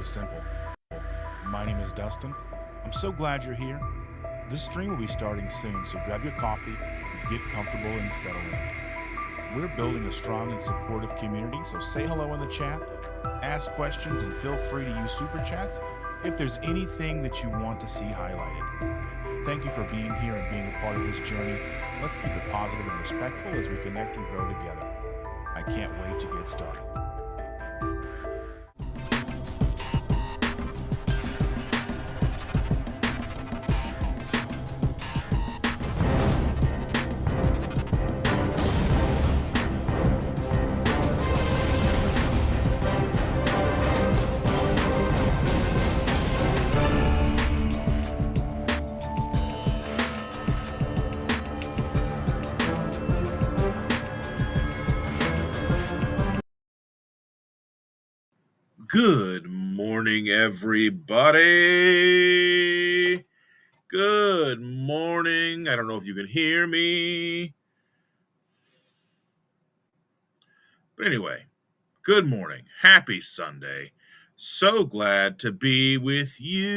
simple. My name is Dustin. I'm so glad you're here. This stream will be starting soon, so grab your coffee, get comfortable, and settle in. We're building a strong and supportive community, so say hello in the chat, ask questions, and feel free to use super chats if there's anything that you want to see highlighted. Thank you for being here and being a part of this journey. Let's keep it positive and respectful as we connect and grow together. I can't wait to get started. Good morning, everybody. Good morning. I don't know if you can hear me. But anyway, good morning. Happy Sunday. So glad to be with you.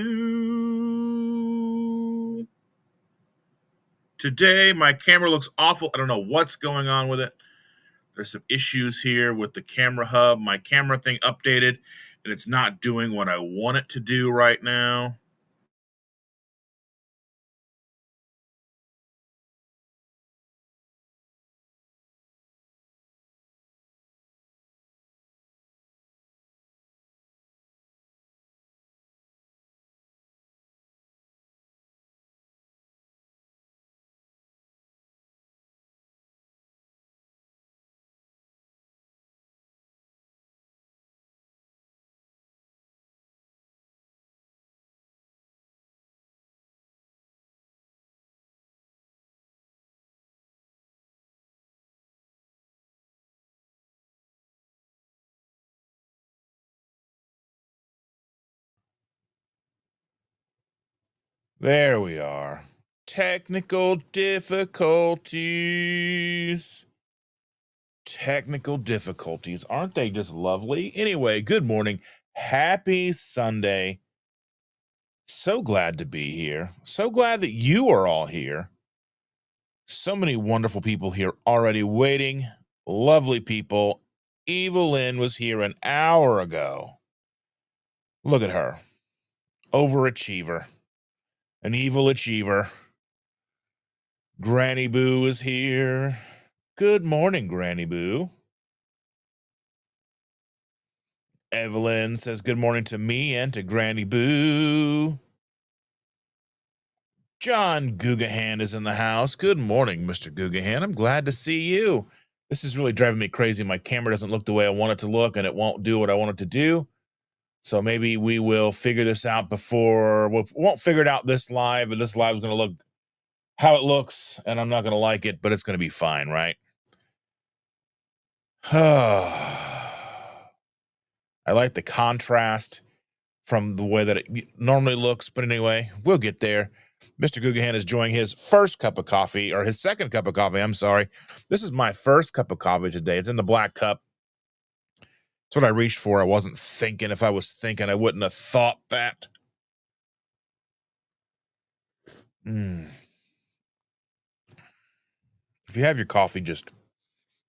Today, my camera looks awful. I don't know what's going on with it. There's some issues here with the camera hub. My camera thing updated, and it's not doing what I want it to do right now. There we are. Technical difficulties. Technical difficulties. Aren't they just lovely? Anyway, good morning. Happy Sunday. So glad to be here. So glad that you are all here. So many wonderful people here already waiting. Lovely people. Evelyn was here an hour ago. Look at her. Overachiever. An evil achiever. Granny Boo is here. Good morning, Granny Boo. Evelyn says good morning to me and to Granny Boo. John Gugahan is in the house. Good morning, Mr. Gugahan. I'm glad to see you. This is really driving me crazy. My camera doesn't look the way I want it to look, and it won't do what I want it to do. So maybe we will figure this out before. We won't figure it out this live, but this live is going to look how it looks, and I'm not going to like it, but it's going to be fine, right? I like the contrast from the way that it normally looks, but anyway, we'll get there. Mr. Gugahan is enjoying his first cup of coffee, or his second cup of coffee, I'm sorry. This is my first cup of coffee today. It's in the black cup. It's what I reached for. I wasn't thinking. If I was thinking, I wouldn't have thought that. If you have your coffee, just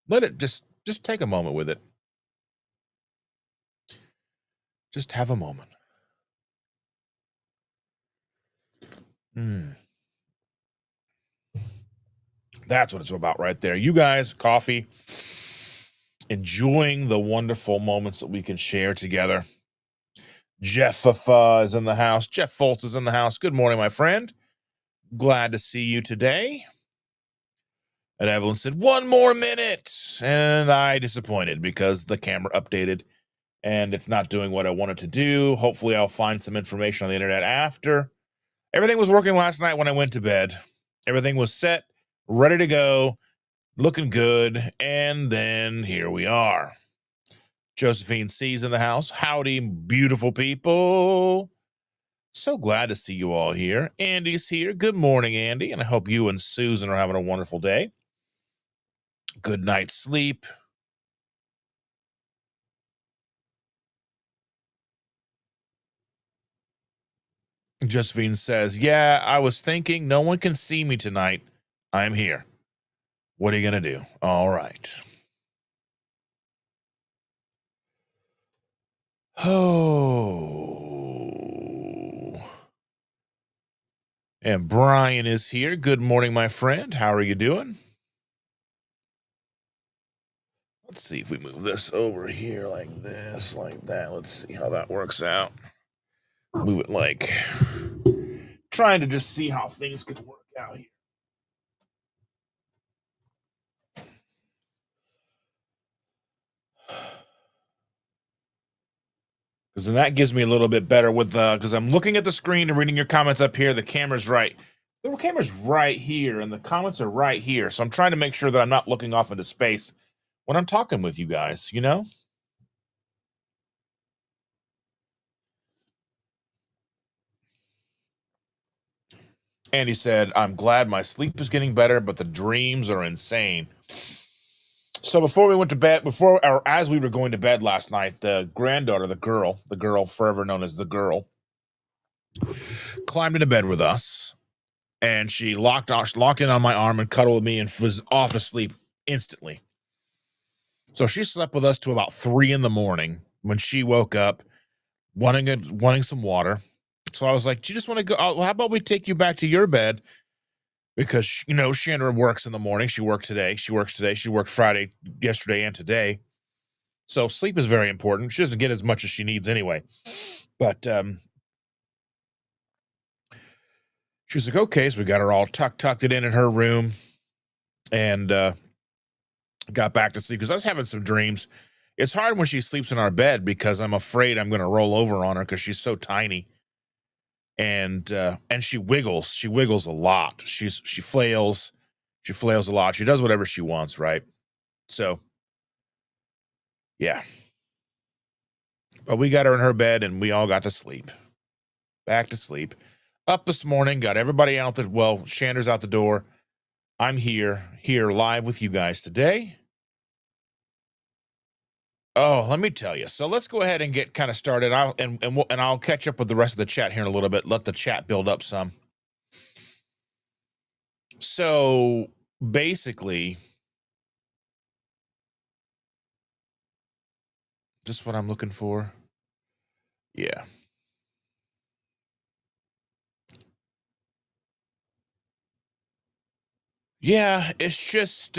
let it, just take a moment with it. Just have a moment. That's what it's about right there. You guys, coffee, enjoying the wonderful moments that we can share together. Jeff is in the house. Jeff Foltz is in the house. Good morning, my friend. Glad to see you today. And Evelyn said, 1 more minute. And I disappointed because the camera updated and it's not doing what I want it to do. Hopefully I'll find some information on the internet after. Everything was working last night when I went to bed. Everything was set, ready to go, looking good. And then here we are. Josephine C's in the house. Howdy, beautiful people. So glad to see you all here. Andy's here. Good morning, Andy. And I hope you and Susan are having a wonderful day. Good night's sleep. Josephine says, yeah, I was thinking no one can see me tonight. I'm here. What are you going to do? All right. Oh. And Brian is here. Good morning, my friend. How are you doing? Let's see if we move this over here like this, like that. Let's see how that works out. Move it like trying to just see how things could work out here. Because then that gives me a little bit better with the, because I'm looking at the screen and reading your comments up here. The camera's right. The camera's right here and the comments are right here. So I'm trying to make sure that I'm not looking off into space when I'm talking with you guys, you know? Andy said, I'm glad my sleep is getting better, but the dreams are insane. So before we went to bed, before or as we were going to bed last night, the granddaughter, the girl forever known as the girl, climbed into bed with us, and she locked in on my arm and cuddled with me and was off to sleep instantly. So she slept with us to about 3 a.m. when she woke up, wanting some water. So I was like, "Do you just want to go? Well, how about we take you back to your bed?" Because Chandra works in the morning. She works today. She worked Friday, yesterday, and today. So sleep is very important. She doesn't get as much as she needs anyway. But she was like, okay, so we got her all tucked it in her room and got back to sleep because I was having some dreams. It's hard when she sleeps in our bed because I'm afraid I'm going to roll over on her because she's so tiny. And she wiggles. She wiggles a lot. She flails. She flails a lot. She does whatever she wants, right? So, yeah. But we got her in her bed and we all got to sleep. Back to sleep. Up this morning, got everybody out Shander's out the door. I'm here live with you guys today. Oh, let me tell you. So let's go ahead and get kind of started. I'll catch up with the rest of the chat here in a little bit. Let the chat build up some. So basically, just what I'm looking for. Yeah. Yeah, it's just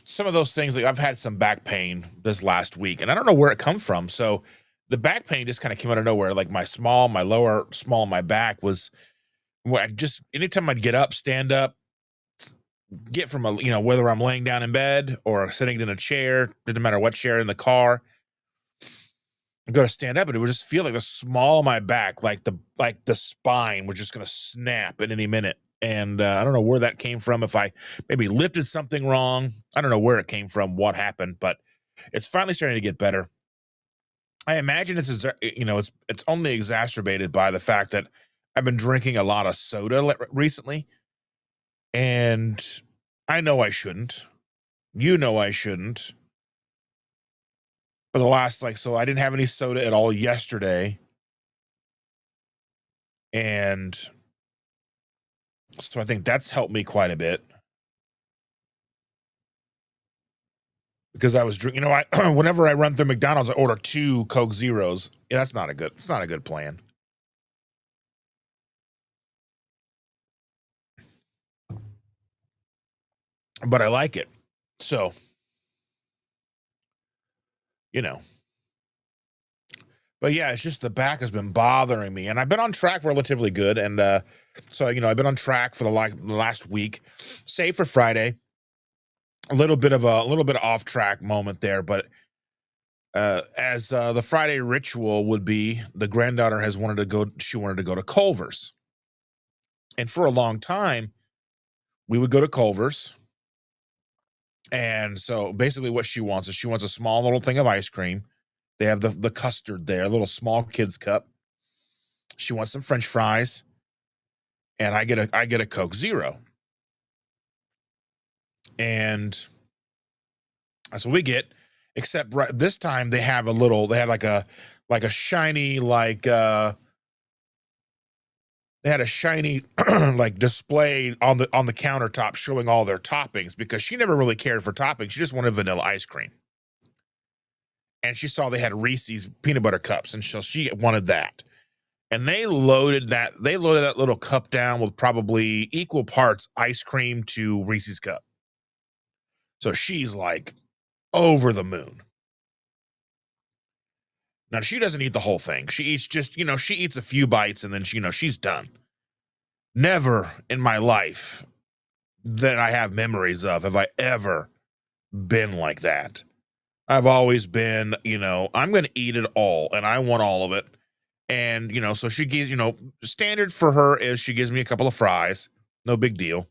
some of those things. Like I've had some back pain this last week, and I don't know where it come from. So the back pain just kind of came out of nowhere. Like my lower small of my back was just anytime I'd get up, stand up, get from whether I'm laying down in bed or sitting in a chair, didn't matter what chair in the car, I go to stand up and it would just feel like the small of my back, like the spine was just going to snap at any minute. And I don't know where that came from. If I maybe lifted something wrong, I don't know where it came from, what happened, but it's finally starting to get better. I imagine it's only exacerbated by the fact that I've been drinking a lot of soda recently, and I know I shouldn't. You know I shouldn't. For the last so I didn't have any soda at all yesterday, and so I think that's helped me quite a bit because I was drinking. I whenever I run through McDonald's, I order 2 Coke Zeros. Yeah, that's not a good. It's not a good plan. But I like it. So, you know. But yeah, it's just the back has been bothering me, and I've been on track relatively good, and so I've been on track for the last week, save for Friday. A little bit of off track moment there, but as the Friday ritual would be, the granddaughter wanted to go to Culver's, and for a long time we would go to Culver's. And so basically what she wants is she wants a small little thing of ice cream. They have the custard there, a little small kids cup. She wants some French fries, and I get a Coke Zero. And That's what we get. Except this time they have they had like a shiny they had a shiny like display on the countertop showing all their toppings because she never really cared for toppings. She just wanted vanilla ice cream. And she saw they had Reese's peanut butter cups, and so she wanted that. And they loaded that little cup down with probably equal parts ice cream to Reese's cup. So she's like over the moon. Now she doesn't eat the whole thing. She eats just, she eats a few bites and then she's done. Never in my life that I have memories of have I ever been like that. I've always been, I'm going to eat it all and I want all of it. And, so she gives, standard for her is she gives me a couple of fries. No big deal.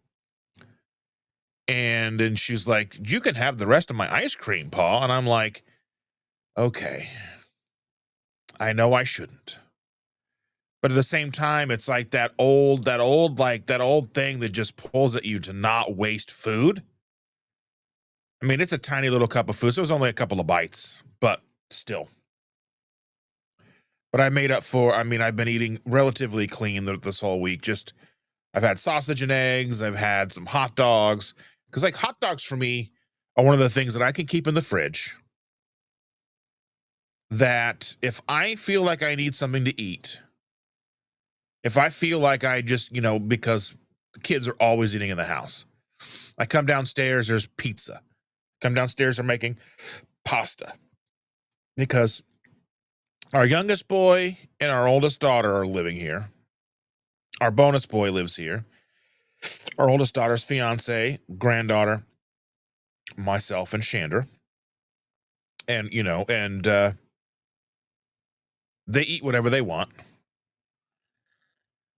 And then she's like, you can have the rest of my ice cream, Paul. And I'm like, okay, I know I shouldn't. But at the same time, it's like that old thing that just pulls at you to not waste food. I mean, it's a tiny little cup of food, so it was only a couple of bites, but still. But I made up for, I've been eating relatively clean this whole week. Just, I've had sausage and eggs. I've had some hot dogs. Because, like, hot dogs for me are one of the things that I can keep in the fridge. That if I feel like I need something to eat, if I feel like I just, because the kids are always eating in the house. I come downstairs, there's pizza. Come downstairs, they're making pasta. Because our youngest boy and our oldest daughter are living here. Our bonus boy lives here. Our oldest daughter's fiance, granddaughter, myself, and Shander. And, they eat whatever they want.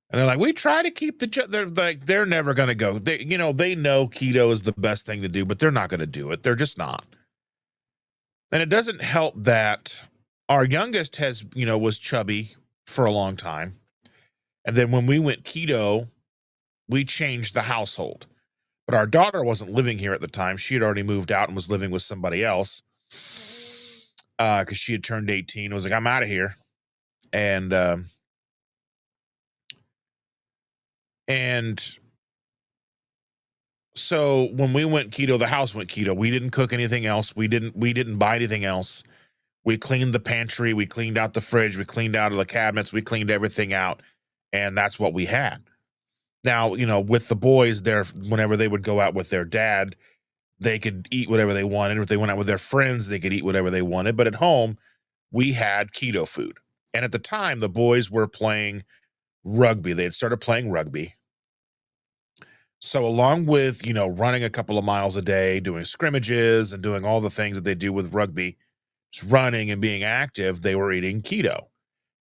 And they're like, we try to keep they're never going to go. They know keto is the best thing to do, but they're not going to do it. They're just not. And it doesn't help that our youngest was chubby for a long time. And then when we went keto, we changed the household. But our daughter wasn't living here at the time. She had already moved out and was living with somebody else. Because she had turned 18 and was like, I'm out of here. And so when we went keto, the house went keto. We didn't cook anything else. We didn't buy anything else. We cleaned the pantry. We cleaned out the fridge. We cleaned out the cabinets. We cleaned everything out. And that's what we had. Now, with the boys there, whenever they would go out with their dad, they could eat whatever they wanted. If they went out with their friends, they could eat whatever they wanted. But at home, we had keto food. And at the time, the boys were playing rugby. They had started playing rugby. So along with, running a couple of miles a day, doing scrimmages and doing all the things that they do with rugby, just running and being active, they were eating keto.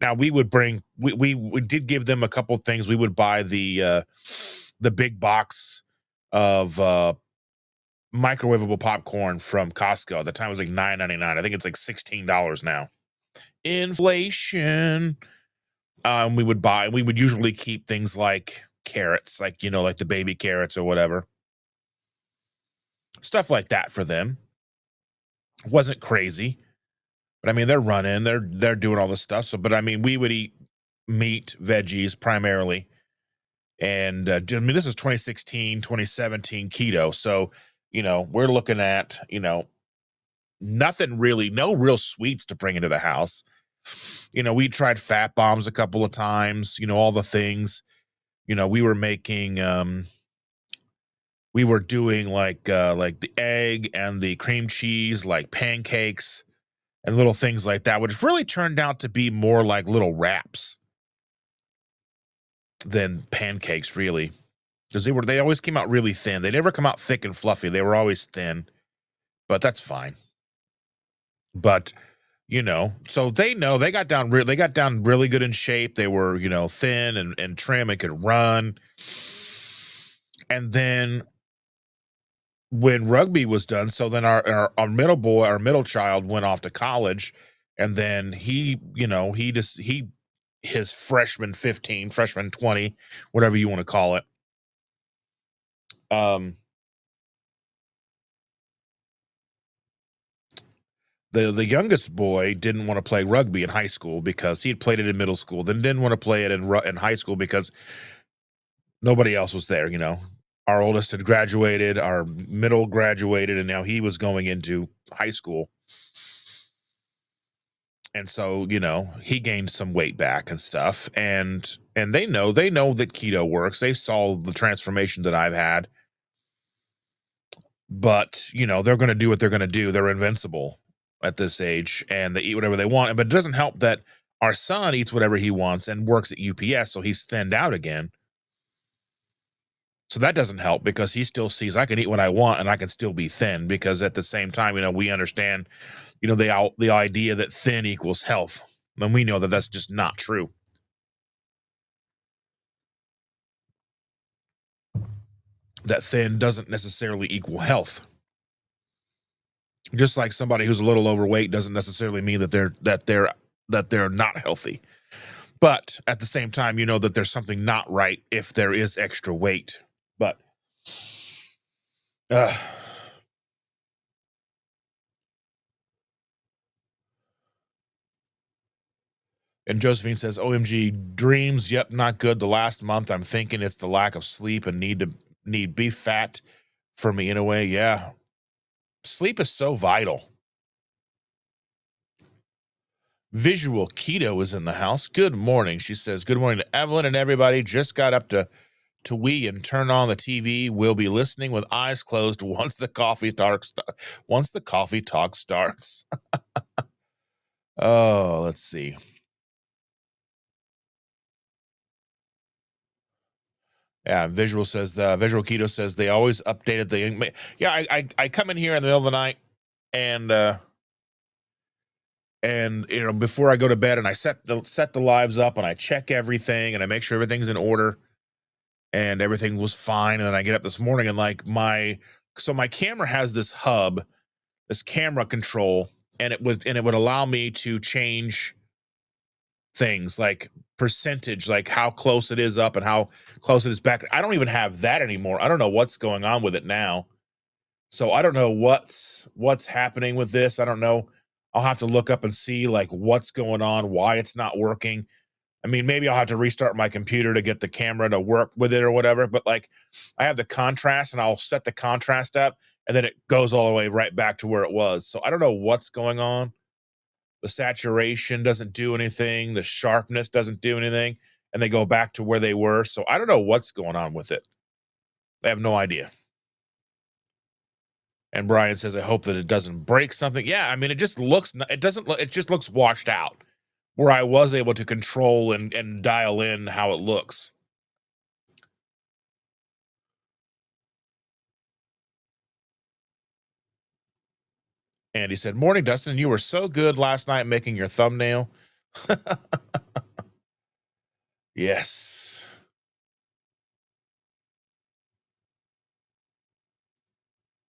Now we did give them a couple of things. We would buy the big box of microwavable popcorn from Costco. At the time it was like $9.99. I think it's like $16 now. Inflation. We would usually keep things like carrots, like like the baby carrots or whatever. Stuff like that for them. It wasn't crazy. But they're running, they're doing all this stuff. So, but we would eat meat, veggies primarily. And this is 2016, 2017 keto. So, we're looking at, nothing really, no real sweets to bring into the house. We tried fat bombs a couple of times, all the things. We were making, we were doing like the egg and the cream cheese, like pancakes and little things like that, which really turned out to be more like little wraps than pancakes, really. Because they always came out really thin. They never come out thick and fluffy. They were always thin, but that's fine. But so they got down really good in shape. They were thin and trim and could run. And then when rugby was done, so then our middle child went off to college, and then his freshman 15, freshman 20, whatever you want to call it. The youngest boy didn't want to play rugby in high school because he had played it in middle school, then didn't want to play it in high school because nobody else was there, you know. Our oldest had graduated, our middle graduated, and now he was going into high school. And so, you know, he gained some weight back and stuff. And they know that keto works. They saw the transformation that I've had. But, you know, they're going to do what they're going to do. They're invincible at this age and they eat whatever they want. But it doesn't help that our son eats whatever he wants and works at UPS, so he's thinned out again. So that doesn't help because he still sees I can eat what I want and I can still be thin, because at the same time, you know, we understand, you know, the idea that thin equals health. And we know that that's just not true. That thin doesn't necessarily equal health. Just like somebody who's a little overweight doesn't necessarily mean that they're not healthy. But at the same time, you know that there's something not right if there is extra weight. But uh and Josephine says, OMG, dreams, yep, not good. The last month I'm thinking it's the lack of sleep and need beef fat for me in a way. Yeah. Sleep is so vital. Visual Keto is in the house. Good morning. She says, good morning to Evelyn and everybody. Just got up to wee and turn on the TV. We'll be listening with eyes closed once the coffee talk starts. Oh, let's see. Yeah, Visual Keto says they always updated the. Yeah, I come in here in the middle of the night and you know, before I go to bed, and I set the lives up and I check everything and I make sure everything's in order and everything was fine. And then I get up this morning and like my camera has this hub, this camera control, and it would allow me to change things like percentage, like how close it is up and how close it is back. I don't even have that anymore. I don't know what's going on with it now. So I don't know what's happening with this. I don't know. I'll have to look up and see like what's going on, why it's not working. I mean, maybe I'll have to restart my computer to get the camera to work with it or whatever. But like I have the contrast and I'll set the contrast up and then it goes all the way right back to where it was. So I don't know what's going on. The saturation doesn't do anything. The sharpness doesn't do anything. And they go back to where they were. So I don't know what's going on with it. I have no idea. And Brian says, I hope that it doesn't break something. Yeah, I mean, it just looks washed out where I was able to control and dial in how it looks. And he said, morning, Dustin. You were so good last night making your thumbnail. Yes.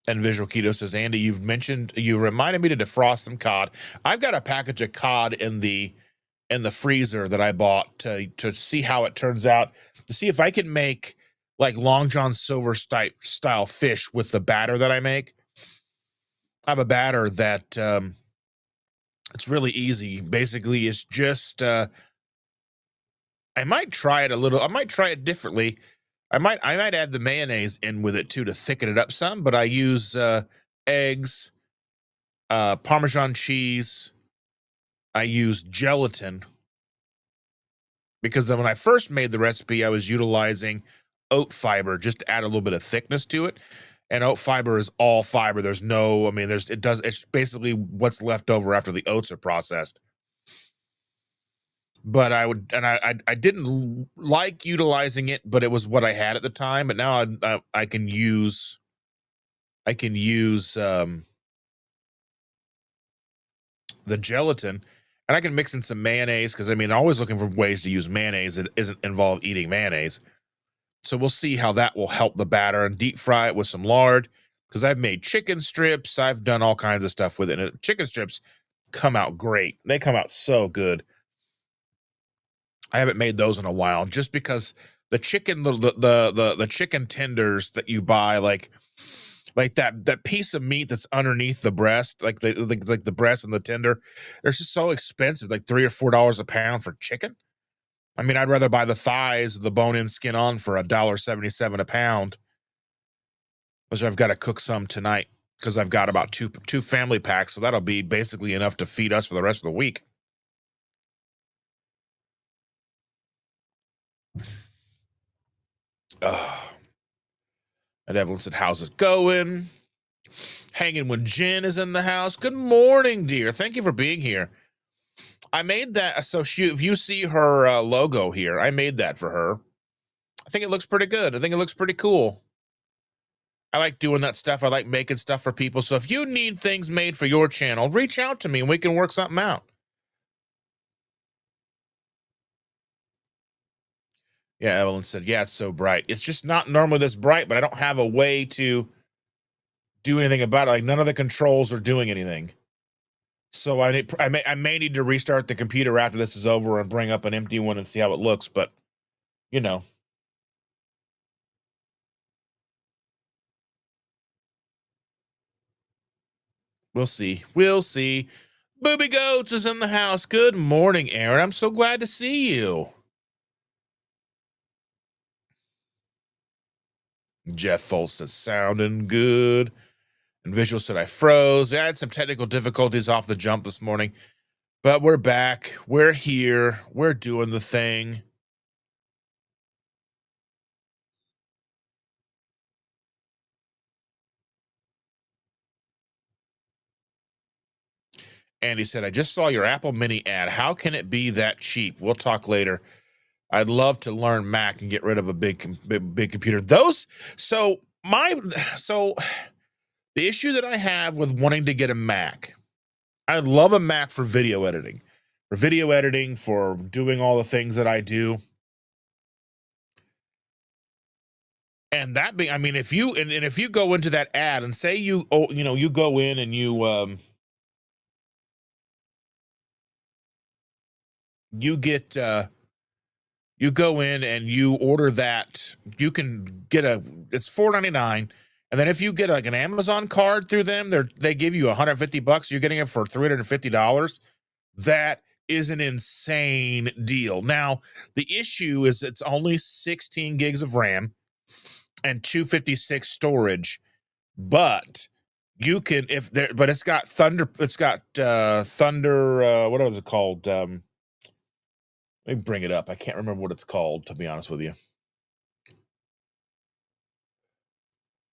And Visual Keto says, Andy, you reminded me to defrost some cod. I've got a package of cod in the freezer that I bought to see how it turns out, to see if I can make like Long John Silver style fish with the batter that I make. I have a batter that it's really easy. Basically, it's just I might try it a little. I might try it differently. I might add the mayonnaise in with it too to thicken it up some. But I use eggs, Parmesan cheese. I use gelatin because then when I first made the recipe, I was utilizing oat fiber just to add a little bit of thickness to it. And oat fiber is all fiber. There's no, I mean, it's basically what's left over after the oats are processed. But I didn't like utilizing it, but it was what I had at the time. But now I can use the gelatin, and I can mix in some mayonnaise because I mean, I'm always looking for ways to use mayonnaise that isn't involve eating mayonnaise. So we'll see how that will help the batter, and deep fry it with some lard because I've made chicken strips. I've done all kinds of stuff with it. And chicken strips come out great. They come out so good. I haven't made those in a while just because the chicken, the chicken tenders that you buy, like Like that piece of meat that's underneath the breast, like the breast and the tender, they're just so expensive, like $3 or $4 a pound for chicken. I mean, I'd rather buy the thighs, the bone-in skin on for $1.77 a pound, which I've got to cook some tonight because I've got about two family packs, so that'll be basically enough to feed us for the rest of the week. And Evelyn said, "How's it going? Hanging when Jen is in the house. Good morning, dear. Thank you for being here. I made that. So if you see her logo here, I made that for her. I think it looks pretty good. I think it looks pretty cool. I like doing that stuff. I like making stuff for people. So if you need things made for your channel, reach out to me and we can work something out." Yeah, Evelyn said, "Yeah, it's so bright. It's just not normally this bright, but I don't have a way to do anything about it. Like none of the controls are doing anything. So I may need to restart the computer after this is over and bring up an empty one and see how it looks. But you know, we'll see. We'll see." Booby Goats is in the house. Good morning, Aaron. I'm so glad to see you. Jeff Foltz says, "Sounding good." And Visual said, "I froze. I had some technical difficulties off the jump this morning, but we're back. We're here. We're doing the thing." Andy said, "I just saw your Apple Mini ad. How can it be that cheap? We'll talk later. I'd love to learn Mac and get rid of a big computer." Those so my so the issue that I have with wanting to get a Mac, I love a Mac for video editing. For video editing, for doing all the things that I do. And that being, I mean, if you and if you go into that ad and say you go in and you get you go in and you order that, you can get it's $4.99. And then if you get like an Amazon card through them, they give you $150. You're getting it for $350. That is an insane deal. Now, the issue is it's only 16 gigs of RAM and 256 storage, but you can if there but it's got Thunder what was it called? Let me bring it up. I can't remember what it's called, to be honest with you.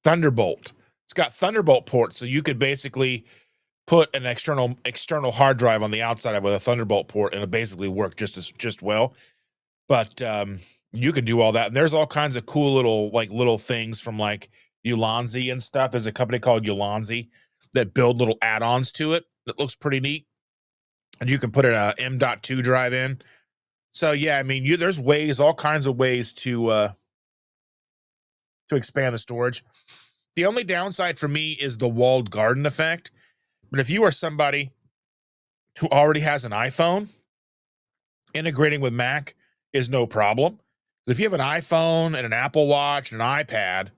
Thunderbolt. It's got Thunderbolt ports, so you could basically put an external hard drive on the outside of with a Thunderbolt port, and it basically work just well. But you can do all that, and there's all kinds of cool little things from like Ulanzi and stuff. There's a company called Ulanzi that build little add-ons to it that looks pretty neat, and you can put an M.2 drive in. So yeah, I mean, there's all kinds of ways to expand the storage. The only downside for me is the walled garden effect. But if you are somebody who already has an iPhone, integrating with Mac is no problem. If you have an iPhone and an Apple Watch and an iPad,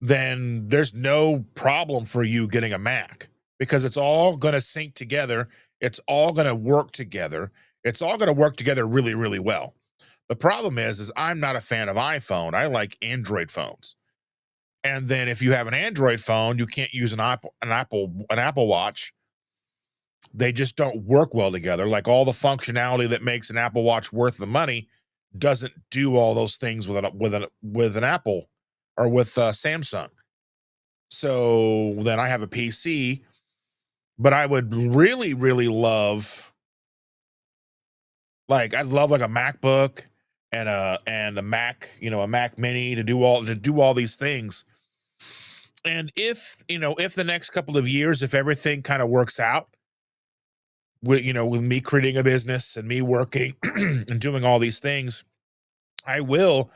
then there's no problem for you getting a Mac because it's all going to sync together. It's all going to work together. It's all going to work together really, really well. The problem is I'm not a fan of iPhone. I like Android phones. And then if you have an Android phone, you can't use an Apple Watch. They just don't work well together. Like all the functionality that makes an Apple Watch worth the money doesn't do all those things with an Apple or with Samsung. So then I have a PC, but I would really, really love, I'd love like a MacBook and a Mac, a Mac Mini to do all these things. And if the next couple of years, if everything kind of works out, with me creating a business and me working and doing all these things, I will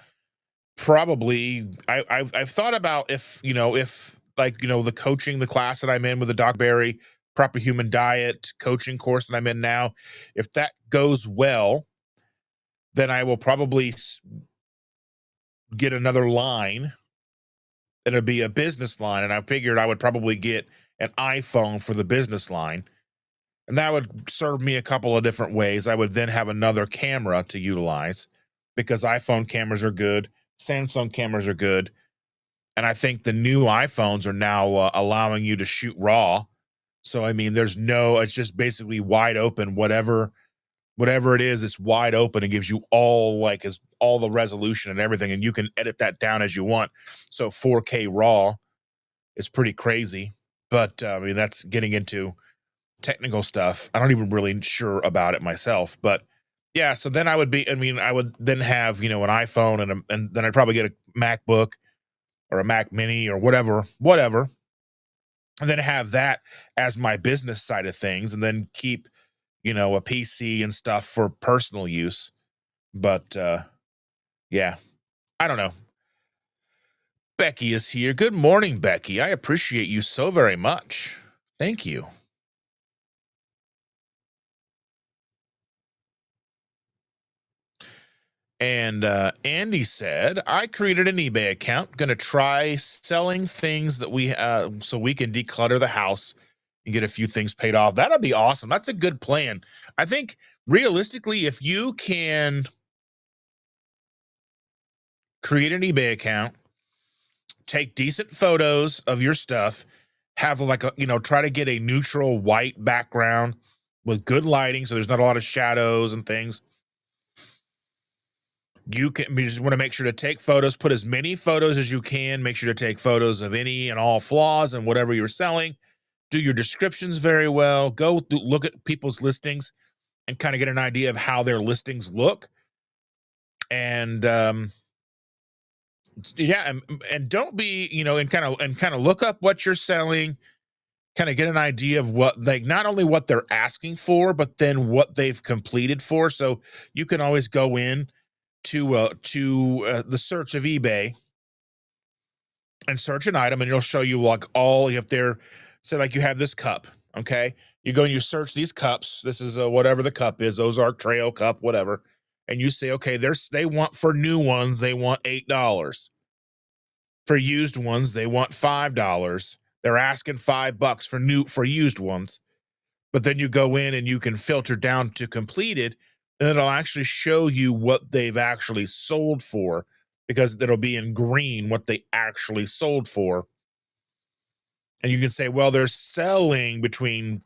probably, I've thought about if the coaching, the class that I'm in with the Doc Berry Proper Human Diet coaching course that I'm in now, if that goes well, then I will probably get another line it'll be a business line, and I figured I would probably get an iPhone for the business line, and that would serve me a couple of different ways. I would then have another camera to utilize because iPhone cameras are good, Samsung cameras are good, and I think the new iPhones are now allowing you to shoot RAW. So I mean, there's no, it's just basically wide open. Whatever it is, it's wide open and gives you all like is all the resolution and everything, and you can edit that down as you want. So 4K RAW is pretty crazy, but I mean that's getting into technical stuff. I don't even really sure about it myself, but yeah. So then I would be. I mean, I would then have an iPhone and then I'd probably get a MacBook or a Mac Mini or whatever, and then have that as my business side of things, and then keep a PC and stuff for personal use. But yeah, I don't know. Becky is here. Good morning, Becky. I appreciate you so very much. Thank you. And Andy said, I created an eBay account. Going to try selling things that so we can declutter the house and get a few things paid off. That'll be awesome. That's a good plan. I think realistically, if you can create an eBay account, take decent photos of your stuff, have like try to get a neutral white background with good lighting so there's not a lot of shadows and things. You just want to make sure to take photos, put as many photos as you can, make sure to take photos of any and all flaws and whatever you're selling. Do your descriptions very well. Go look at people's listings and kind of get an idea of how their listings look. And yeah, and don't be, and kind of look up what you're selling, kind of get an idea of what not only what they're asking for, but then what they've completed for. So you can always go in to the search of eBay and search an item, and it'll show you like all if they're say like you have this cup, okay? You go and you search these cups. This is whatever the cup is, Ozark Trail cup, whatever, and you say, okay, they want for new ones, they want $8. For used ones, they want $5. They're asking $5 for used ones. But then you go in and you can filter down to completed, and it'll actually show you what they've actually sold for, because it'll be in green what they actually sold for. And you can say, well, they're selling between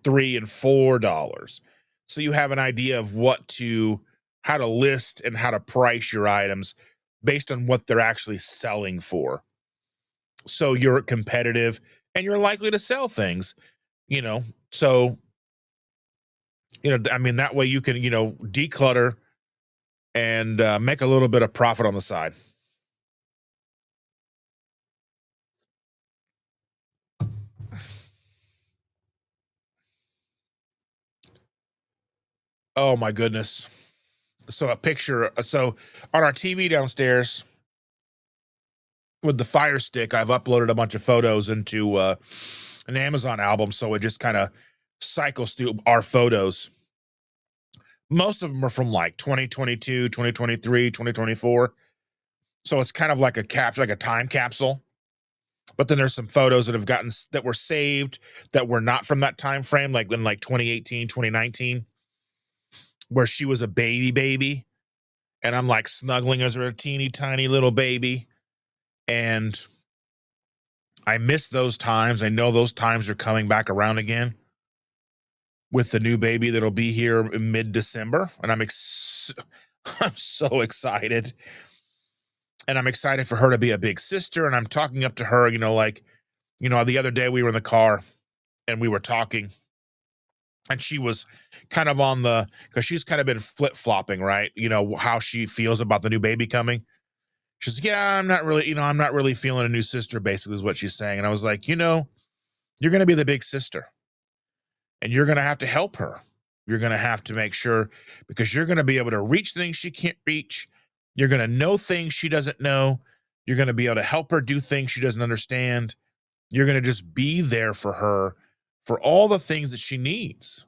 $3 and $4. So you have an idea of how to list and how to price your items based on what they're actually selling for. So you're competitive and you're likely to sell things, so I mean, that way you can declutter and make a little bit of profit on the side. Oh my goodness. So on our TV downstairs with the Fire Stick, I've uploaded a bunch of photos into an Amazon album, so it just kind of cycles through our photos. Most of them are from like 2022, 2023, 2024. So it's kind of like like a time capsule. But then there's some photos that were saved that were not from that time frame, like in like 2018, 2019, where she was a baby, and I'm like snuggling as a teeny tiny little baby. And I miss those times. I know those times are coming back around again with the new baby that'll be here in mid-December. And I'm so excited. And I'm excited for her to be a big sister. And I'm talking up to her, the other day we were in the car and we were talking, and she was kind of because she's kind of been flip-flopping, right? How she feels about the new baby coming. She's like, yeah, I'm not really feeling a new sister, basically is what she's saying. And I was like, you're going to be the big sister and you're going to have to help her. You're going to have to make sure, because you're going to be able to reach things she can't reach. You're going to know things she doesn't know. You're going to be able to help her do things she doesn't understand. You're going to just be there for her for all the things that she needs.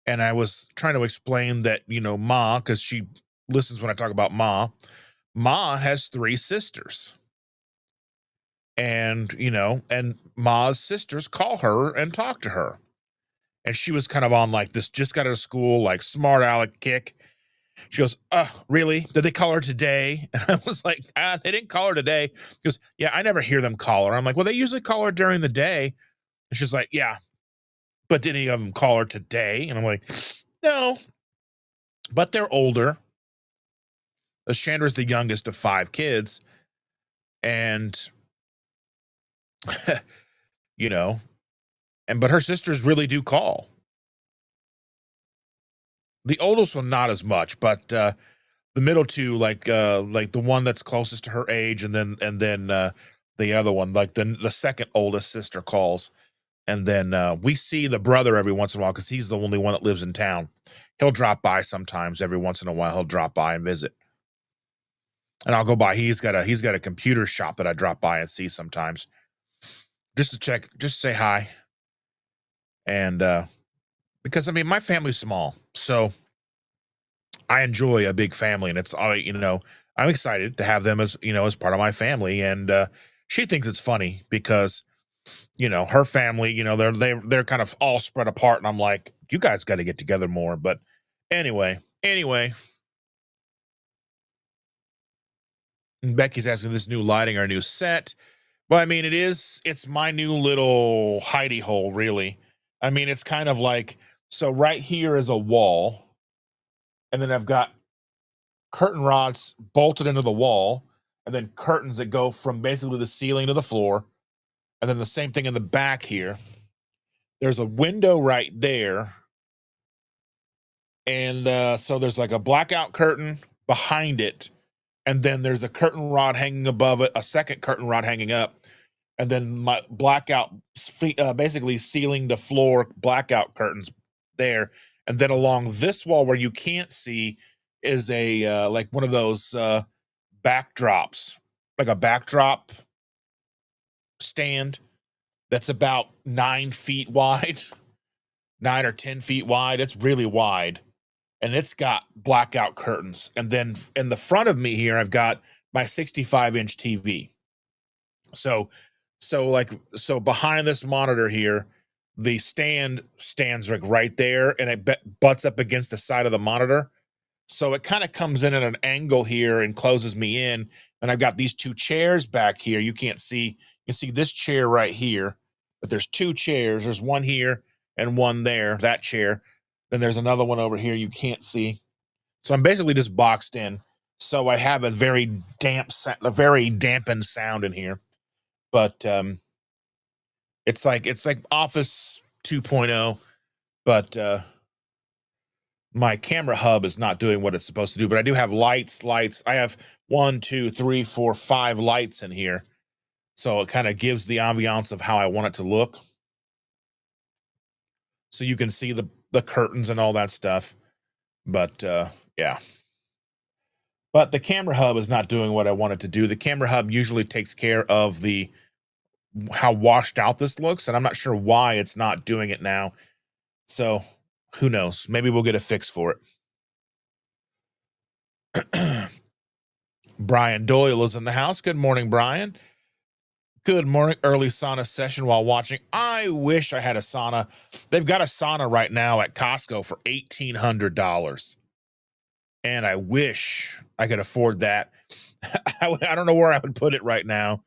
And I was trying to explain that, Ma, because she listens when I talk about Ma has 3 sisters. And, and Ma's sisters call her and talk to her. And she was kind of on like this just got out of school, like smart aleck kick. She goes, really? Did they call her today? And I was like, they didn't call her today. She goes, yeah, I never hear them call her. I'm like, well, they usually call her during the day. And she's like, yeah, but did any of them call her today? And I'm like, no, but they're older. Chandra's the youngest of 5 kids. And, you know, but her sisters really do call. The oldest one, not as much, but the middle two, like the one that's closest to her age, and then the other one, like the second oldest sister calls, and then we see the brother every once in a while because he's the only one that lives in town. He'll drop by sometimes. Every once in a while, he'll drop by and visit, and I'll go by. He's got a computer shop that I drop by and see sometimes, just to check, just say hi, and because I mean my family's small, so I enjoy a big family, and it's all I'm excited to have them as part of my family, and she thinks it's funny because her family, they're kind of all spread apart, and I'm like, you guys got to get together more. But anyway, Becky's asking this new lighting or new set. Well, I mean, it's my new little hidey hole, really. I mean, it's kind of like, so right here is a wall, and then I've got curtain rods bolted into the wall, and then curtains that go from basically the ceiling to the floor. And then the same thing in the back here. There's a window right there. And so there's like a blackout curtain behind it. And then there's a curtain rod hanging above it, a second curtain rod hanging up. And then my blackout, basically ceiling to floor blackout curtains there. And then along this wall where you can't see is a like one of those backdrops, like a backdrop stand that's about 9 feet wide, 9 or 10 feet wide. It's really wide, and it's got blackout curtains. And then in the front of me here, I've got my 65-inch TV. So behind this monitor here, the stands like right there, and it butts up against the side of the monitor. So it kind of comes in at an angle here and closes me in. And I've got these 2 chairs back here. You can't see, you can see this chair right here, but there's 2 chairs. There's one here and one there, that chair. Then there's another one over here you can't see. So I'm basically just boxed in. So I have a very dampened sound in here. But it's like Office 2.0, but my camera hub is not doing what it's supposed to do. But I do have lights. I have 1, 2, 3, 4, 5 lights in here, so it kind of gives the ambiance of how I want it to look. So you can see the curtains and all that stuff. But yeah. But the camera hub is not doing what I want it to do. The camera hub usually takes care of how washed out this looks, and I'm not sure why it's not doing it now. So who knows? Maybe we'll get a fix for it. Brian Doyle is in the house. Good morning, Brian. Good morning. Early sauna session while watching. I wish I had a sauna. They've got a sauna right now at Costco for $1,800. And I wish I could afford that. I don't know where I would put it right now.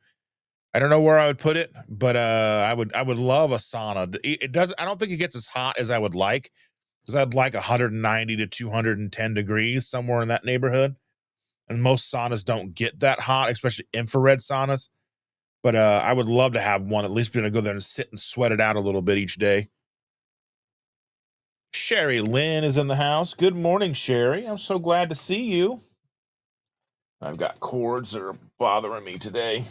I don't know where I would put it, but I would love a sauna. It does. I don't think it gets as hot as I would like, because I'd like 190 to 210 degrees, somewhere in that neighborhood. And most saunas don't get that hot, especially infrared saunas. But I would love to have one, at least be able to go there and sit and sweat it out a little bit each day. Sherry Lynn is in the house. Good morning, Sherry. I'm so glad to see you. I've got cords that are bothering me today.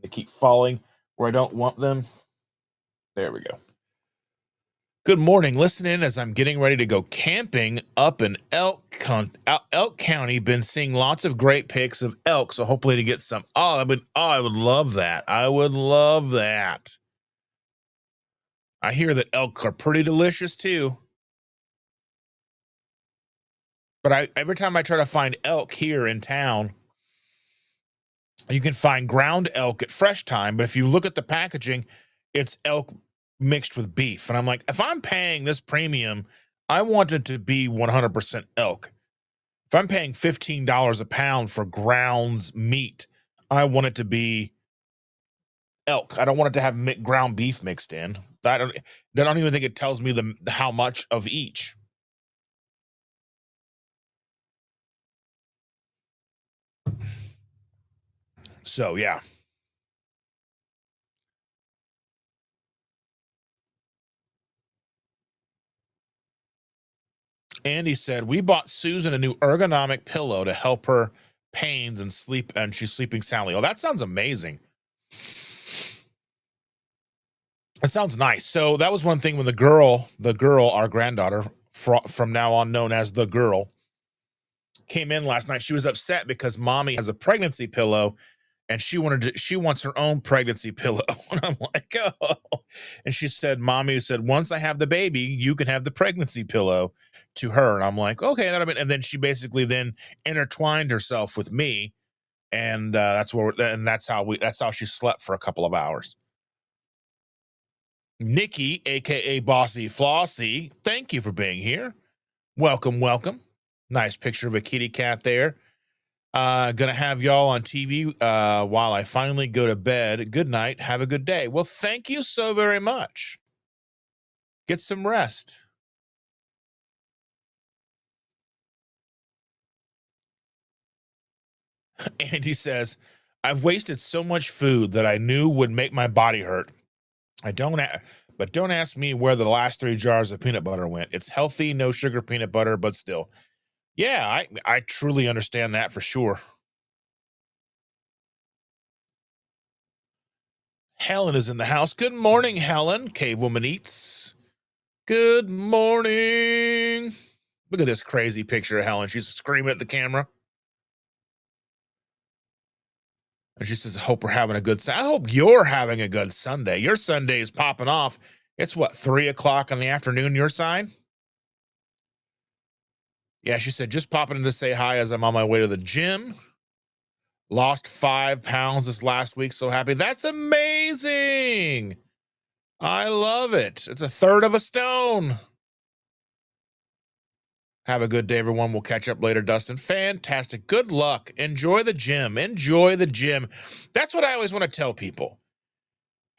They keep falling where I don't want them. There we go. Good morning. Listen in as I'm getting ready to go camping up in Elk County. Been seeing lots of great pics of elk, so hopefully to get some. I would love that. I would love that. I hear that elk are pretty delicious too. But every time I try to find elk here in town, You can find ground elk at Fresh Time, but if you look at the packaging, it's elk mixed with beef. And I'm like, if I'm paying this premium, I want it to be 100% elk. If I'm paying $15 a pound for ground meat, I want it to be elk. I don't want it to have ground beef mixed in. I don't even think it tells me how much of each. So yeah. Andy said, we bought Susan a new ergonomic pillow to help her pains and sleep, and she's sleeping soundly. Oh, that sounds amazing. It sounds nice. So that was one thing when the girl, our granddaughter, from now on known as the girl, came in last night. She was upset because mommy has a pregnancy pillow and she wants her own pregnancy pillow. And I'm like, oh. And she said, mommy said, once I have the baby, you can have the pregnancy pillow, to her. And I'm like, okay. And then she basically then intertwined herself with me. And that's how she slept for a couple of hours. Nikki, aka Bossy Flossie, thank you for being here. Welcome, welcome. Nice picture of a kitty cat there. Gonna have y'all on TV while I finally go to bed. Good night. Have a good day. Well, thank you so very much. Get some rest. Andy says, I've wasted so much food that I knew would make my body hurt. But don't ask me where the last 3 jars of peanut butter went. It's healthy, no sugar peanut butter, but still. Yeah, I truly understand that for sure. Helen is in the house. Good morning, Helen. Cave Woman Eats. Good morning. Look at this crazy picture of Helen. She's screaming at the camera. And she says, I hope we're having a good Sunday. I hope you're having a good Sunday. Your Sunday is popping off. It's what, 3 o'clock in the afternoon, your side? Yeah, she said, just popping in to say hi as I'm on my way to the gym. Lost 5 pounds this last week. So happy. That's amazing. I love it. It's a third of a stone. Have a good day, everyone. We'll catch up later, Dustin. Fantastic. Good luck. Enjoy the gym. Enjoy the gym. That's what I always want to tell people.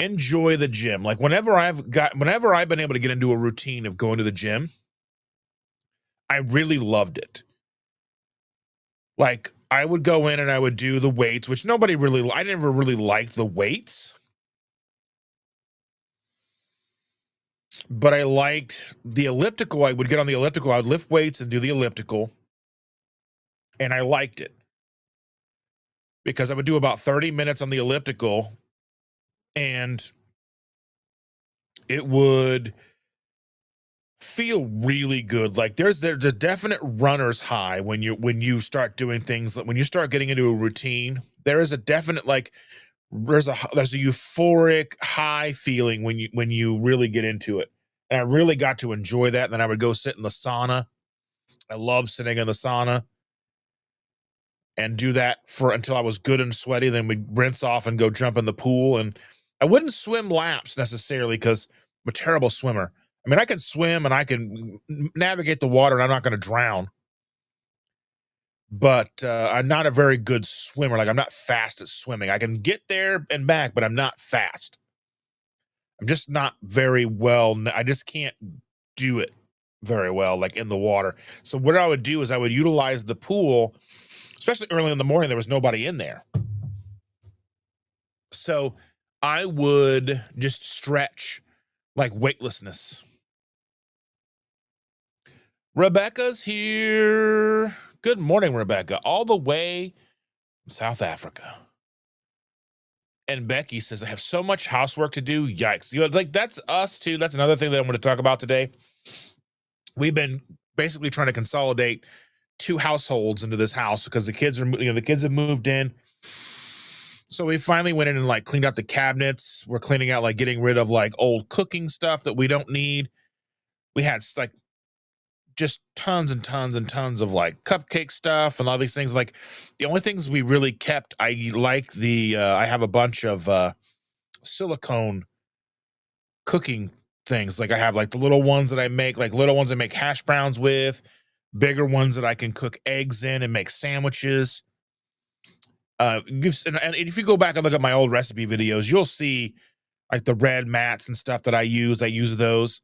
Enjoy the gym. Like whenever I've been able to get into a routine of going to the gym, I really loved it. Like I would go in and I would do the weights, which I never really liked the weights. But I liked the elliptical. I would get on the elliptical. I would lift weights and do the elliptical. And I liked it because I would do about 30 minutes on the elliptical and it would feel really good. Like there's a definite runner's high when you start doing things, when you start getting into a routine. There is a definite there's a euphoric high feeling when you really get into it. And I really got to enjoy that. And then I would go sit in the sauna. I love sitting in the sauna and do that until I was good and sweaty. Then we'd rinse off and go jump in the pool. And I wouldn't swim laps necessarily because I'm a terrible swimmer. I mean, I can swim and I can navigate the water and I'm not going to drown. But I'm not a very good swimmer. Like I'm not fast at swimming. I can get there and back, but I'm not fast. I'm just not very well. I just can't do it very well, like in the water. So what I would do is I would utilize the pool, especially early in the morning. There was nobody in there. So I would just stretch like weightlessness. Rebecca's here. Good morning, Rebecca, all the way from South Africa. And Becky says, I have so much housework to do. Yikes. Like that's us too. That's another thing that I'm going to talk about today. We've been basically trying to consolidate 2 households into this house because the kids have moved in. So we finally went in and like cleaned out the cabinets. We're cleaning out, like getting rid of like old cooking stuff that we don't need. We had like just tons and tons and tons of like cupcake stuff and all these things. Like the only things we really kept, I like I have a bunch of silicone cooking things. Like I have like the little ones that I make, like little ones I make hash browns with, bigger ones that I can cook eggs in and make sandwiches. And if you go back and look at my old recipe videos, you'll see like the red mats and stuff that I use. I use those.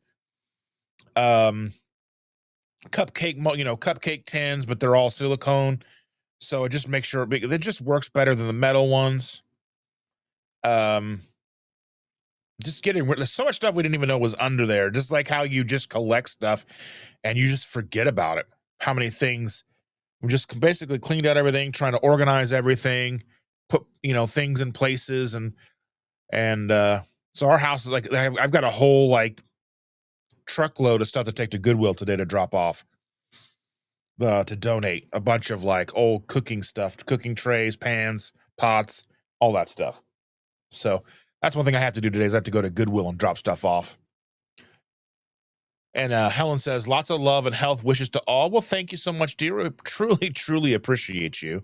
Cupcake tins, but they're all silicone. So it just makes sure it just works better than the metal ones. Just getting rid. There's so much stuff we didn't even know was under there. Just like how you just collect stuff and you just forget about it. How many things we just basically cleaned out everything, trying to organize everything, put things in places, and so our house is like I've got a whole like truckload of stuff to take to Goodwill today to drop off. To donate a bunch of like old cooking stuff, cooking trays, pans, pots, all that stuff. So that's one thing I have to do today is I have to go to Goodwill and drop stuff off. And Helen says, lots of love and health wishes to all. Well, thank you so much, dear. I truly, truly appreciate you.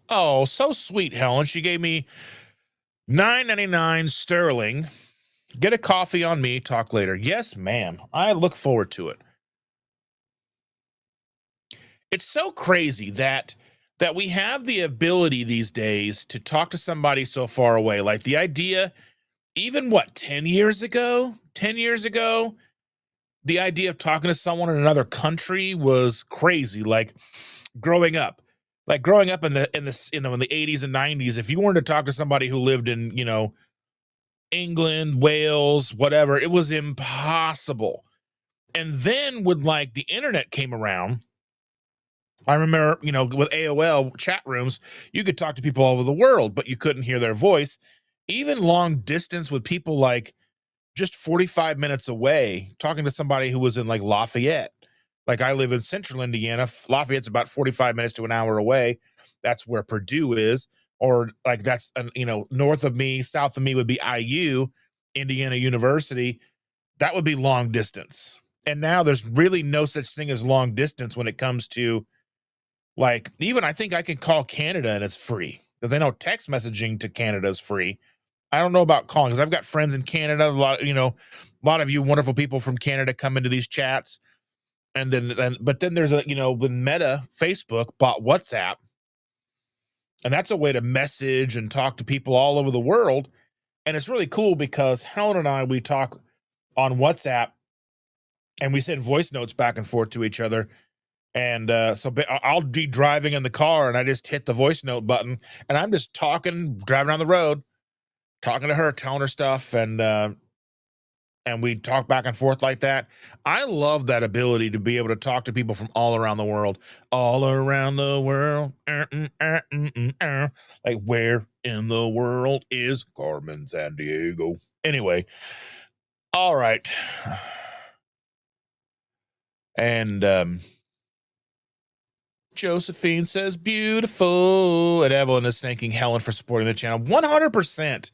Oh, so sweet, Helen. She gave me $9.99 sterling. Get a coffee on me. Talk later. Yes, ma'am. I look forward to it. It's so crazy that we have the ability these days to talk to somebody so far away. Like the idea, even 10 years ago, the idea of talking to someone in another country was crazy. Like growing up in the 80s and 90s, if you wanted to talk to somebody who lived in, England, Wales, whatever, it was impossible. And then when like the internet came around, I remember, with AOL chat rooms, you could talk to people all over the world, but you couldn't hear their voice. Even long distance with people like just 45 minutes away, talking to somebody who was in like Lafayette. Like I live in central Indiana. Lafayette's about 45 minutes to an hour away. That's where Purdue is. Or like that's, north of me, south of me would be IU, Indiana University. That would be long distance. And now there's really no such thing as long distance when it comes to like, even I think I can call Canada and it's free. Because I know text messaging to Canada is free. I don't know about calling because I've got friends in Canada. A lot of you wonderful people from Canada come into these chats. And but then there's when Meta, Facebook bought WhatsApp. And that's a way to message and talk to people all over the world. And it's really cool because Helen and I, we talk on WhatsApp and we send voice notes back and forth to each other. And so I'll be driving in the car and I just hit the voice note button and I'm just talking, driving down the road, talking to her, telling her stuff. And we talk back and forth like that. I love that ability to be able to talk to people from all around the world, like where in the world is Carmen Sandiego? Anyway. All right. And, Josephine says, beautiful. And Evelyn is thanking Helen for supporting the channel. 100%.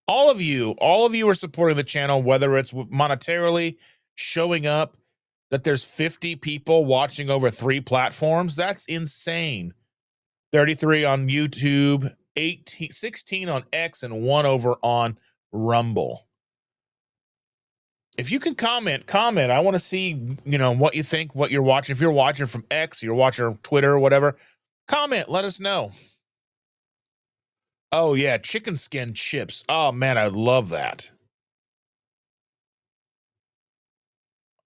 All of you are supporting the channel, whether it's monetarily showing up that there's 50 people watching over 3 platforms. That's insane. 33 on YouTube, 16 on X, and 1 over on Rumble. If you can comment. I want to see, what you think, what you're watching. If you're watching from X, you're watching Twitter or whatever, comment, let us know. Oh yeah, chicken skin chips. Oh man, I love that.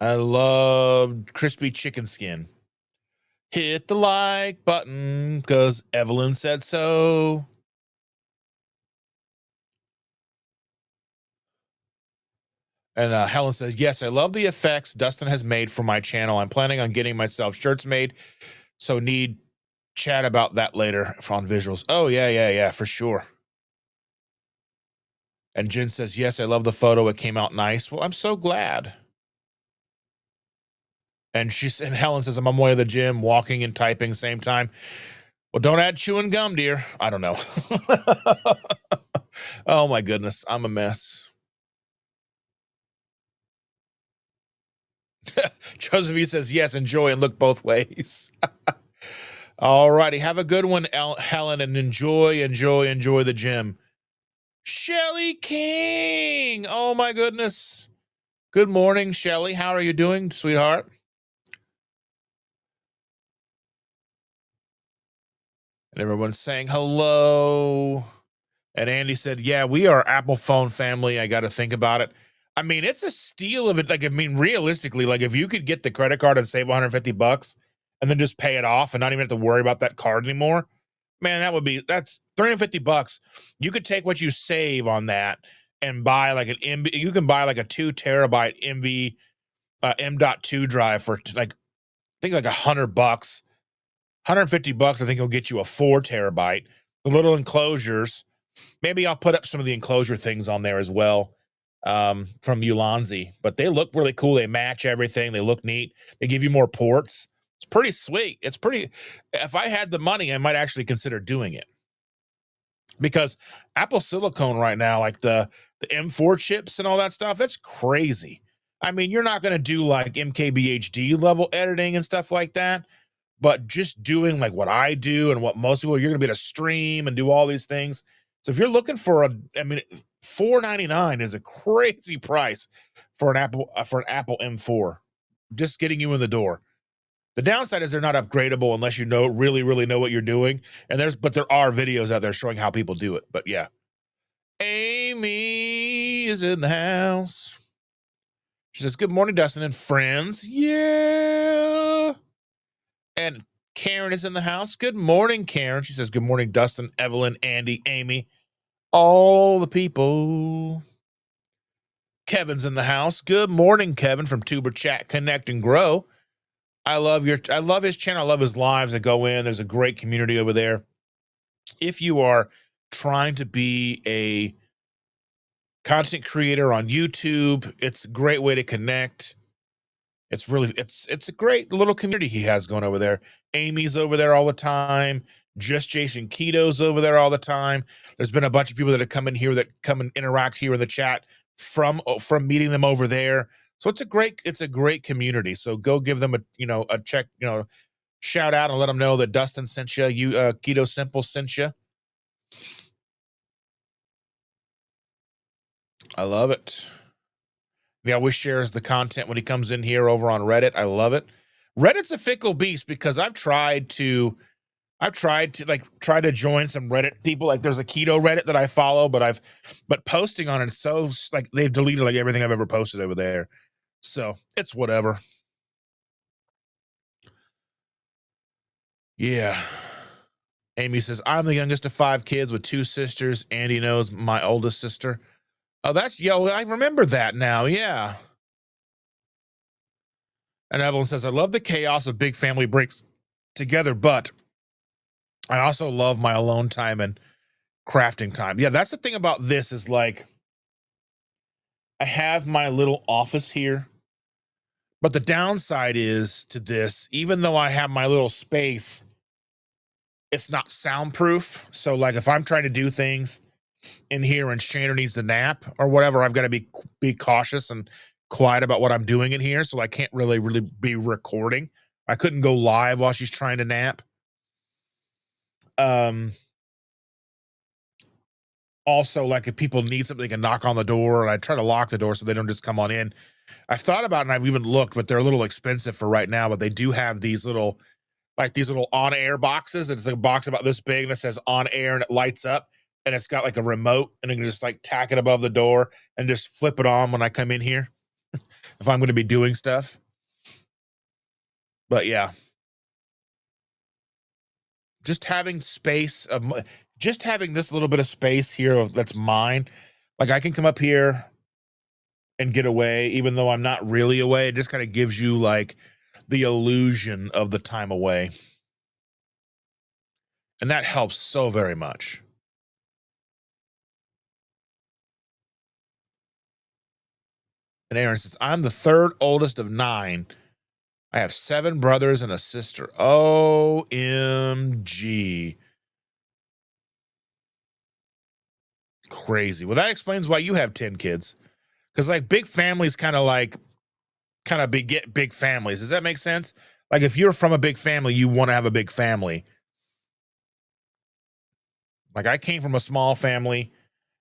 I love crispy chicken skin. Hit the like button because Evelyn said so. And Helen says, yes, I love the effects Dustin has made for my channel. I'm planning on getting myself shirts made, so need chat about that later on visuals. Oh, yeah, for sure. And Jen says, yes, I love the photo. It came out nice. Well, I'm so glad. And Helen says, I'm on my way to the gym, walking and typing same time. Well, don't add chewing gum, dear. I don't know. Oh, my goodness. I'm a mess. Josephine says, yes, enjoy and look both ways. All righty. Have a good one, Helen, and enjoy the gym. Shelly King. Oh, my goodness. Good morning, Shelly. How are you doing, sweetheart? And everyone's saying hello. And Andy said, yeah, we are Apple phone family. I got to think about it. I mean, it's a steal of it. Like, I mean, realistically, like if you could get the credit card and save $150 and then just pay it off and not even have to worry about that card anymore, man, that's $350. You could take what you save on that and buy like you can buy like a 2 terabyte M.2 drive for like, I think like $100, $150. I think it'll get you a 4 terabyte, the little enclosures. Maybe I'll put up some of the enclosure things on there as well, from Ulanzi. But they look really cool. They match everything. They look neat. They give you more ports. It's pretty sweet. It's pretty. If I had the money, I might actually consider doing it. Because Apple Silicone right now, like the M4 chips and all that stuff, that's crazy. I mean, you're not going to do like MKBHD level editing and stuff like that. But just doing like what I do and what most people, you're going to be able to stream and do all these things. So if you're looking for $499 is a crazy price for an Apple M4, just getting you in the door. The downside is they're not upgradable unless you really know what you're doing. And there are videos out there showing how people do it. But yeah, Amy is in the house. She says, "Good morning, Dustin and friends." Yeah. And Karen is in the house. Good morning, Karen. She says, "Good morning, Dustin, Evelyn, Andy, Amy, all the people." Kevin's in the house. Good morning, Kevin from Tuber Chat, Connect and Grow. I love his channel. I love his lives that go in. There's a great community over there. If you are trying to be a content creator on YouTube, it's a great way to connect. It's a great little community he has going over there. Amy's over there all the time. Just Jason Keto's over there all the time. There's been a bunch of people that have come in here that come and interact here in the chat from meeting them over there. So it's a great community. So go give them a check, shout out and let them know that Dustin sent you, Keto Simple sent you. I love it. He always shares the content when he comes in here over on Reddit. I love it. Reddit's a fickle beast because I've tried to join some Reddit people. Like there's a keto Reddit that I follow, but posting on it, so like they've deleted like everything I've ever posted over there. So it's whatever. Yeah. Amy says, "I'm the youngest of 5 kids with 2 sisters. Andy knows my oldest sister." Oh, I remember that now. Yeah. And Evelyn says, "I love the chaos of big family breaks together, but I also love my alone time and crafting time." Yeah, that's the thing about this is like I have my little office here, but the downside is to this, even though I have my little space, it's not soundproof. So like if I'm trying to do things in here and Shannon needs to nap or whatever, I've got to be cautious and quiet about what I'm doing in here. So I can't really be recording. I couldn't go live while she's trying to nap. Also, like if people need something, they can knock on the door, and I try to lock the door so they don't just come on in. I've thought about it and I've even looked, but they're a little expensive for right now. But they do have these little on-air boxes. It's like a box about this big and it says on air and it lights up and it's got like a remote and you can just like tack it above the door and just flip it on when I come in here if I'm going to be doing stuff. But yeah, just having just having this little bit of space here that's mine. Like I can come up here and get away, even though I'm not really away. It just kind of gives you like the illusion of the time away. And that helps so very much. And Aaron says, "I'm the 3rd oldest of 9. I have 7 brothers and a sister." OMG. Crazy. Well, that explains why you have 10 kids. Because like big families kind of like kind of big families. Does that make sense? Like if you're from a big family, you want to have a big family. Like I came from a small family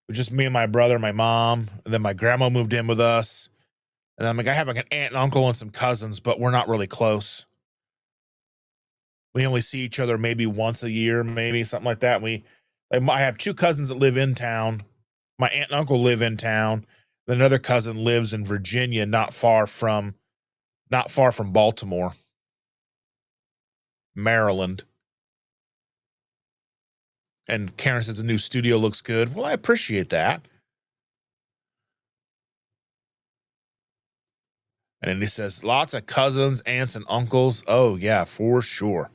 with just me and my brother, my mom, and then my grandma moved in with us. And I'm like, I have like an aunt and uncle and some cousins, but we're not really close. We only see each other maybe once a year, maybe something like that. I have two cousins that live in town. My aunt and uncle live in town. Then another cousin lives in Virginia, not far from Baltimore, Maryland. And Karen says the new studio looks good. Well, I appreciate that. And then he says lots of cousins, aunts, and uncles. Oh yeah, for sure.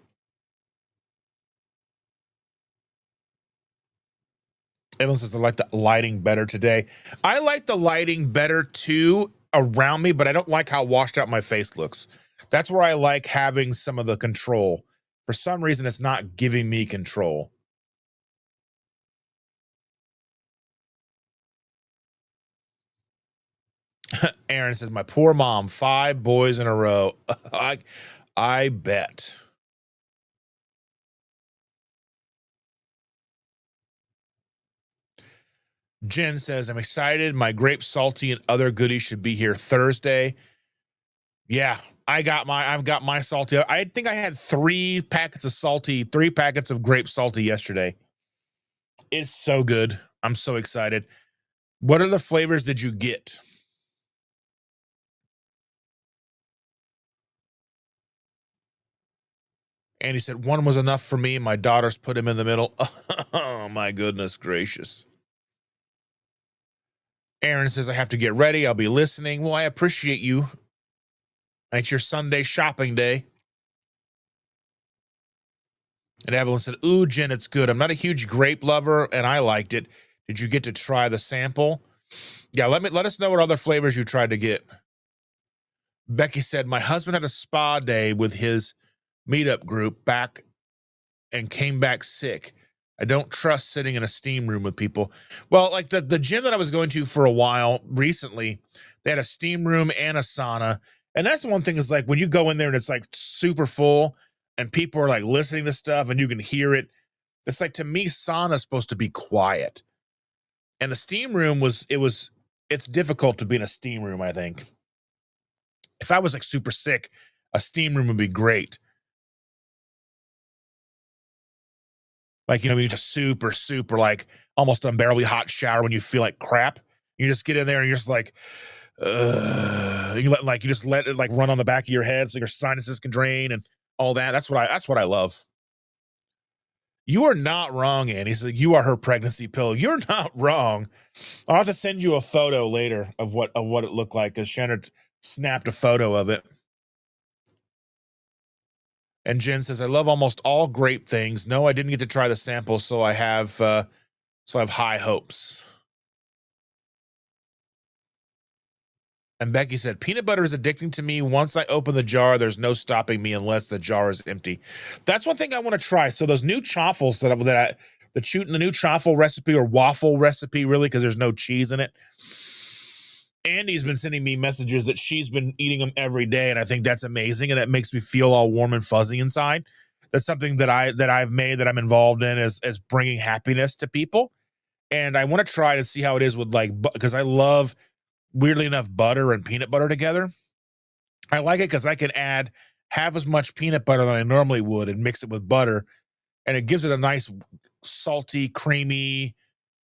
Evan says I like the lighting better today. I like the lighting better too around me, but I don't like how washed out my face looks. That's where I like having some of the control. For some reason, it's not giving me control. Aaron says, my poor mom, 5 boys in a row. I bet. Jen says, I'm excited. My grape salty and other goodies should be here Thursday. Yeah, I've got my salty. I think I had 3 packets of salty, 3 packets of grape salty yesterday. It's so good. I'm so excited. What other flavors did you get? And he said, one was enough for me. My daughters put him in the middle. Oh, my goodness gracious. Aaron says, I have to get ready. I'll be listening. Well, I appreciate you. It's your Sunday shopping day. And Evelyn said, ooh, Jen, it's good. I'm not a huge grape lover, and I liked it. Did you get to try the sample? Yeah, let us know what other flavors you tried to get. Becky said, my husband had a spa day with his meetup group back and came back sick. I don't trust sitting in a steam room with people. Well, like the gym that I was going to for a while recently, they had a steam room and a sauna. And that's the one thing is like when you go in there and it's like super full and people are like listening to stuff and you can hear it. It's like to me, sauna is supposed to be quiet. And the steam room it's difficult to be in a steam room, I think. If I was like super sick, a steam room would be great. Like, you just super, super, like almost unbearably hot shower when you feel like crap. You just get in there and you're just like, you just let it like run on the back of your head so your sinuses can drain and all that. That's what I love. You are not wrong, Annie. He's like, you are her pregnancy pillow. You're not wrong. I'll have to send you a photo later of what it looked like because Shannon snapped a photo of it. And Jen says, I love almost all grape things. No, I didn't get to try the sample, so I have high hopes. And Becky said, peanut butter is addicting to me. Once I open the jar, there's no stopping me unless the jar is empty. That's one thing I want to try. So those new chaffles the new chaffle recipe or waffle recipe, really, because there's no cheese in it. Andy's been sending me messages that she's been eating them every day, and I think that's amazing, and it makes me feel all warm and fuzzy inside. That's something that I've made that I'm involved in as bringing happiness to people, and I want to try to see how it is with because I love, weirdly enough, butter and peanut butter together. I like it because I can add half as much peanut butter than I normally would and mix it with butter, and it gives it a nice salty, creamy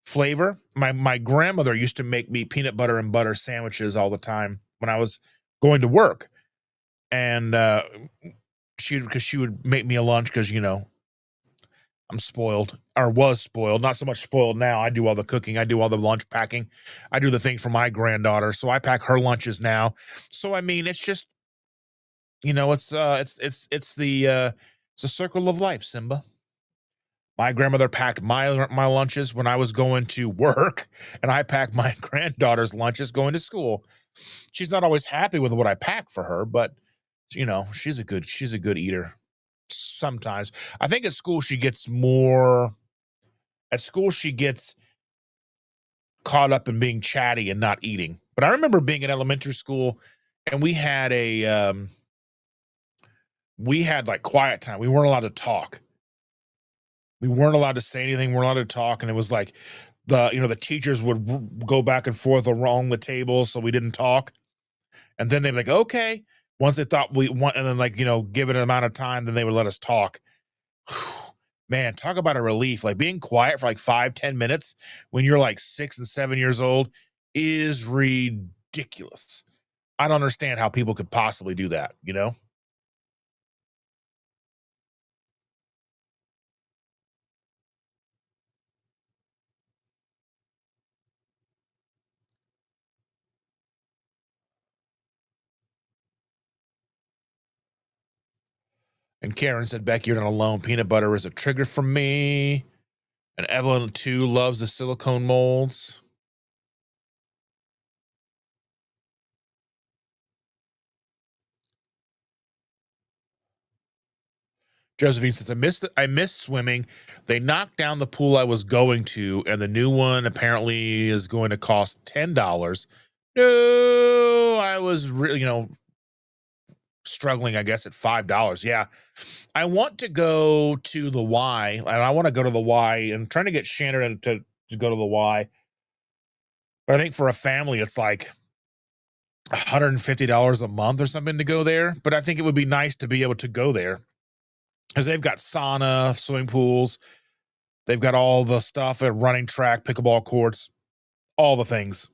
flavor. My grandmother used to make me peanut butter and butter sandwiches all the time when I was going to work, and she would make me a lunch because I'm spoiled or was spoiled, not so much spoiled now. I do all the cooking, I do all the lunch packing, I do the thing for my granddaughter, so I pack her lunches now. So I mean, it's just it's a circle of life, Simba. My grandmother packed my lunches when I was going to work, and I packed my granddaughter's lunches going to school. She's not always happy with what I pack for her, but she's a good eater. Sometimes I think at school she gets caught up in being chatty and not eating. But I remember being in elementary school and we had like quiet time. We weren't allowed to talk. We weren't allowed to say anything. We weren't allowed to talk, and it was like the teachers would go back and forth along the table, so we didn't talk. And then they'd be like, okay. Once they thought we want, and then like give it an amount of time, then they would let us talk. Man, talk about a relief. Like being quiet for like 5-10 minutes when you're like 6 and 7 years old is ridiculous. I don't understand how people could possibly do that. And Karen said, Becky, you're not alone. Peanut butter is a trigger for me. And Evelyn, too, loves the silicone molds. Josephine says, I miss swimming. They knocked down the pool I was going to, and the new one apparently is going to cost $10. No, I was really, struggling, I guess, at $5. Yeah. I want to go to the Y, and I want to go to the Y and trying to get Shannon to go to the Y. But I think for a family, it's like $150 a month or something to go there. But I think it would be nice to be able to go there because they've got sauna, swimming pools. They've got all the stuff at running track, pickleball courts, all the things.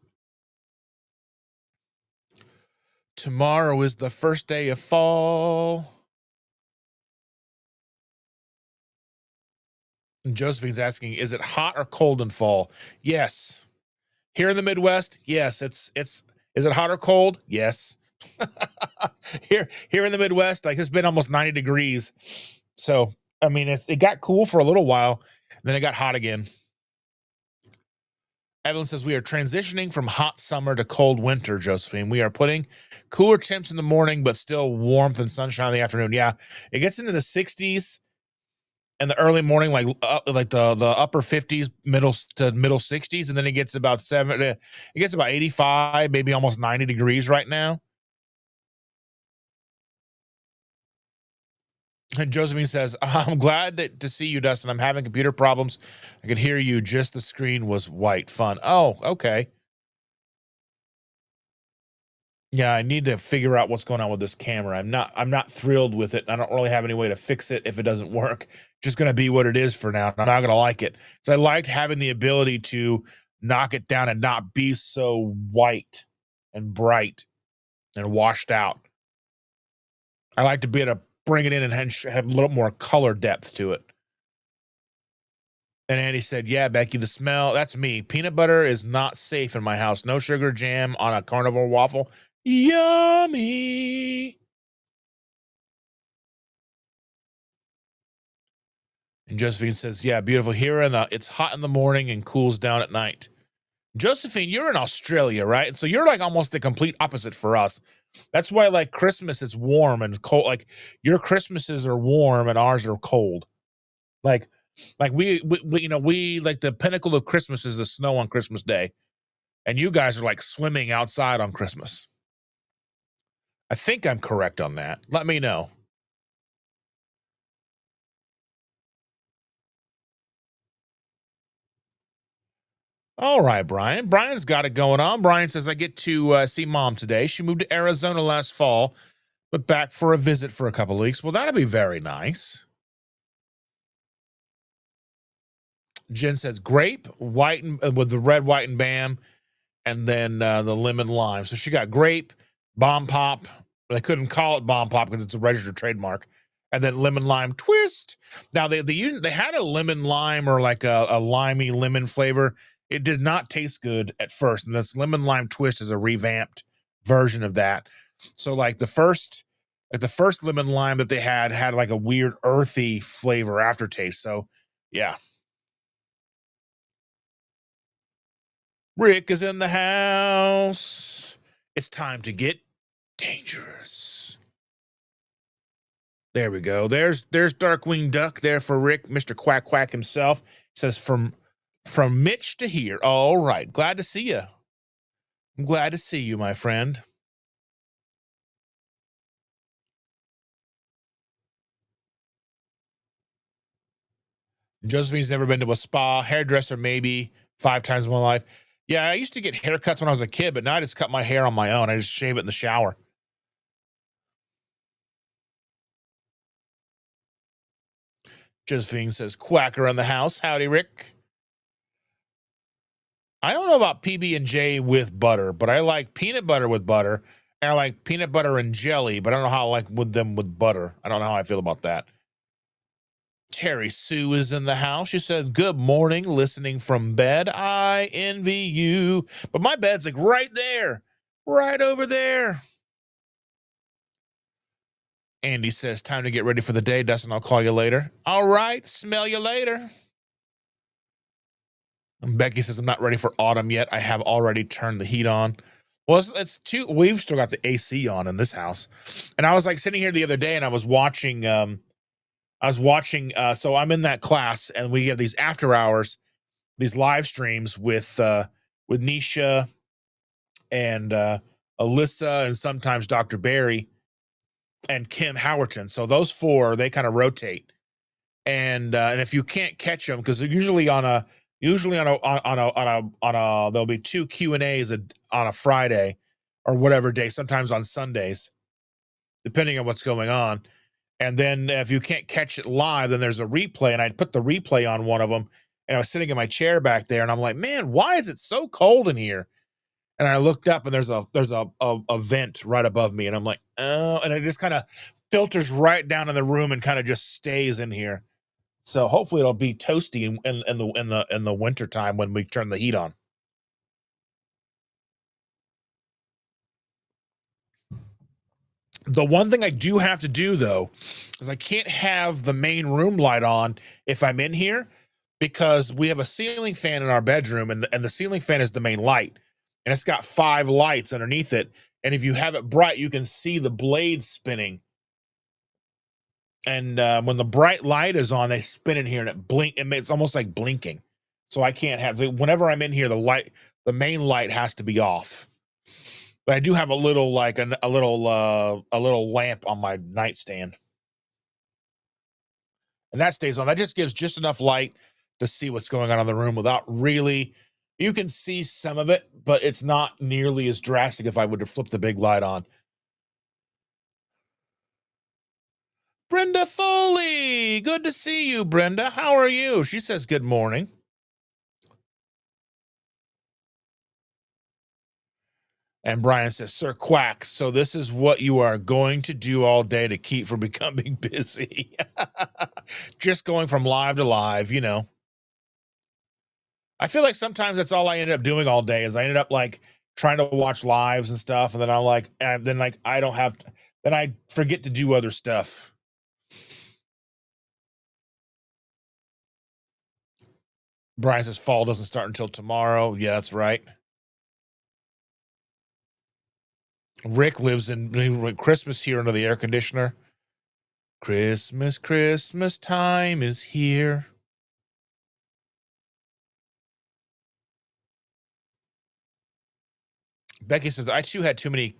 Tomorrow is the first day of fall. And Josephine's asking, is it hot or cold in fall? Yes. Here in the Midwest, yes. Is it hot or cold? Yes. Here in the Midwest, like it's been almost 90 degrees. So I mean it got cool for a little while, then it got hot again. Evelyn says we are transitioning from hot summer to cold winter, Josephine. We are putting cooler temps in the morning, but still warmth and sunshine in the afternoon. Yeah, it gets into the 60s in the early morning, like the upper 50s, middle to middle 60s, and then it gets about 85, maybe almost 90 degrees right now. And Josephine says, I'm glad to see you, Dustin. I'm having computer problems. I could hear you. Just the screen was white. Fun. Oh, okay. Yeah, I need to figure out what's going on with this camera. I'm not thrilled with it. I don't really have any way to fix it if it doesn't work. Just gonna be what it is for now. I'm not gonna like it. So I liked having the ability to knock it down and not be so white and bright and washed out. I like to be able to bring it in and have a little more color depth to it. And Andy said, yeah, Becky, the smell, that's me. Peanut butter is not safe in my house. No sugar jam on a carnivore waffle. Yummy. And Josephine says, yeah, beautiful here. And it's hot in the morning and cools down at night. Josephine, you're in Australia, right? And so you're like almost the complete opposite for us. That's why like Christmas is warm and cold. Like your Christmases are warm and ours are cold. Like we like the pinnacle of Christmas is the snow on Christmas Day. And you guys are like swimming outside on Christmas. I think I'm correct on that. Let me know. All right, Brian. Brian's got it going on. Brian says, I get to see mom today. She moved to Arizona last fall, but back for a visit for a couple of weeks. Well, that'll be very nice. Jen says, grape, white, and with the red, white, and bam, and then the lemon lime. So she got grape, bomb pop. They couldn't call it bomb pop because it's a registered trademark. And then lemon lime twist. Now they had a lemon lime or like a limey lemon flavor. It did not taste good at first, and this lemon lime twist is a revamped version of that. So like the first lemon lime that they had like a weird earthy flavor aftertaste. So yeah, Rick is in the house. It's time to get dangerous. There we go. There's Darkwing Duck there for Rick, Mr. Quack Quack himself. Says from Mitch to here. All right. Glad to see you. I'm glad to see you, my friend. Josephine's never been to a spa. Hairdresser, maybe 5 times in my life. Yeah, I used to get haircuts when I was a kid, but now I just cut my hair on my own. I just shave it in the shower. Josephine says, Quacker in the house. Howdy, Rick. I don't know about PB&J with butter, but I like peanut butter with butter. And I like peanut butter and jelly, but I don't know how I like with them with butter. I don't know how I feel about that. Terry Sue is in the house. She said, good morning, listening from bed. I envy you. But my bed's like right there, right over there. Andy says, time to get ready for the day. Dustin, I'll call you later. All right, smell you later. And Becky says, I'm not ready for autumn yet. I have already turned the heat on. Well, it's too, we've still got the AC on in this house. And I was like sitting here the other day and I was watching, so I'm in that class and we have these after hours, these live streams with Nisha and Alyssa and sometimes Dr. Barry and Kim Howerton. So those four, they kind of rotate. And if you can't catch them, because they're usually on a there'll be 2 Q&As on a Friday or whatever day, sometimes on Sundays, depending on what's going on. And then if you can't catch it live, then there's a replay. And I'd put the replay on one of them. And I was sitting in my chair back there and I'm like, man, why is it so cold in here? And I looked up and there's a vent right above me. And I'm like, oh, and it just kind of filters right down in the room and kind of just stays in here. So hopefully it'll be toasty in the winter time when we turn the heat on. The one thing I do have to do though is I can't have the main room light on if I'm in here because we have a ceiling fan in our bedroom and the ceiling fan is the main light and it's got 5 lights underneath it. And if you have it bright, you can see the blades spinning. And when the bright light is on, they spin in here and it blink. It's almost like blinking. So I can't have, whenever I'm in here, the main light has to be off. But I do have a little little lamp on my nightstand. And that stays on. That just gives just enough light to see what's going on in the room without really, you can see some of it, but it's not nearly as drastic if I would have flipped the big light on. Brenda Foley, good to see you, Brenda. How are you? She says good morning. And Brian says, Sir Quack, so this is what you are going to do all day to keep from becoming busy. Just going from live to live, you know. I feel like sometimes that's all I ended up doing all day is I ended up like trying to watch lives and stuff. And then I'm like, and then like, I don't have, then I forget to do other stuff. Brian says fall doesn't start until tomorrow. Yeah, that's right. Rick lives in Christmas here under the air conditioner. Christmas, Christmas time is here. Becky says, I too had too many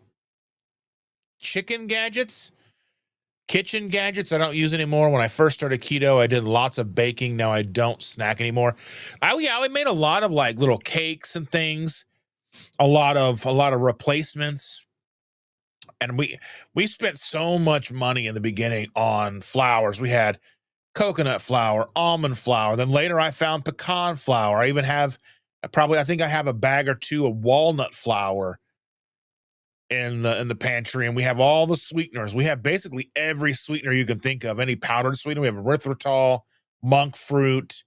kitchen gadgets I don't use anymore. When I first started keto, I did lots of baking. Now I don't snack anymore. I made a lot of like little cakes and things, a lot of replacements. And we spent so much money in the beginning on flours. We had coconut flour, almond flour. Then later I found pecan flour. I even have I think I have a bag or two of walnut flour in the pantry, and we have all the sweeteners. We have basically every sweetener you can think of, any powdered sweetener. We have erythritol, monk fruit.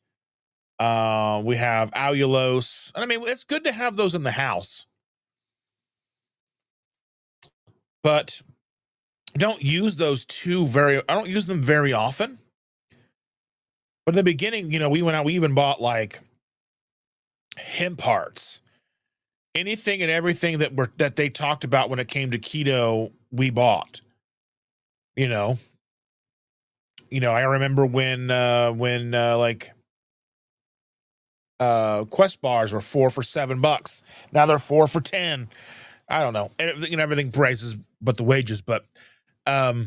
We have allulose. And I mean, it's good to have those in the house. But I don't use I don't use them very often. But in the beginning, you know, we went out, we even bought like hemp hearts. Anything and everything that they talked about when it came to keto, we bought. You know, I remember when Quest bars were 4 for $7. Now they're 4 for 10. I don't know. Everything prices, but the wages. But yeah,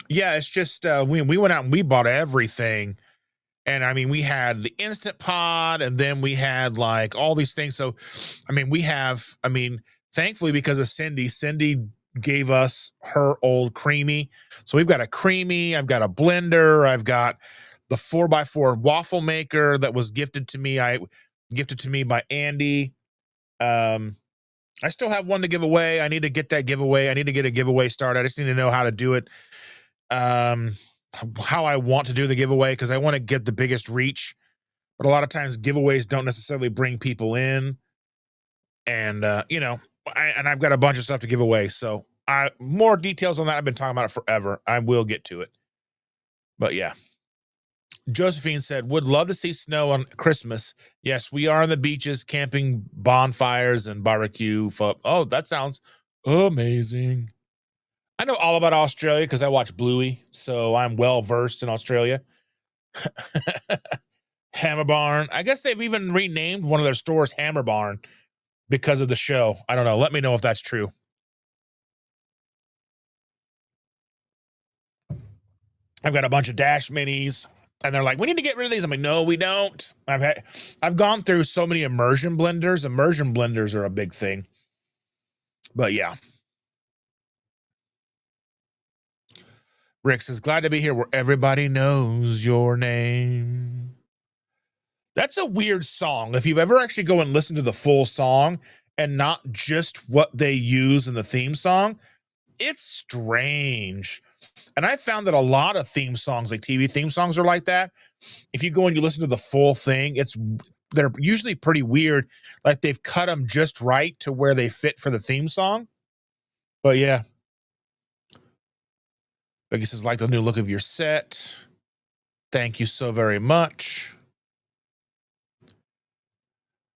it's just we went out and we bought everything And I mean, we had the Instant Pot, and then we had like all these things. So, I mean, thankfully, because of Cindy gave us her old creamy. So we've got a creamy, I've got a blender, I've got the 4x4 waffle maker that was gifted to me. I gifted to me by Andy. I still have one to give away. I need to get that giveaway. I need to get a giveaway started. I just need to know how to do it. How I want to do the giveaway, because I want to get the biggest reach. But a lot of times giveaways don't necessarily bring people in. And I've got a bunch of stuff to give away. So more details on that. I've been talking about it forever. I will get to it. But yeah. Josephine said, would love to see snow on Christmas. Yes, we are on the beaches, camping, bonfires, and barbecue. Oh, that sounds amazing. I know all about Australia because I watch Bluey, so I'm well versed in Australia. Hammer Barn. I guess they've even renamed one of their stores Hammer Barn because of the show. I don't know. Let me know if that's true. I've got a bunch of Dash minis, and they're like, we need to get rid of these. I'm like, no, we don't. I've gone through so many immersion blenders. Immersion blenders are a big thing. But yeah. Rick says, glad to be here where everybody knows your name. That's a weird song. If you've ever actually go and listen to the full song and not just what they use in the theme song, it's strange. And I found that a lot of theme songs, like TV theme songs, are like that. If you go and you listen to the full thing, they're usually pretty weird. Like they've cut them just right to where they fit for the theme song. But yeah. Becky says, like the new look of your set. Thank you so very much.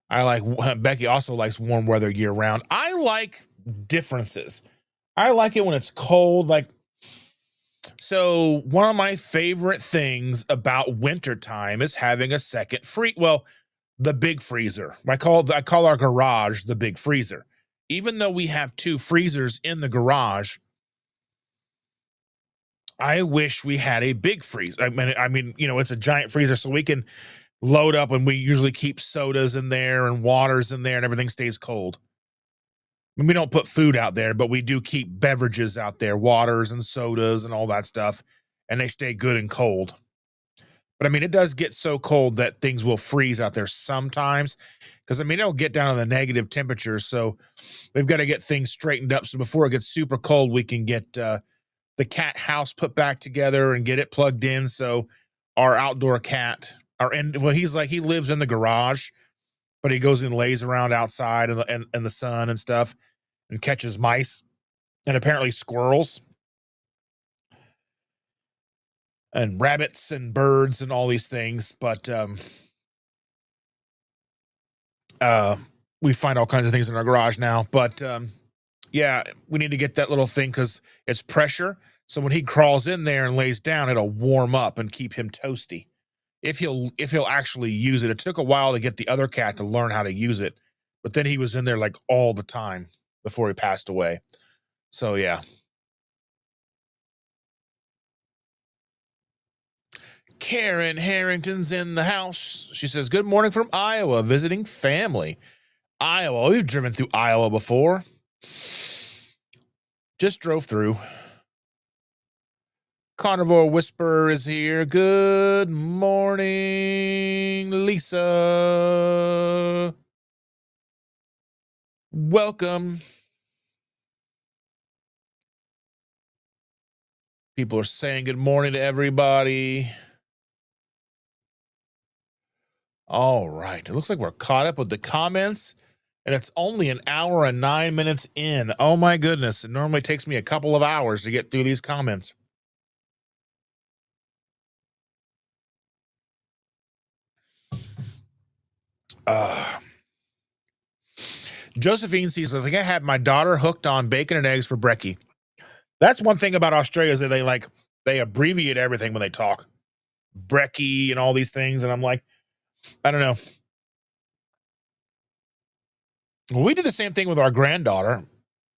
Becky also likes warm weather year round. I like differences. I like it when it's cold. So one of my favorite things about wintertime is having a second the big freezer. I call our garage the big freezer. Even though we have 2 freezers in the garage, I wish we had a big freezer. I mean, it's a giant freezer, so we can load up, and we usually keep sodas in there and waters in there, and everything stays cold. I mean, we don't put food out there, but we do keep beverages out there, waters and sodas and all that stuff, and they stay good and cold. But I mean, it does get so cold that things will freeze out there sometimes, because I mean, it'll get down to the negative temperatures. So we've got to get things straightened up. So before it gets super cold, we can get the cat house put back together and get it plugged in. So our outdoor cat, he lives in the garage, but he goes and lays around outside in the sun and stuff and catches mice and apparently squirrels and rabbits and birds and all these things. But we find all kinds of things in our garage now. But yeah, we need to get that little thing because it's pressure. So when he crawls in there and lays down, it'll warm up and keep him toasty. If he'll actually use it. It took a while to get the other cat to learn how to use it, but then he was in there like all the time before he passed away. So yeah. Karen Harrington's in the house. She says, good morning from Iowa, visiting family. Iowa. We've driven through Iowa before. Just drove through. Carnivore Whisperer is here. Good morning, Lisa. Welcome. People are saying good morning to everybody. All right. It looks like we're caught up with the comments, and it's only an hour and 9 minutes in. Oh my goodness. It normally takes me a couple of hours to get through these comments. Josephine says, I think I had my daughter hooked on bacon and eggs for brekkie. That's one thing about Australia is that they abbreviate everything when they talk. Brekkie and all these things. And I'm like, I don't know. Well, we did the same thing with our granddaughter.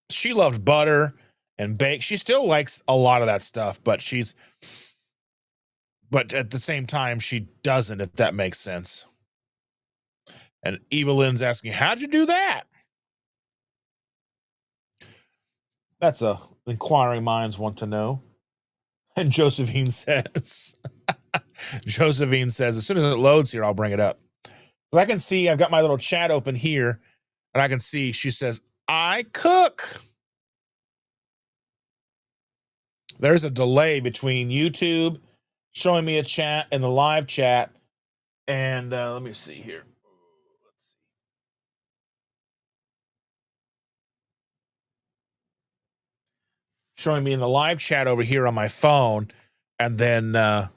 She loved butter and bake. She still likes a lot of that stuff, but she's but at the same time, she doesn't, if that makes sense. And Evelyn's asking, how'd you do that? That's a inquiring minds want to know. And Josephine says, Josephine says, as soon as it loads here, I'll bring it up. I can see, I've got my little chat open here, and I can see, she says, I cook. There's a delay between YouTube showing me a chat and the live chat. And let me see here. Let's see. Showing me in the live chat over here on my phone, and then the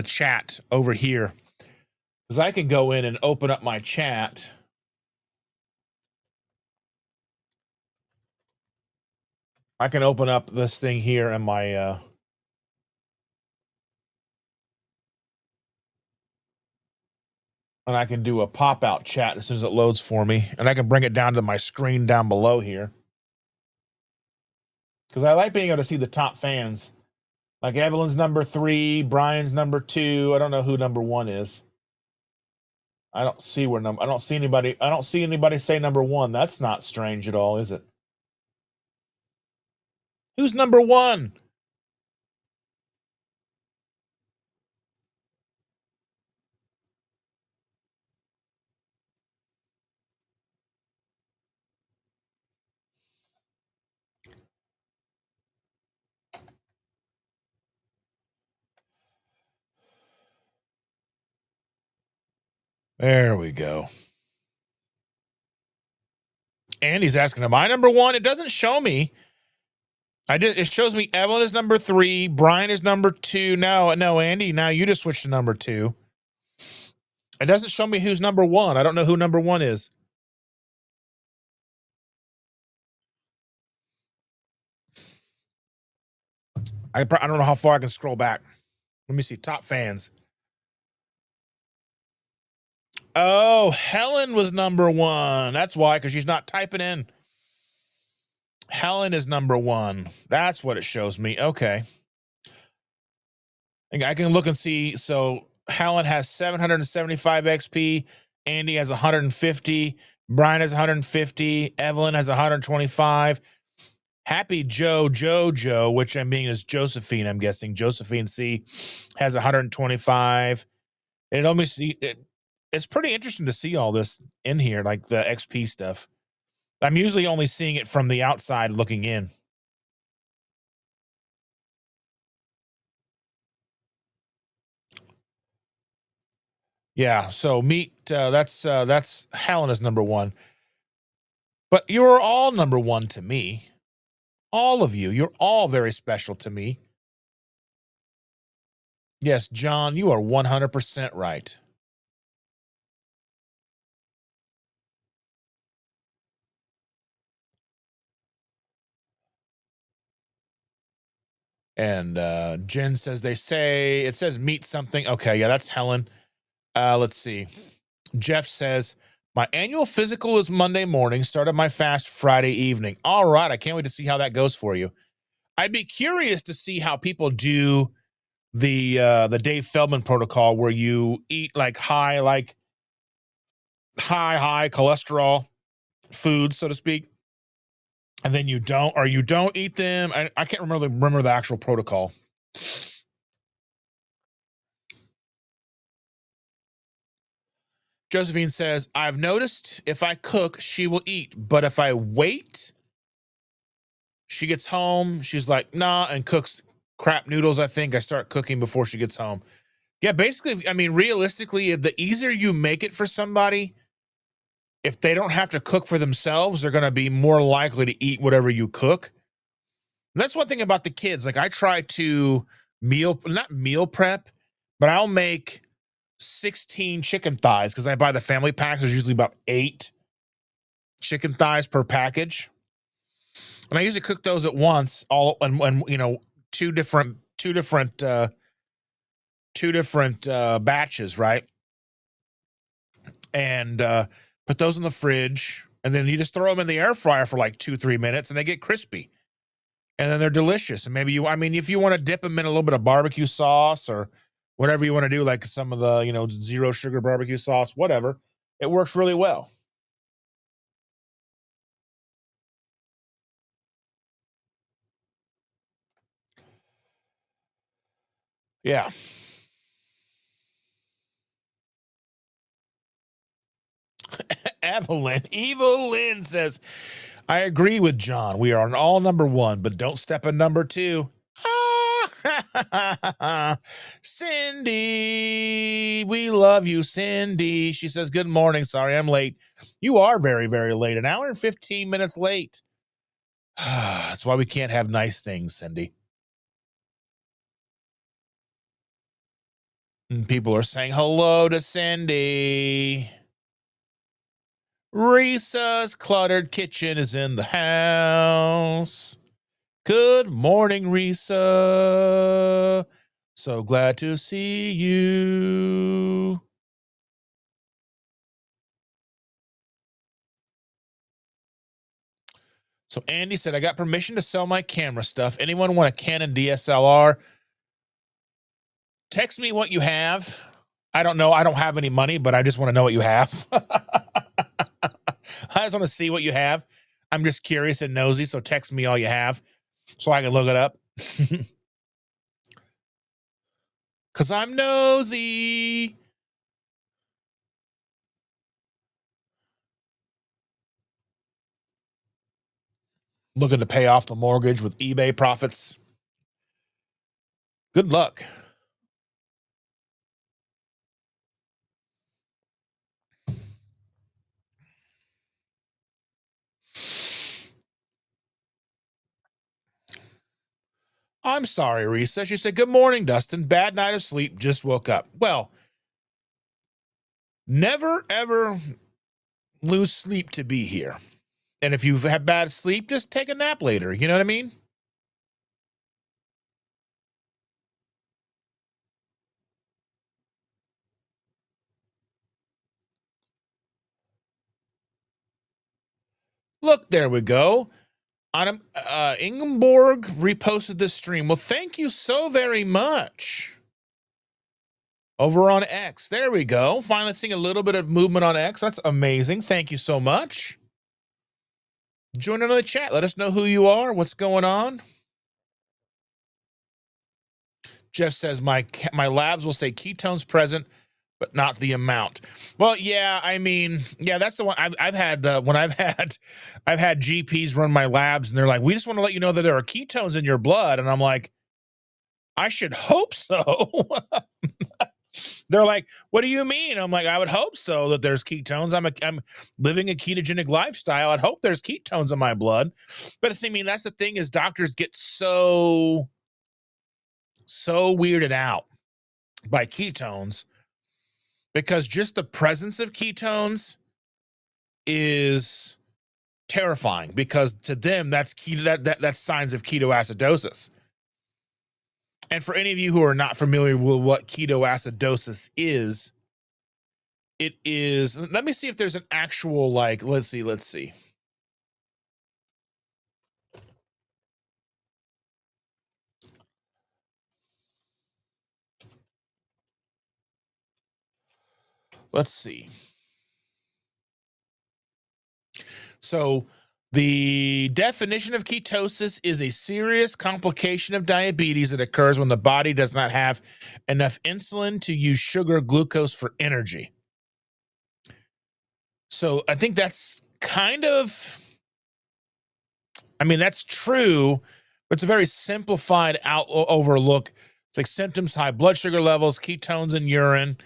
chat over here. Because I can go in and open up my chat. I can open up this thing here in my and I can do a pop-out chat as soon as it loads for me. And I can bring it down to my screen down below here. Because I like being able to see the top fans. Like Evelyn's number 3, Brian's number 2. I don't know who number 1 is. I don't see I don't see anybody say number 1. That's not strange at all, is it? Who's number 1? There we go. Andy's asking, am I number 1? It doesn't show me. It shows me Evelyn is number 3, Brian is number 2. No, Andy, now you just switched to number 2. It doesn't show me who's number 1. I don't know who number 1 is. I don't know how far I can scroll back. Let me see. Top fans. Oh, Helen was number 1. That's why, because she's not typing in. Helen is number 1. That's what it shows me. Okay. I can look and see. So Helen has 775 XP. Andy has 150. Brian has 150. Evelyn has 125. Happy Joe, which I'm being is Josephine, I'm guessing. Josephine C has 125. And it almost it's pretty interesting to see all this in here, like the XP stuff. I'm usually only seeing it from the outside looking in. Yeah, so meet that's Helen is number 1. But you're all number 1 to me. All of you. You're all very special to me. Yes, John, you are 100% right. And Jen says it says meet something. Okay, yeah, that's Helen. Let's see. Jeff says, my annual physical is Monday morning, started my fast Friday evening. All right, I can't wait to see how that goes for you. I'd be curious to see how people do the Dave Feldman protocol, where you eat like high cholesterol foods, so to speak, and then you don't eat them. I can't remember the actual protocol. Josephine says, I've noticed if I cook, she will eat, but if I wait, she gets home, she's like, nah, and cooks crap noodles. I think I start cooking before she gets home. Yeah, basically, I mean, realistically, the easier you make it for somebody, if they don't have to cook for themselves, they're going to be more likely to eat whatever you cook. And that's one thing about the kids. Like, I try to not meal prep, but I'll make 16 chicken thighs because I buy the family packs. There's usually about 8 chicken thighs per package. And I usually cook those at once, all and you know, two different batches, right? And put those in the fridge, and then you just throw them in the air fryer for like 2-3 minutes, and they get crispy, and then they're delicious. And maybe if you want to dip them in a little bit of barbecue sauce or whatever you want to do, like some of the, zero sugar barbecue sauce, whatever. It works really well. Yeah. Evil Lynn says, I agree with John. We are on all number one, but don't step in number two. Cindy, we love you, Cindy. She says, good morning. Sorry, I'm late. You are very, very late. An hour and 15 minutes late. That's why we can't have nice things, Cindy. And people are saying hello to Cindy. Risa's cluttered kitchen is in the house. Good morning, Risa. So glad to see you. So Andy said, I got permission to sell my camera stuff. Anyone want a Canon DSLR? Text me what you have. I don't know. I don't have any money, but I just want to know what you have. I just want to see what you have. I'm just curious and nosy, so text me all you have so I can look it up. Because I'm nosy. Looking to pay off the mortgage with eBay profits. Good luck. I'm sorry, Risa. She said, good morning, Dustin. Bad night of sleep. Just woke up. Well, never, ever lose sleep to be here. And if you've had bad sleep, just take a nap later. You know what I mean? Look, there we go. Ingeborg reposted this stream. Well, thank you so very much. Over on X. There we go. Finally seeing a little bit of movement on X. That's amazing. Thank you so much. Join in on the chat. Let us know who you are, what's going on. Jeff says my labs will say ketones present, but not the amount. Well, yeah, I mean, yeah, that's the one I've had when I've had GPs run my labs, and they're like, we just want to let you know that there are ketones in your blood, and I'm like, I should hope so. They're like, what do you mean? I'm like, I would hope so that there's ketones. I'm living a ketogenic lifestyle. I'd hope there's ketones in my blood. But I mean, that's the thing is doctors get so weirded out by ketones because just the presence of ketones is terrifying because to them that's that's signs of ketoacidosis. And for any of you who are not familiar with what ketoacidosis is, it is, let me see if there's an actual, like, let's see. Let's see. So the definition of ketosis is a serious complication of diabetes that occurs when the body does not have enough insulin to use sugar glucose for energy. So I think that's kind of, I mean, that's true, but it's a very simplified overlook. It's like symptoms: high blood sugar levels, ketones in urine,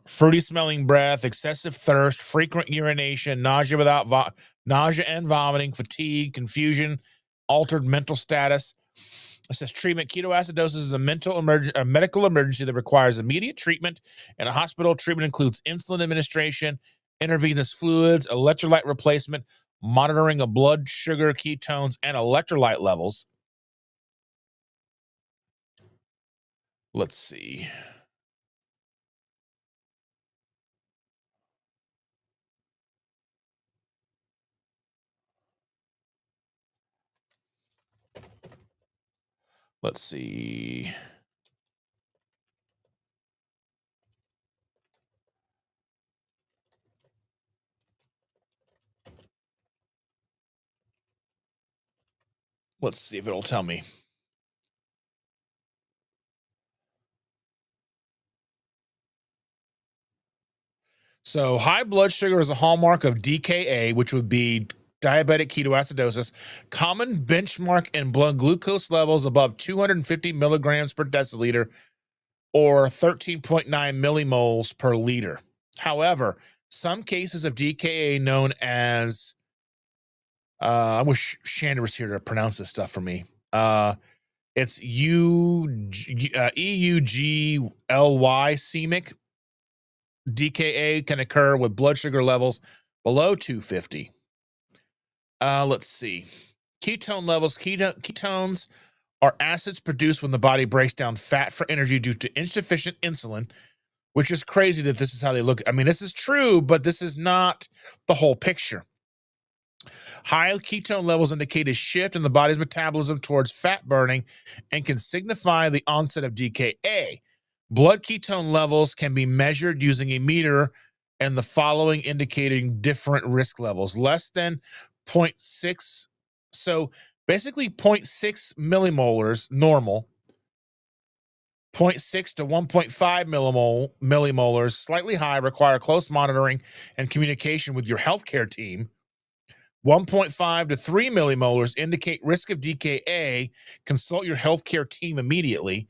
fruity smelling breath, excessive thirst, frequent urination, nausea nausea and vomiting, fatigue, confusion, altered mental status. It says treatment: ketoacidosis is a medical emergency that requires immediate treatment. In a hospital, treatment includes insulin administration, intravenous fluids, electrolyte replacement, monitoring of blood sugar, ketones, and electrolyte levels. Let's see. Let's see. Let's see if it'll tell me. So high blood sugar is a hallmark of DKA, which would be diabetic ketoacidosis. Common benchmark in blood glucose levels above 250 milligrams per deciliter or 13.9 millimoles per liter. However, some cases of DKA known as I wish Shannon was here to pronounce this stuff for me. It's EUGLY semic DKA can occur with blood sugar levels below 250. Let's see. Ketone levels. Ketones are acids produced when the body breaks down fat for energy due to insufficient insulin, which is crazy that this is how they look. I mean, this is true, but this is not the whole picture. High ketone levels indicate a shift in the body's metabolism towards fat burning and can signify the onset of DKA. Blood ketone levels can be measured using a meter and the following indicating different risk levels. Less than 0.6. So basically 0.6 millimolars normal, 0.6 to 1.5 millimolars slightly high, require close monitoring and communication with your healthcare team. 1.5 to 3 millimolars indicate risk of DKA. Consult your healthcare team immediately.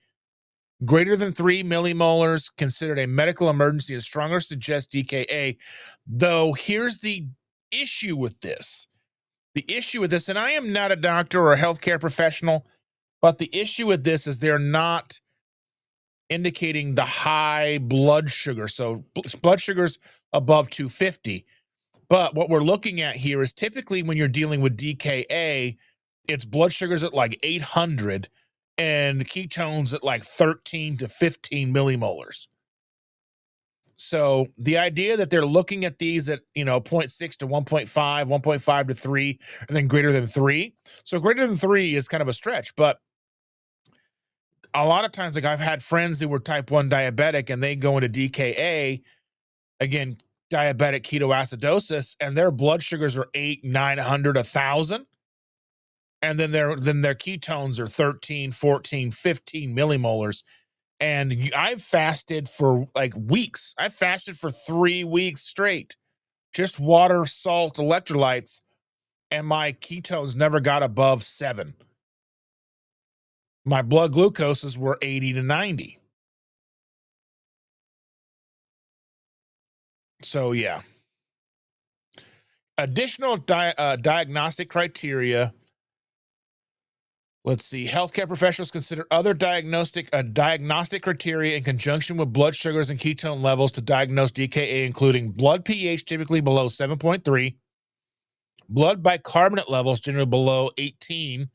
Greater than 3 millimolars considered a medical emergency and stronger suggest DKA. Though here's the issue with this. The issue with this, and I am not a doctor or a healthcare professional, but the issue with this is they're not indicating the high blood sugar. So blood sugar's above 250. But what we're looking at here is typically when you're dealing with DKA, it's blood sugars at like 800 and ketones at like 13 to 15 millimolars. So the idea that they're looking at these at, 0.6 to 1.5, 1.5 to 3, and then greater than 3. So greater than 3 is kind of a stretch, but a lot of times, like I've had friends who were type 1 diabetic and they go into DKA, again, diabetic ketoacidosis, and their blood sugars are 8, 900, 1,000. And then their ketones are 13, 14, 15 millimolars. And I've fasted for like weeks. I fasted for 3 weeks straight, just water, salt, electrolytes, and my ketones never got above 7. My blood glucoses were 80 to 90. So yeah. Additional diagnostic criteria. Let's see. Healthcare professionals consider other diagnostic criteria in conjunction with blood sugars and ketone levels to diagnose DKA, including blood pH typically below 7.3, blood bicarbonate levels generally below 18,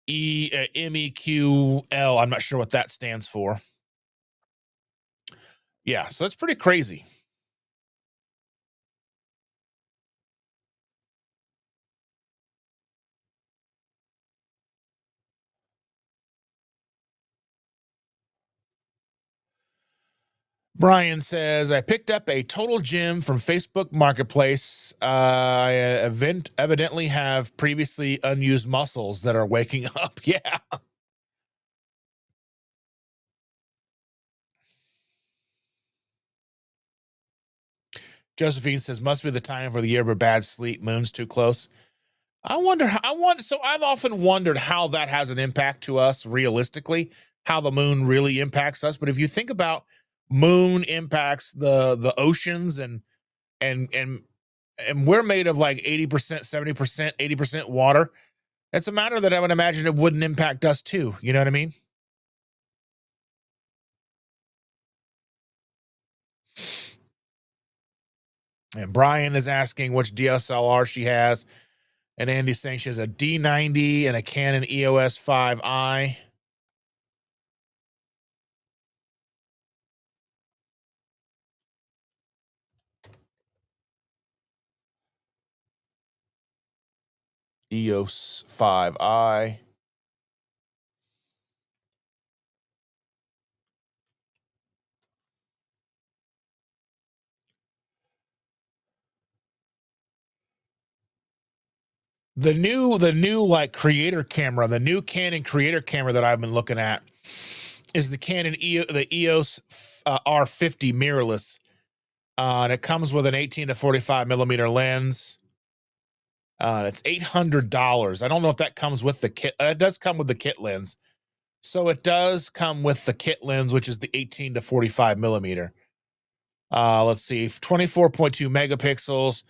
MEQL. I'm not sure what that stands for. Yeah, so that's pretty crazy. Brian says, I picked up a total gym from Facebook Marketplace. I evidently have previously unused muscles that are waking up. Yeah. Josephine says, must be the time for the year of a bad sleep. Moon's too close. So I've often wondered how that has an impact to us realistically, how the moon really impacts us. But if you think about moon impacts the oceans and and and we're made of like 80%, 70%, 80% water. It's a matter that I would imagine it wouldn't impact us too. You know what I mean? And Brian is asking which DSLR she has. And Andy's saying she has a D90 and a Canon EOS 5i. EOS 5i. The new like creator camera, the new Canon creator camera that I've been looking at is the Canon the EOS R50 mirrorless. And it comes with an 18 to 45 millimeter lens. It's $800. I don't know if that comes with the kit. It does come with the kit lens. So it does come with the kit lens, which is the 18 to 45 millimeter. Let's see, 24.2 megapixels,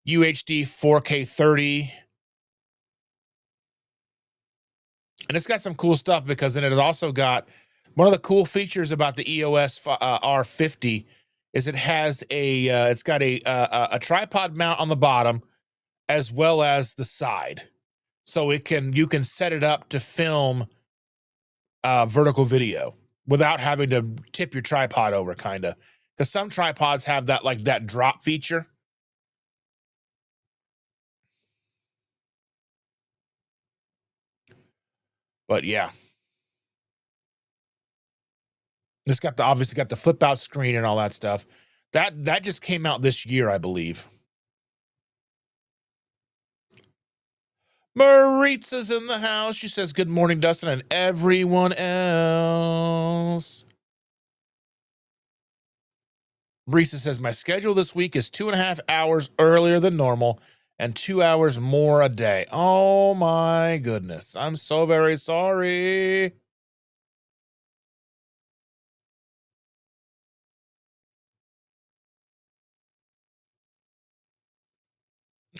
UHD 4K 30. And it's got some cool stuff because then it has also got one of the cool features about the EOS R50 is it has it's got a tripod mount on the bottom as well as the side. So you can set it up to film vertical video without having to tip your tripod over, kind of. Because some tripods have that like that drop feature. But yeah, it's got the obviously got the flip out screen and all that stuff. That just came out this year, I believe. Maritza's in the house. She says, "Good morning, Dustin, and everyone else." Marisa says, "My schedule this week is 2.5 hours earlier than normal and 2 hours more a day." Oh my goodness. I'm so very sorry.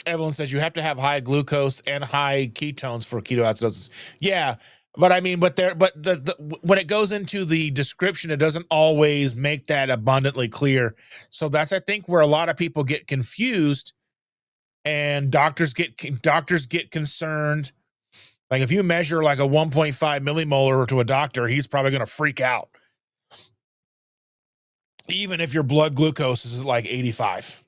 Evelyn says you have to have high glucose and high ketones for ketoacidosis. Yeah, but I mean, but when it goes into the description, it doesn't always make that abundantly clear. So that's I think where a lot of people get confused, and doctors get concerned. Like if you measure like a 1.5 millimolar to a doctor, he's probably going to freak out, even if your blood glucose is like 85.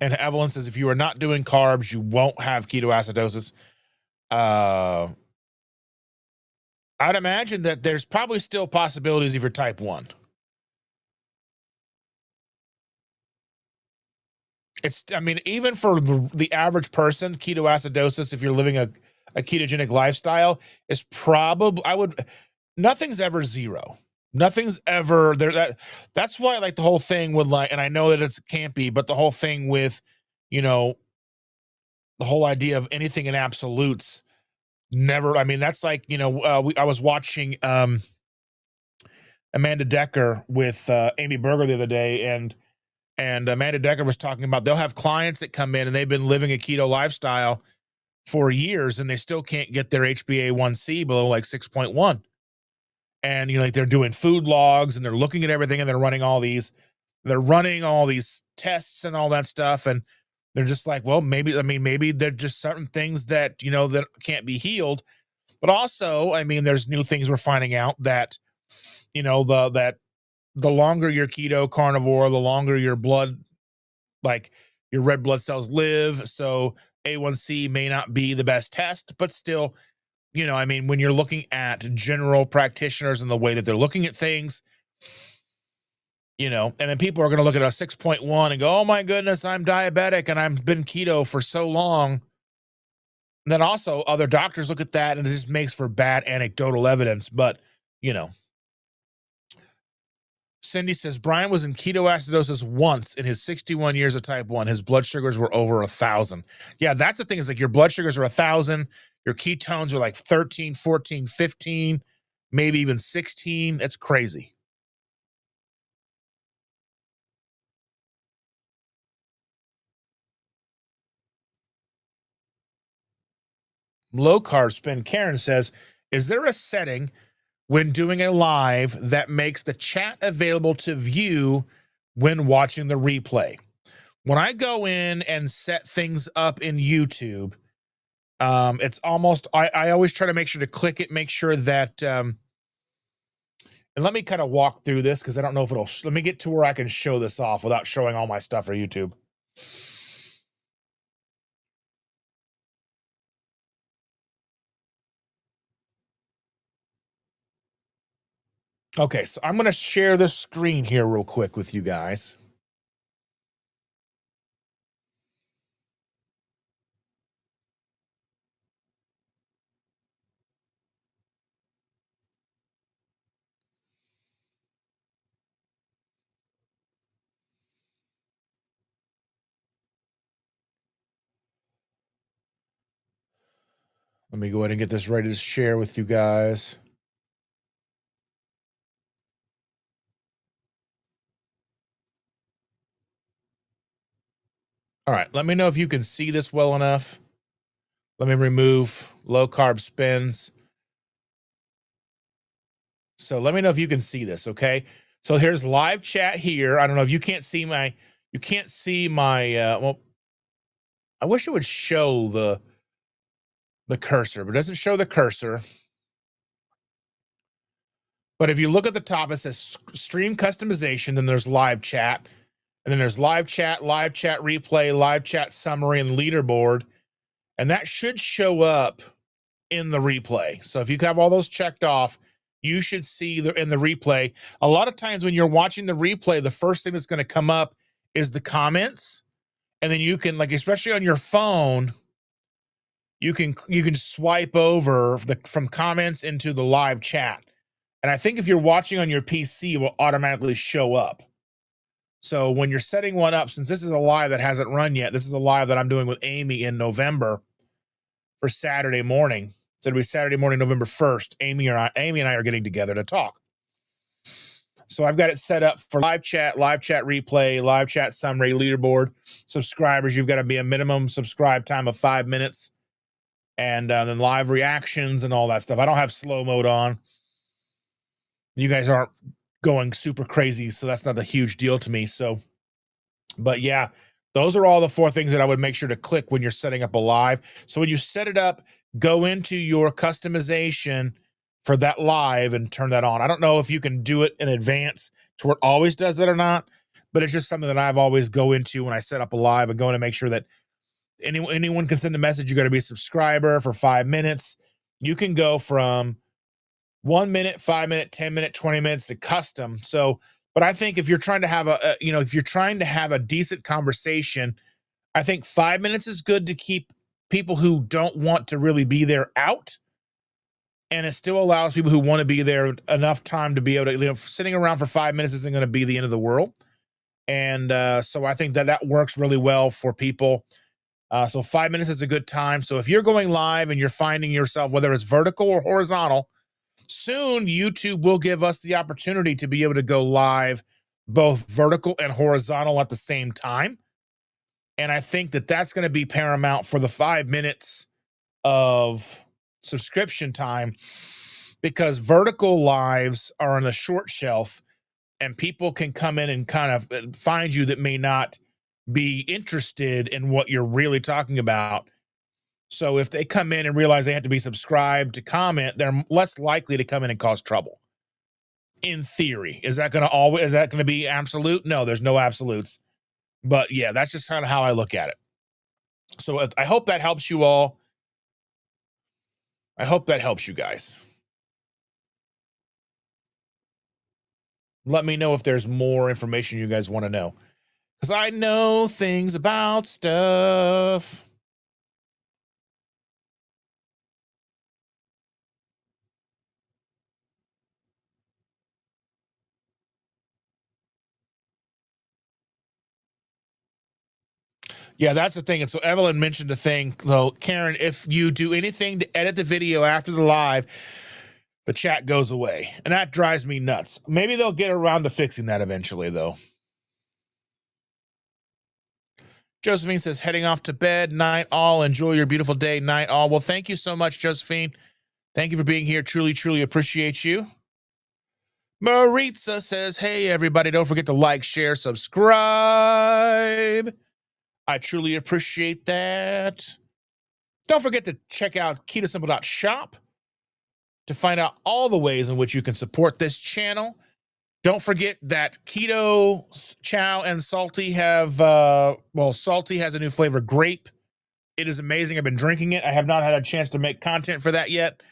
And Evelyn says if you are not doing carbs, you won't have ketoacidosis. Uh, I'd imagine that there's probably still possibilities if you're type 1. It's, I mean, even for the average person, ketoacidosis, if you're living a ketogenic lifestyle, is probably, nothing's ever zero. Nothing's ever there. That's why, like, the whole thing with, like, and I know that it's campy, but the whole thing with, you know, the whole idea of anything in absolutes never, I mean, that's like, I was watching, Amanda Decker with Amy Berger the other day, and Amanda Decker was talking about they'll have clients that come in and they've been living a keto lifestyle for years and they still can't get their HbA1c below like 6.1. And like they're doing food logs and they're looking at everything and they're running all these tests and all that stuff, and they're just like, well, maybe they're just certain things that that can't be healed. But also, I mean, there's new things we're finding out that the longer your keto carnivore, the longer your blood, like your red blood cells live. So A1C may not be the best test, but still, I mean, when you're looking at general practitioners and the way that they're looking at things, and then people are going to look at a 6.1 and go, oh my goodness, I'm diabetic and I've been keto for so long. And then also other doctors look at that and it just makes for bad anecdotal evidence. But, Cindy says Brian was in ketoacidosis once in his 61 years of type 1. His blood sugars were over 1,000. Yeah, that's the thing, is like your blood sugars are 1,000. Your ketones are like 13, 14, 15, maybe even 16. It's crazy. Low carb spin Karen says, is there a setting when doing a live that makes the chat available to view when watching the replay? When I go in and set things up in YouTube, it's almost, I always try to make sure to click it, make sure that, and let me kind of walk through this because I don't know if let me get to where I can show this off without showing all my stuff for YouTube. Okay, so I'm going to share the screen here real quick with you guys. Let me go ahead and get this ready to share with you guys. All right, let me know if you can see this well enough. Let me remove low carb spins. So let me know if you can see this, okay? So here's live chat here. I don't know if you can't see my, well, I wish it would show the cursor, but it doesn't show the cursor. But if you look at the top, it says stream customization, then there's live chat, and then there's live chat replay, live chat summary, and leaderboard. And that should show up in the replay. So if you have all those checked off, you should see in the replay. A lot of times when you're watching the replay, the first thing that's going to come up is the comments. And then you can, like, especially on your phone, you can swipe over from comments into the live chat. And I think if you're watching on your PC, it will automatically show up. So when you're setting one up, since this is a live that hasn't run yet, this is a live that I'm doing with Amy in November for Saturday morning. So it'll be Saturday morning, November 1st. Amy and I are getting together to talk. So I've got it set up for live chat replay, live chat summary, leaderboard. Subscribers, you've got to be a minimum subscribe time of 5 minutes. And then live reactions and all that stuff. I don't have slow mode on. You guys aren't going super crazy, so that's not a huge deal to me. So, but yeah, those are all the 4 things that I would make sure to click when you're setting up a live. So when you set it up, go into your customization for that live and turn that on. I don't know if you can do it in advance to where it always does that or not, but it's just something that I've always go into when I set up a live and go in to make sure that anyone can send a message. You got to be a subscriber for 5 minutes. You can go from 1 minute, 5 minute, 10 minute, 20 minutes to custom. So, but I think if you're trying to have if you're trying to have a decent conversation, I think 5 minutes is good to keep people who don't want to really be there out. And it still allows people who want to be there enough time to be able to, sitting around for 5 minutes isn't going to be the end of the world. And so I think that works really well for people. So 5 minutes is a good time. So if you're going live and you're finding yourself, whether it's vertical or horizontal, soon YouTube will give us the opportunity to be able to go live both vertical and horizontal at the same time. And I think that that's going to be paramount for the 5 minutes of subscription time, because vertical lives are on a short shelf and people can come in and kind of find you that may not be interested in what you're really talking about. So if they come in and realize they have to be subscribed to comment, they're less likely to come in and cause trouble. In theory, is that going to be absolute? No, there's no absolutes. But yeah, that's just kind of how I look at it. So I hope that helps you all. I hope that helps you guys. Let me know if there's more information you guys want to know, because I know things about stuff. Yeah, that's the thing. And so Evelyn mentioned a thing, though, Karen, if you do anything to edit the video after the live, the chat goes away. And that drives me nuts. Maybe they'll get around to fixing that eventually, though. Josephine says, heading off to bed. Night all. Enjoy your beautiful day. Night all. Well, thank you so much, Josephine. Thank you for being here. Truly, truly appreciate you. Maritza says, hey, everybody, don't forget to like, share, subscribe. I truly appreciate that. Don't forget to check out ketosimple.shop to find out all the ways in which you can support this channel. Don't forget that Keto, Chow, and Salty have, Salty has a new flavor, grape. It is amazing. I've been drinking it. I have not had a chance to make content for that yet,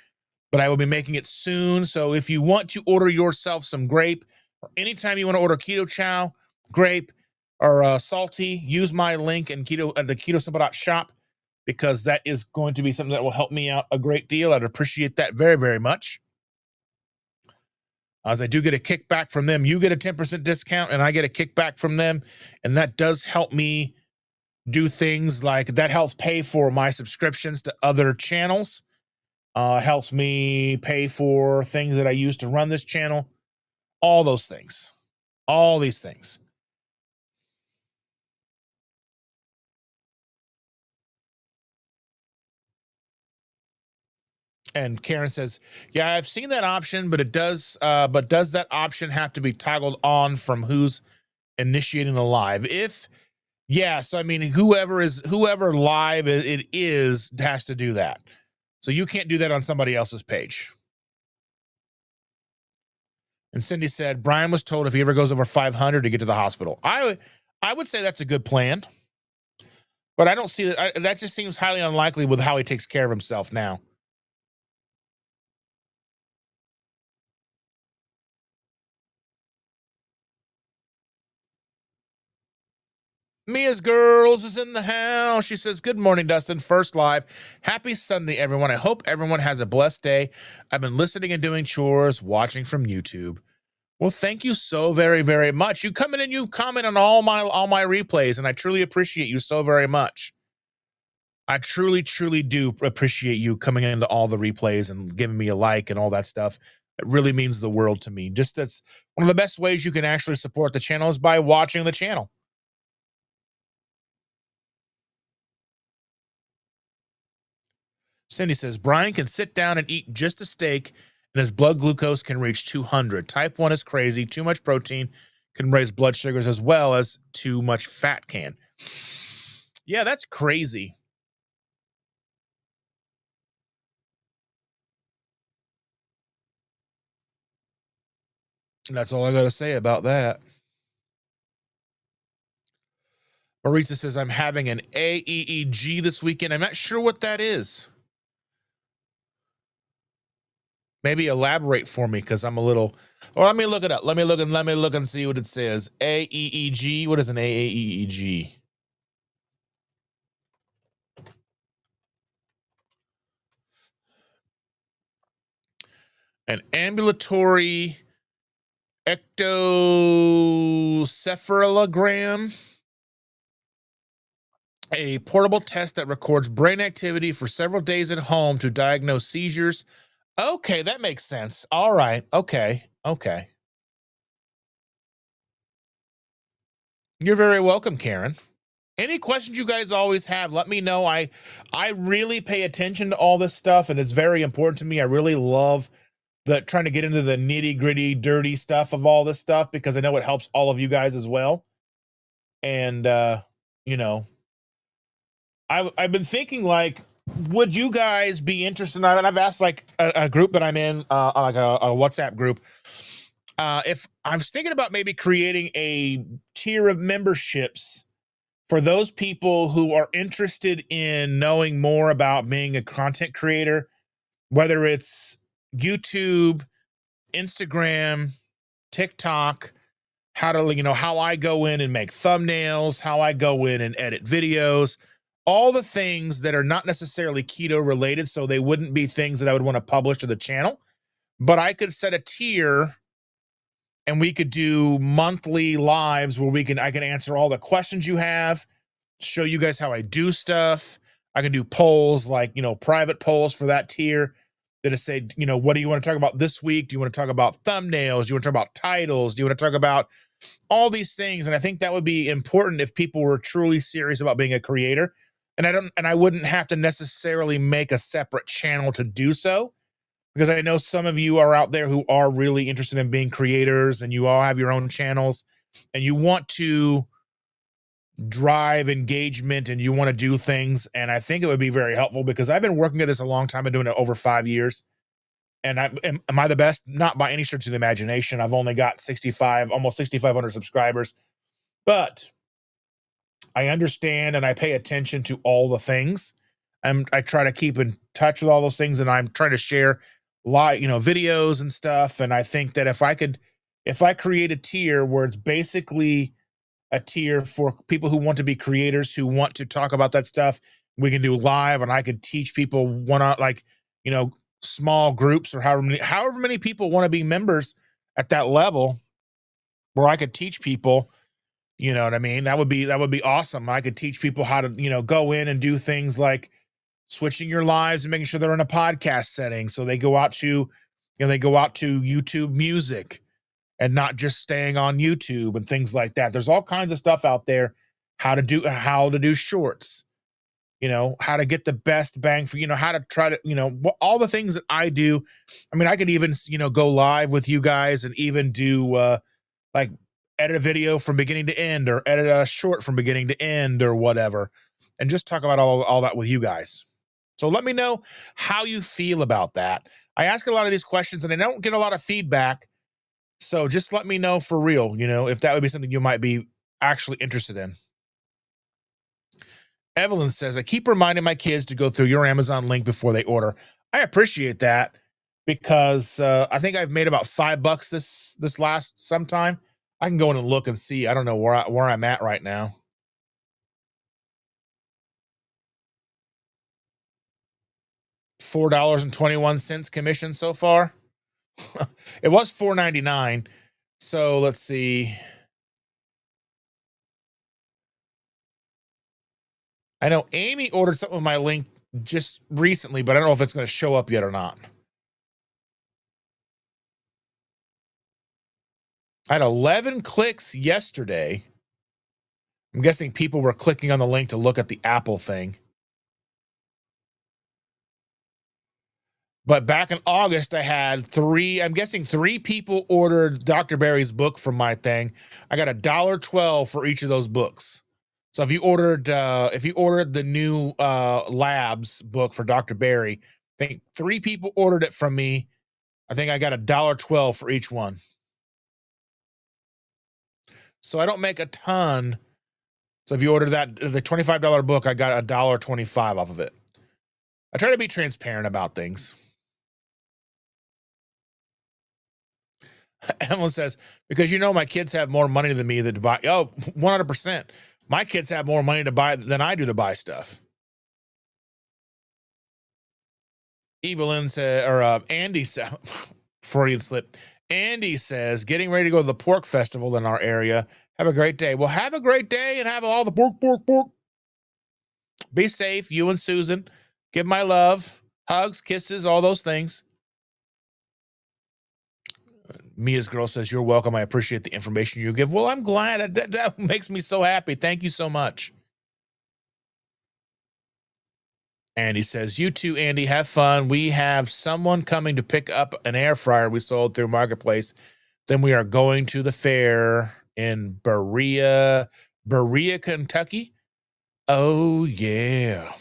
but I will be making it soon. So if you want to order yourself some grape, or anytime you want to order Keto Chow, grape, or Salty, use my link in the ketosimple.shop, because that is going to be something that will help me out a great deal. I'd appreciate that very, very much. As I do get a kickback from them. You get a 10% discount and I get a kickback from them. And that does help me do things like that helps pay for my subscriptions to other channels. helps me pay for things that I use to run this channel. All those things, all these things. And Karen says, "Yeah, I've seen that option, but it does. But does that option have to be toggled on from who's initiating the live? If yes, I mean whoever live it is has to do that. So you can't do that on somebody else's page." And Cindy said, "Brian was told if he ever goes over 500 to get to the hospital." I would say that's a good plan, but I don't see that. That just seems highly unlikely with how he takes care of himself now. Mia's Girls is in the house. She says, "Good morning, Dustin. First live. Happy Sunday, everyone. I hope everyone has a blessed day. I've been listening and doing chores, watching from YouTube." Well, thank you so very, very much. You come in and you comment on all my replays, and I truly appreciate you so very much. I truly, truly do appreciate you coming into all the replays and giving me a like and all that stuff. It really means the world to me. Just that's one of the best ways you can actually support the channel is by watching the channel. Cindy says, "Brian can sit down and eat just a steak and his blood glucose can reach 200. Type 1 is crazy. Too much protein can raise blood sugars as well as too much fat can." Yeah, that's crazy. That's all I got to say about that. Marisa says, "I'm having an AEEG this weekend. I'm not sure what that is. Maybe elaborate for me because I'm a little. Or let me look it up. Let me look and see what it says. AEEG. What is an AEEG? An ambulatory ectocephalogram, a portable test that records brain activity for several days at home to diagnose seizures." Okay, that makes sense. All right. Okay. Okay. You're very welcome, Karen. Any questions you guys always have, let me know. I really pay attention to all this stuff, and it's very important to me. I really love the trying to get into the nitty-gritty, dirty stuff of all this stuff because I know it helps all of you guys as well. And you know, I've been thinking like, would you guys be interested in that? And I've asked like a group that I'm in, like a WhatsApp group. If I was thinking about maybe creating a tier of memberships for those people who are interested in knowing more about being a content creator, whether it's YouTube, Instagram, TikTok, how to, how I go in and make thumbnails, how I go in and edit videos, all the things that are not necessarily keto related. So they wouldn't be things that I would want to publish to the channel, but I could set a tier and we could do monthly lives where I can answer all the questions you have, show you guys how I do stuff. I can do polls like, private polls for that tier that is say, what do you want to talk about this week? Do you want to talk about thumbnails? Do you want to talk about titles? Do you want to talk about all these things? And I think that would be important if people were truly serious about being a creator. And I wouldn't have to necessarily make a separate channel to do so, because I know some of you are out there who are really interested in being creators and you all have your own channels and you want to drive engagement and you want to do things. And I think it would be very helpful because I've been working at this a long time and doing it over 5 years. And am I the best? Not by any stretch of the imagination. I've only got almost 6,500 subscribers, but I understand and I pay attention to all the things. I try to keep in touch with all those things, and I'm trying to share videos and stuff. And I think that if I create a tier where it's basically a tier for people who want to be creators, who want to talk about that stuff, we can do live, and I could teach people small groups or however many people want to be members at that level, where I could teach people. You know what I mean? That would be awesome. I could teach people how to, go in and do things like switching your lives and making sure they're in a podcast setting. So they go out to, they go out to YouTube Music and not just staying on YouTube and things like that. There's all kinds of stuff out there. How to do shorts, how to get the best bang for, how to try to, all the things that I do. I mean, I could even, go live with you guys and even do like edit a video from beginning to end or edit a short from beginning to end or whatever, and just talk about all that with you guys. So let me know how you feel about that. I ask a lot of these questions and I don't get a lot of feedback. So just let me know for real, if that would be something you might be actually interested in. Evelyn says, I keep reminding my kids to go through your Amazon link before they order. I appreciate that because I think I've made about $5 this last sometime. I can go in and look and see. I don't know where I'm at right now. $4.21 commission so far. It was $4.99. So let's see. I know Amy ordered something with my link just recently, but I don't know if it's going to show up yet or not. I had 11 clicks yesterday. I'm guessing people were clicking on the link to look at the Apple thing. But back in August, I had I'm guessing three people ordered Dr. Barry's book from my thing. I got $1.12 for each of those books. So if you ordered the new labs book for Dr. Barry, I think three people ordered it from me. I think I got $1.12 for each one. So I don't make a ton. So if you order the $25 book, I got $1.25 off of it. I try to be transparent about things. Emma says, because my kids have more money than me to buy. Oh, 100%. My kids have more money to buy than I do to buy stuff. Evelyn said, or Andy said, Freudian slip. Andy says, getting ready to go to the pork festival in our area. Have a great day. Well, have a great day and have all the pork. Be safe, you and Susan. Give my love, hugs, kisses, all those things. Mia's girl says, you're welcome. I appreciate the information you give. Well, I'm glad. That makes me so happy. Thank you so much. Andy says, you too, Andy, have fun. We have someone coming to pick up an air fryer we sold through Marketplace. Then we are going to the fair in Berea, Kentucky. Oh, yeah.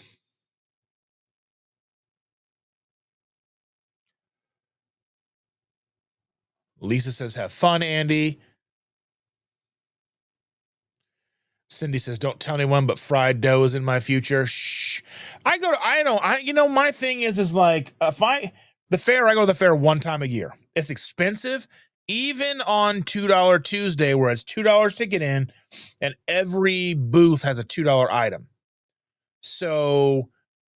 Lisa says, have fun, Andy. Cindy says, don't tell anyone, but fried dough is in my future. Shh. My thing is like, the fair, I go to the fair one time a year. It's expensive, even on $2 Tuesday, where it's $2 to get in, and every booth has a $2 item. So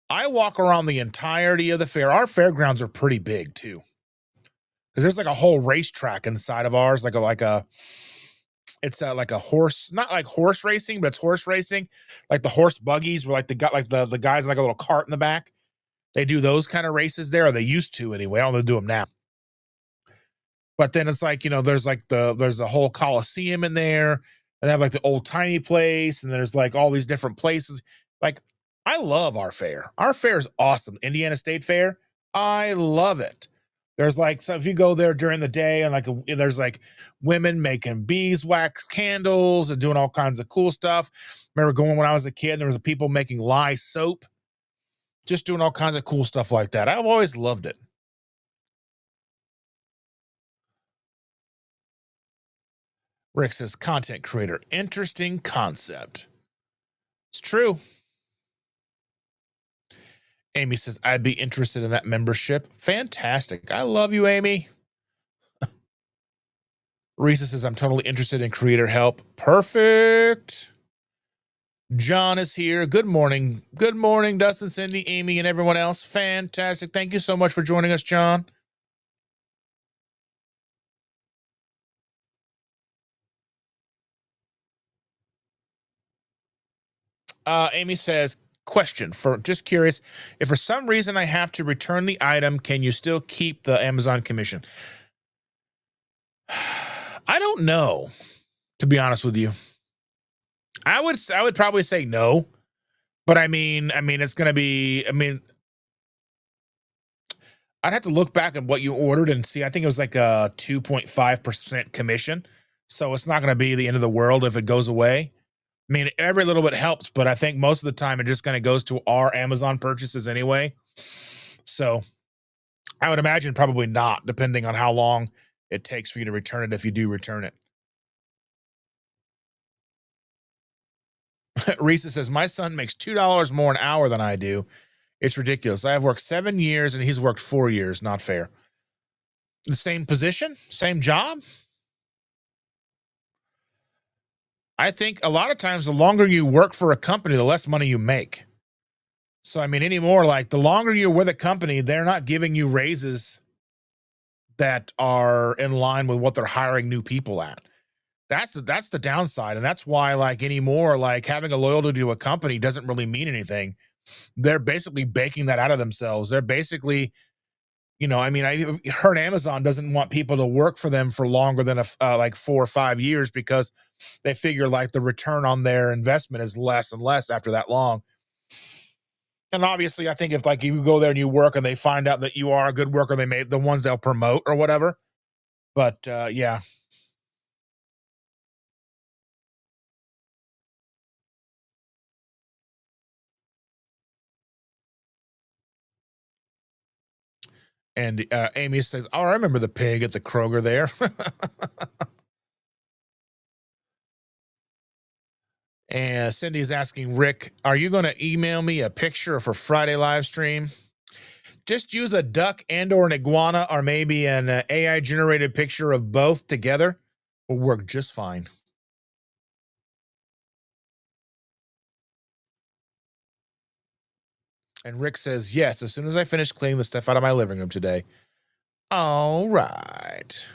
I walk around the entirety of the fair. Our fairgrounds are pretty big too, because there's like a whole racetrack inside of ours, it's like a horse, not like horse racing, but it's horse racing, like the horse buggies where the guys in like a little cart in the back. They do those kind of races there, or they used to anyway. I don't know if they do them now. But then it's like, there's a whole Coliseum in there, and they have like the old timey place, and there's like all these different places. Like, I love our fair. Our fair is awesome. Indiana State Fair, I love it. There's like, so if you go there during the day, and there's like women making beeswax candles and doing all kinds of cool stuff. Remember going when I was a kid, there was people making lye soap, just doing all kinds of cool stuff like that. I've always loved it. Rick says, content creator, interesting concept. It's true. Amy says, I'd be interested in that membership. Fantastic. I love you, Amy. Risa says, I'm totally interested in creator help. Perfect. John is here. Good morning. Good morning, Dustin, Cindy, Amy, and everyone else. Fantastic. Thank you so much for joining us, John. Amy says, question for just curious. If for some reason I have to return the item, can you still keep the Amazon commission? I don't know, to be honest with you. I would probably say no, but I mean, it's gonna be. I mean, I'd have to look back at what you ordered and see. I think it was like a 2.5% commission, so it's not gonna be the end of the world if it goes away. I mean, every little bit helps, but I think most of the time it just kind of goes to our Amazon purchases anyway. So I would imagine probably not, depending on how long it takes for you to return it if you do return it. Risa says, my son makes $2 more an hour than I do. It's ridiculous. I have worked 7 years and he's worked 4 years. Not fair. The same position, same job. I think a lot of times the longer you work for a company, the less money you make. So, I mean, anymore, like the longer you're with a company, they're not giving you raises that are in line with what they're hiring new people at. That's the downside. And that's why, like anymore, like having a loyalty to a company doesn't really mean anything. They're basically baking that out of themselves. They're basically, I mean, I heard Amazon doesn't want people to work for them for longer than like 4 or 5 years because they figure like the return on their investment is less and less after that long. And obviously, I think if like you go there and you work and they find out that you are a good worker, they may the ones they'll promote or whatever. But yeah. And Amy says, "Oh, I remember the pig at the Kroger there." And Cindy's asking Rick, "Are you going to email me a picture for Friday live stream? Just use a duck and/or an iguana, or maybe an AI generated picture of both together will work just fine." And Rick says, "Yes, as soon as I finish cleaning the stuff out of my living room today." All right.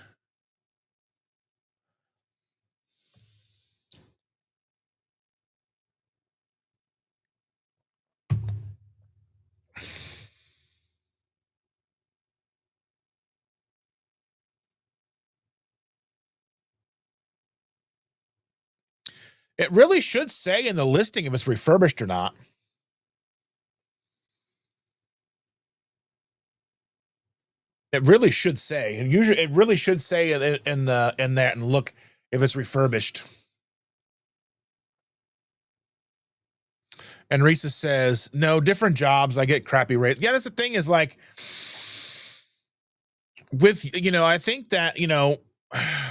It really should say in the listing if it's refurbished or not. It really should say, and usually it really should say in that and look if it's refurbished. And Risa says, "No, different jobs. I get crappy rates." Yeah, that's the thing is like with I think that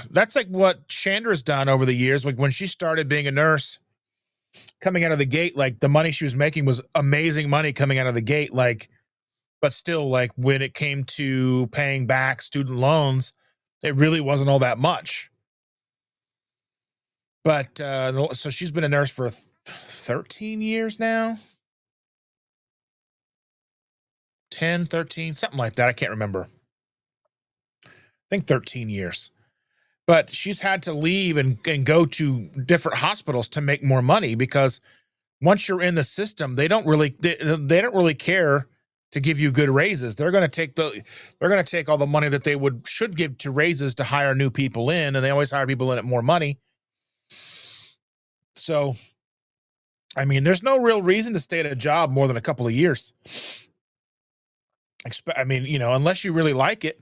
that's like what Chandra's done over the years. Like when she started being a nurse, coming out of the gate, like the money she was making was amazing money coming out of the gate. Like, but still, like when it came to paying back student loans, it really wasn't all that much. But so she's been a nurse for 13 years now, 10, 13, something like that. I can't remember. I think 13 years. But she's had to leave and go to different hospitals to make more money because once you're in the system, they don't really care to give you good raises. They're going to take all the money that they should give to raises to hire new people in, and they always hire people in at more money. So, I mean, there's no real reason to stay at a job more than a couple of years. I mean, unless you really like it.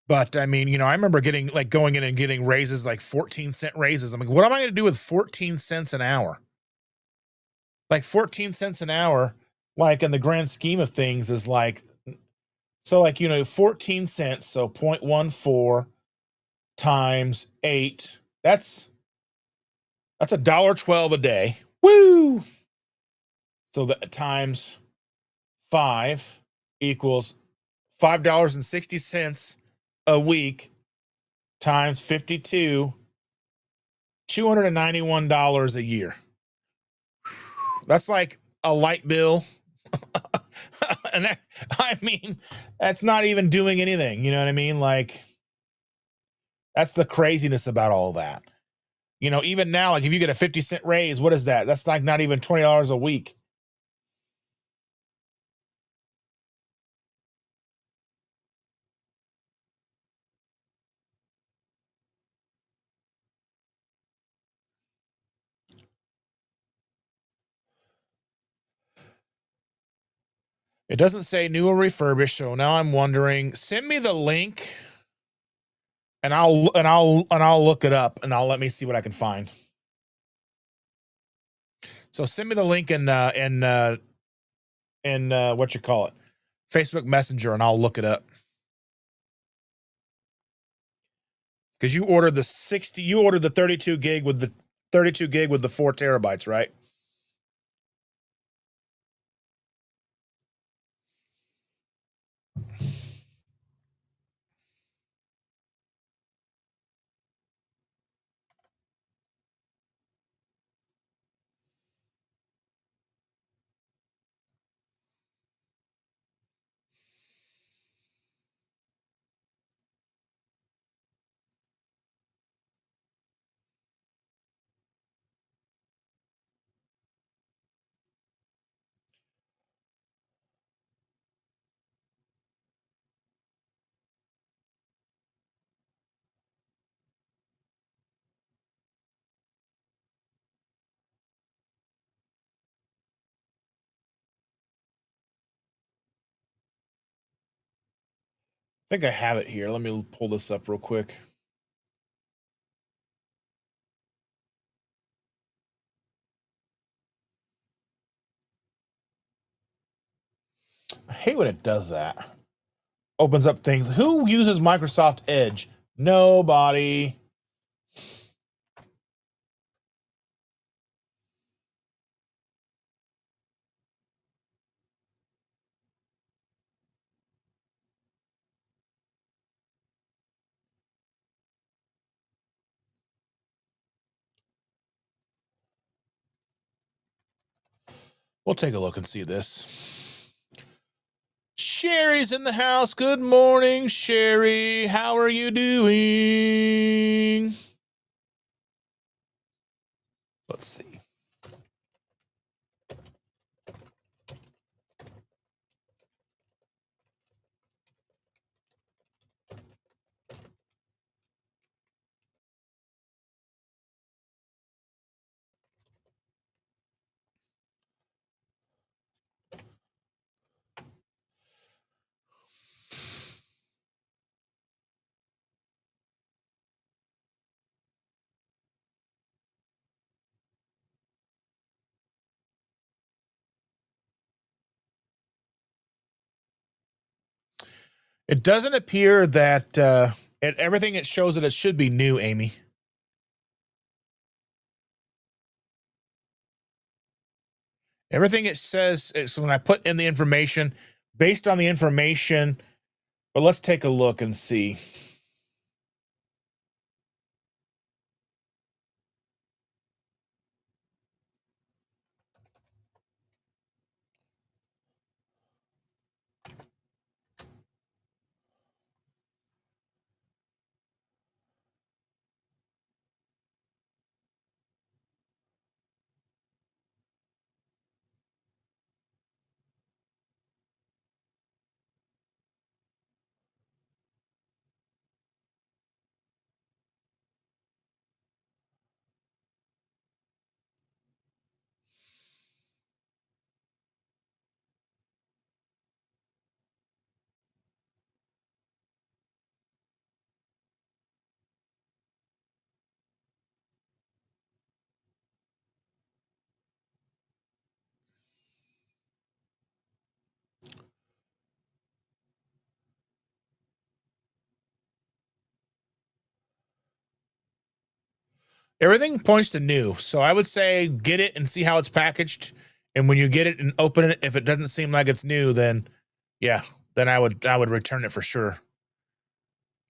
But I mean, I remember going in and getting raises like 14-cent raises. I'm like, what am I going to do with 14 cents an hour? Like 14 cents an hour, like in the grand scheme of things, is like, so like, 14 cents. So 0.14 times 8. That's $1.12 a day. Woo! So that times 5 equals $5.60 a week times 52, $291 a year. That's like a light bill. And I mean, that's not even doing anything. You know what I mean? Like, that's the craziness about all that. Even now, like if you get a 50-cent raise, what is that? That's like not even $20 a week. It doesn't say new or refurbished, so now I'm wondering. Send me the link, and I'll look it up, and I'll let me see what I can find. So send me the link in what you call it, Facebook Messenger, and I'll look it up. Because you ordered the 32 gig with the 4 terabytes, right? I think I have it here. Let me pull this up real quick. I hate when it does that. Opens up things. Who uses Microsoft Edge? Nobody. We'll take a look and see this. Sherry's in the house. Good morning, Sherry. How are you doing? Let's see. It doesn't appear that everything it shows that it should be new, Amy. Everything it says is when I put in the information, based on the information. But let's take a look and see. Everything points to new. So I would say get it and see how it's packaged. And when you get it and open it, if it doesn't seem like it's new, then yeah, then I would return it for sure.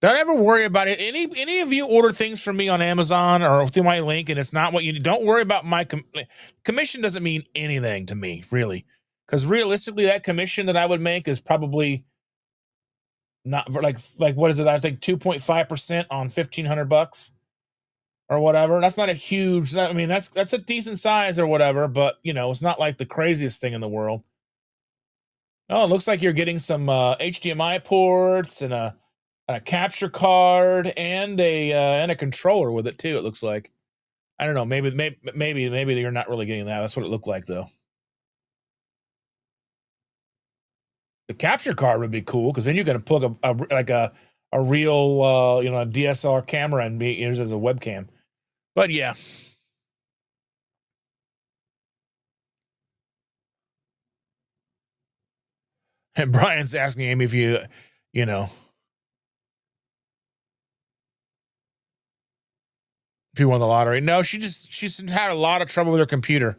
Don't ever worry about it. Any of you order things from me on Amazon or through my link, and it's not what you need. Don't worry about my commission. Doesn't mean anything to me, really, because realistically, that commission that I would make is probably not like what is it? I think 2.5% on $1,500 or whatever. That's not a huge. I mean, that's a decent size or whatever, but it's not like the craziest thing in the world. Oh, it looks like you're getting some HDMI ports and a capture card and a controller with it too. It looks like. I don't know. Maybe you're not really getting that. That's what it looked like though. The capture card would be cool because then you're going to plug a real a DSLR camera and be used as a webcam. But yeah. And Brian's asking Amy if you know, if you won the lottery. No, she's had a lot of trouble with her computer.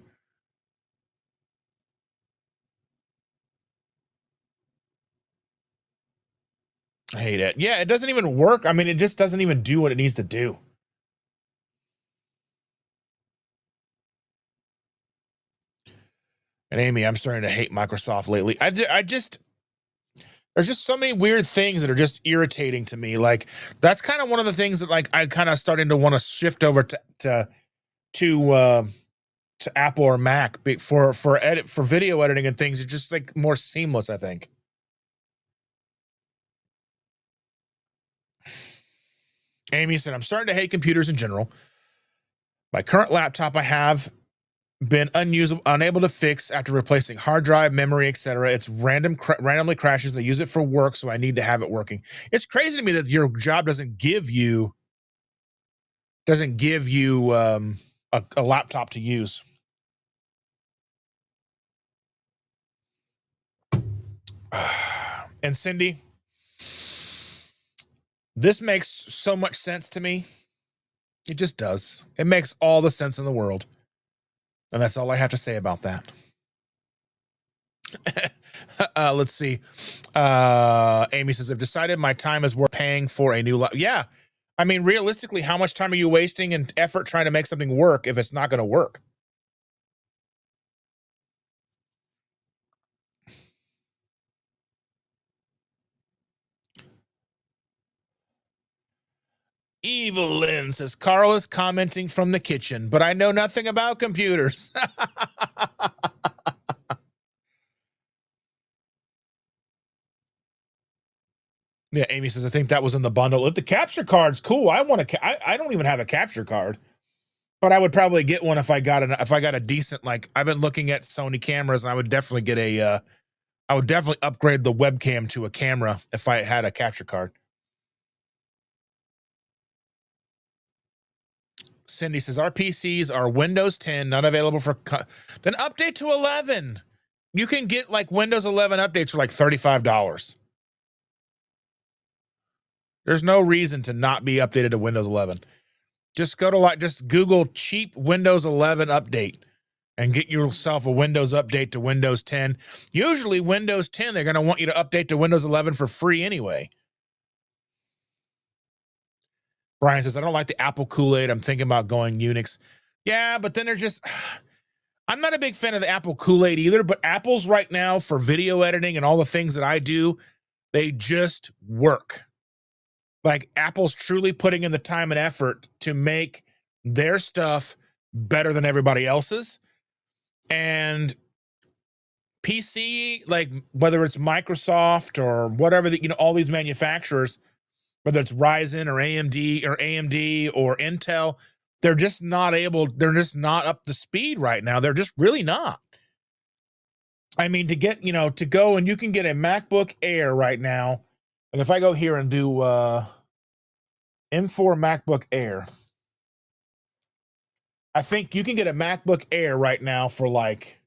I hate it. Yeah, it doesn't even work. I mean, it just doesn't even do what it needs to do. And Amy, I'm starting to hate Microsoft lately. I just there's just so many weird things that are just irritating to me. Like that's kind of one of the things that like I kind of starting to want to shift over to Apple or Mac for video editing and things. It's just like more seamless, I think. Amy said, I'm starting to hate computers in general. My current laptop I have been unusable, unable to fix after replacing hard drive, memory, etc. It's randomly crashes. I use it for work, so I need to have it working. It's crazy to me that your job doesn't give you a laptop to use. And Cindy, this makes so much sense to me. It just does. It makes all the sense in the world. And that's all I have to say about that. Let's see. Amy says, I've decided my time is worth paying for a new laptop. Yeah. I mean, realistically, how much time are you wasting and effort trying to make something work if it's not going to work? Evil Lynn says, Carl is commenting from the kitchen, but I know nothing about computers. Yeah, Amy says, I think that was in the bundle. If the capture card's cool, I don't even have a capture card, but I would probably get one if I got a decent, like I've been looking at Sony cameras. And I would definitely get I would definitely upgrade the webcam to a camera if I had a capture card. Cindy says, our PCs are Windows 10, not available for, then update to 11. You can get like Windows 11 updates for like $35. There's no reason to not be updated to Windows 11. Just just Google cheap Windows 11 update and get yourself a Windows update to Windows 10. Usually Windows 10, they're going to want you to update to Windows 11 for free anyway. Brian says, I don't like the Apple Kool-Aid. I'm thinking about going Unix. Yeah, but then there's just, I'm not a big fan of the Apple Kool-Aid either, but Apple's right now for video editing and all the things that I do, they just work. Like Apple's truly putting in the time and effort to make their stuff better than everybody else's. And PC, like whether it's Microsoft or whatever, all these manufacturers, whether it's Ryzen or AMD or Intel, they're just not up to speed right now. They're just really not. I mean, to go and you can get a MacBook Air right now. And if I go here and do M4 MacBook Air, I think you can get a MacBook Air right now for like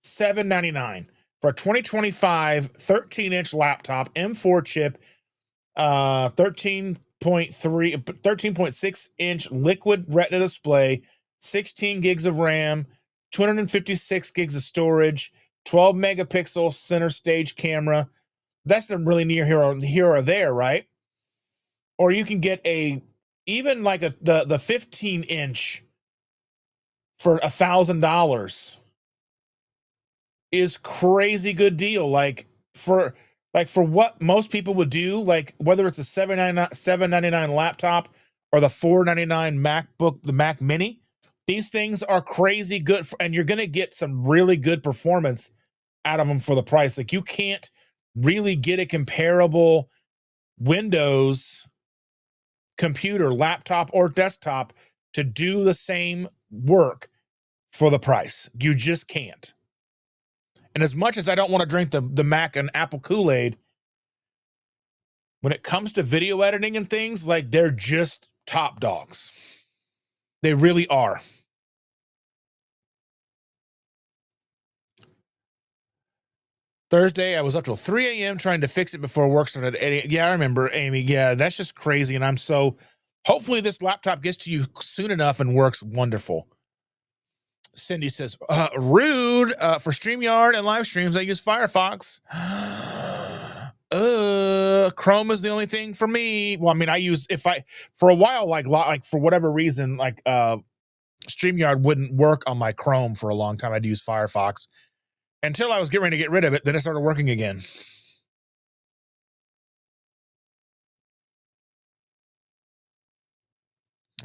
$799 for a 2025 13-inch laptop, M4 chip, 13.6 liquid retina display, 16 gigs of RAM, 256 gigs of storage, 12 megapixel center stage camera. That's the really near here or there, right? Or you can get the 15-inch for $1,000 is crazy good deal. Like for what most people would do, like whether it's a $799 laptop or the $499 MacBook, the Mac Mini, these things are crazy good and you're going to get some really good performance out of them for the price. Like you can't really get a comparable Windows computer, laptop or desktop to do the same work for the price. You just can't. And as much as I don't want to drink the Mac and Apple Kool-Aid, when it comes to video editing and things, like they're just top dogs. They really are. Thursday, I was up till 3 a.m. trying to fix it before work started at 8 a.m. Yeah, I remember, Amy. Yeah, that's just crazy. And I'm so hopefully this laptop gets to you soon enough and works wonderful. Cindy says, rude. For StreamYard and live streams, I use Firefox. Chrome is the only thing for me. Well, I mean, I use for a while, like for whatever reason, like StreamYard wouldn't work on my Chrome for a long time. I'd use Firefox until I was getting ready to get rid of it. Then it started working again.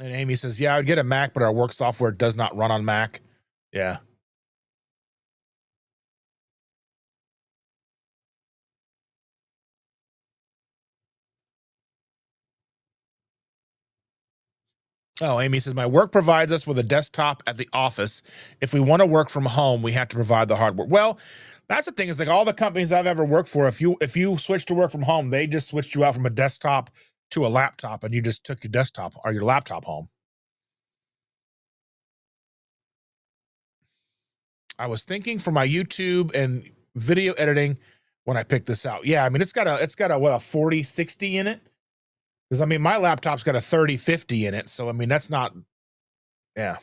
And Amy says, yeah, I would get a Mac, but our work software does not run on Mac. Yeah. Oh, Amy says, my work provides us with a desktop at the office. If we want to work from home, we have to provide the hardware. Well, that's the thing, is like all the companies I've ever worked for, if you switch to work from home, they just switched you out from a desktop to a laptop, and you just took your desktop or your laptop home. I was thinking for my YouTube and video editing when I picked this out. Yeah, I mean, it's got a what, a 4060 in it? Because I mean, my laptop's got a 3050 in it. So I mean, that's not, yeah.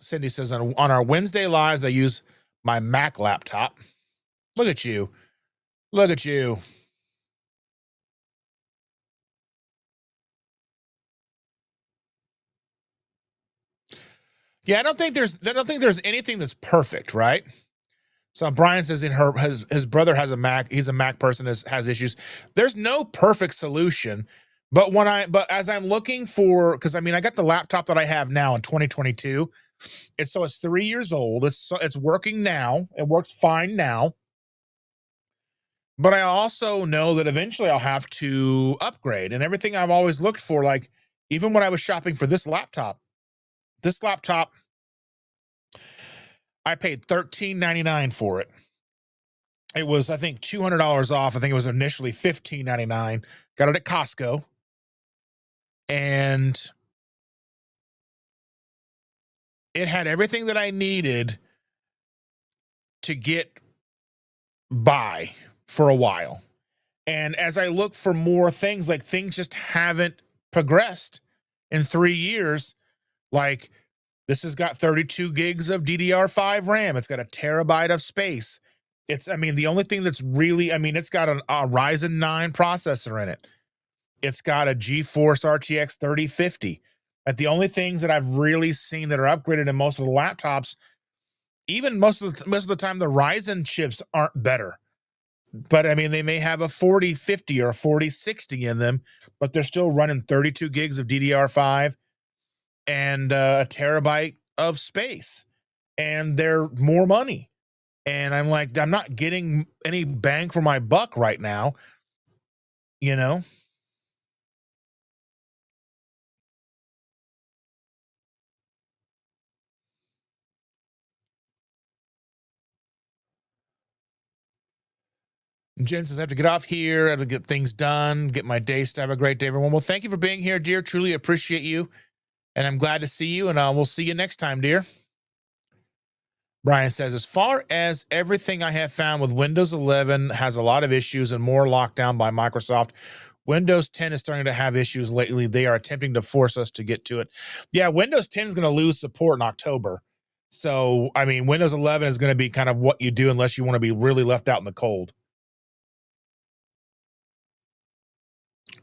Cindy says on our Wednesday lives, I use my Mac laptop. Look at you. Look at you. Yeah, I don't think there's anything that's perfect, right? So Brian says his brother has a Mac. He's a Mac person, has issues. There's no perfect solution, but as I'm looking for, because I mean, I got the laptop that I have now in 2022. It's 3 years old. It's working now. It works fine now. But I also know that eventually I'll have to upgrade, and everything I've always looked for, like even when I was shopping for this laptop, I paid $13.99 for it. It was, I think, $200 off. I think it was initially $15.99. Got it at Costco. And it had everything that I needed to get by for a while. And as I look for more things, like things just haven't progressed in 3 years. Like this has got 32 gigs of DDR5 RAM. It's got a terabyte of space. I mean, the only thing that's really, I mean, it's got a Ryzen 9 processor in it. It's got a GeForce RTX 3050. But the only things that I've really seen that are upgraded in most of the laptops, even most of the time, the Ryzen chips aren't better. But I mean, they may have a 4050 or a 4060 in them, but they're still running 32 gigs of DDR5 and a terabyte of space, and they're more money. And I'm like, I'm not getting any bang for my buck right now, you know? Jen says, I have to get off here. I have to get things done, get my day started. Have a great day, everyone. Well, thank you for being here, dear. Truly appreciate you. And I'm glad to see you. And we'll see you next time, dear. Brian says, as far as everything I have found with Windows 11 has a lot of issues and more locked down by Microsoft. Windows 10 is starting to have issues lately. They are attempting to force us to get to it. Yeah, Windows 10 is going to lose support in October. So, I mean, Windows 11 is going to be kind of what you do unless you want to be really left out in the cold.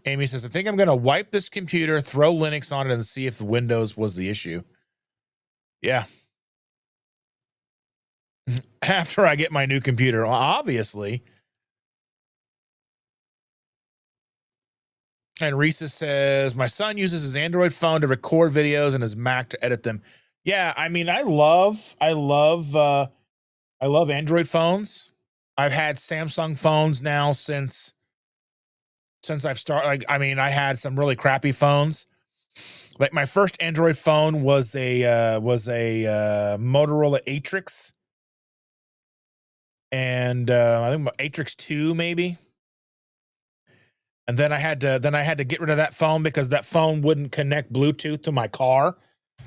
Amy says, I think I'm going to wipe this computer, throw Linux on it, and see if the Windows was the issue. Yeah. After I get my new computer, obviously. And Risa says, my son uses his Android phone to record videos and his Mac to edit them. Yeah, I mean, I love Android phones. I've had Samsung phones now since I've started. Like, I mean, I had some really crappy phones, Like my first Android phone was a Motorola Atrix, and I think Atrix 2 maybe. And then I had to get rid of that phone because that phone wouldn't connect Bluetooth to my car.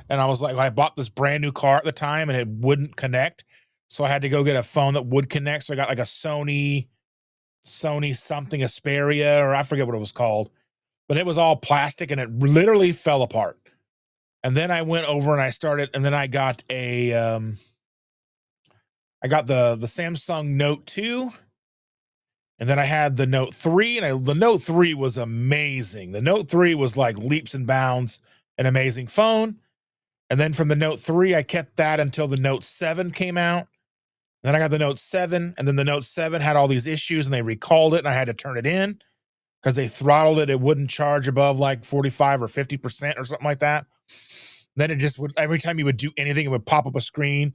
And I was like, I bought this brand new car at the time and it wouldn't connect. So I had to go get a phone that would connect. So I got like a Sony something Asperia, or I forget what it was called, but it was all plastic and it literally fell apart. And then I went over and and then I got the Samsung Note 2. And then I had the Note 3, and the Note 3 was amazing. The Note 3 was like leaps and bounds an amazing phone. And then from the Note 3, I kept that until the Note 7 came out. Then I got the Note 7, and then the Note 7 had all these issues, and they recalled it, and I had to turn it in because they throttled it. It wouldn't charge above like 45 or 50% or something like that. Then it just would, every time you would do anything, it would pop up a screen,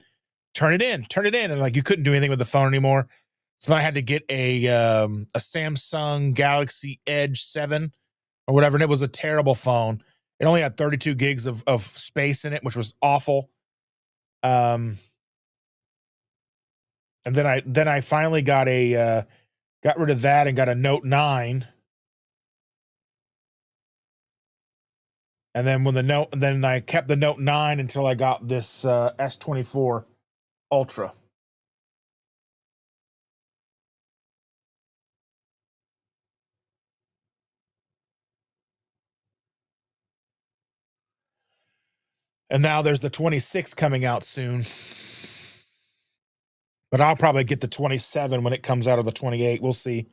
turn it in, and like you couldn't do anything with the phone anymore. So then I had to get a Samsung Galaxy Edge 7 or whatever, and it was a terrible phone. It only had 32 gigs of space in it, which was awful. And then I finally got got rid of that and got a Note 9. And then I kept the Note 9 until I got this S24 Ultra. And now there's the 26 coming out soon. But I'll probably get the 27 when it comes out of the 28. We'll see.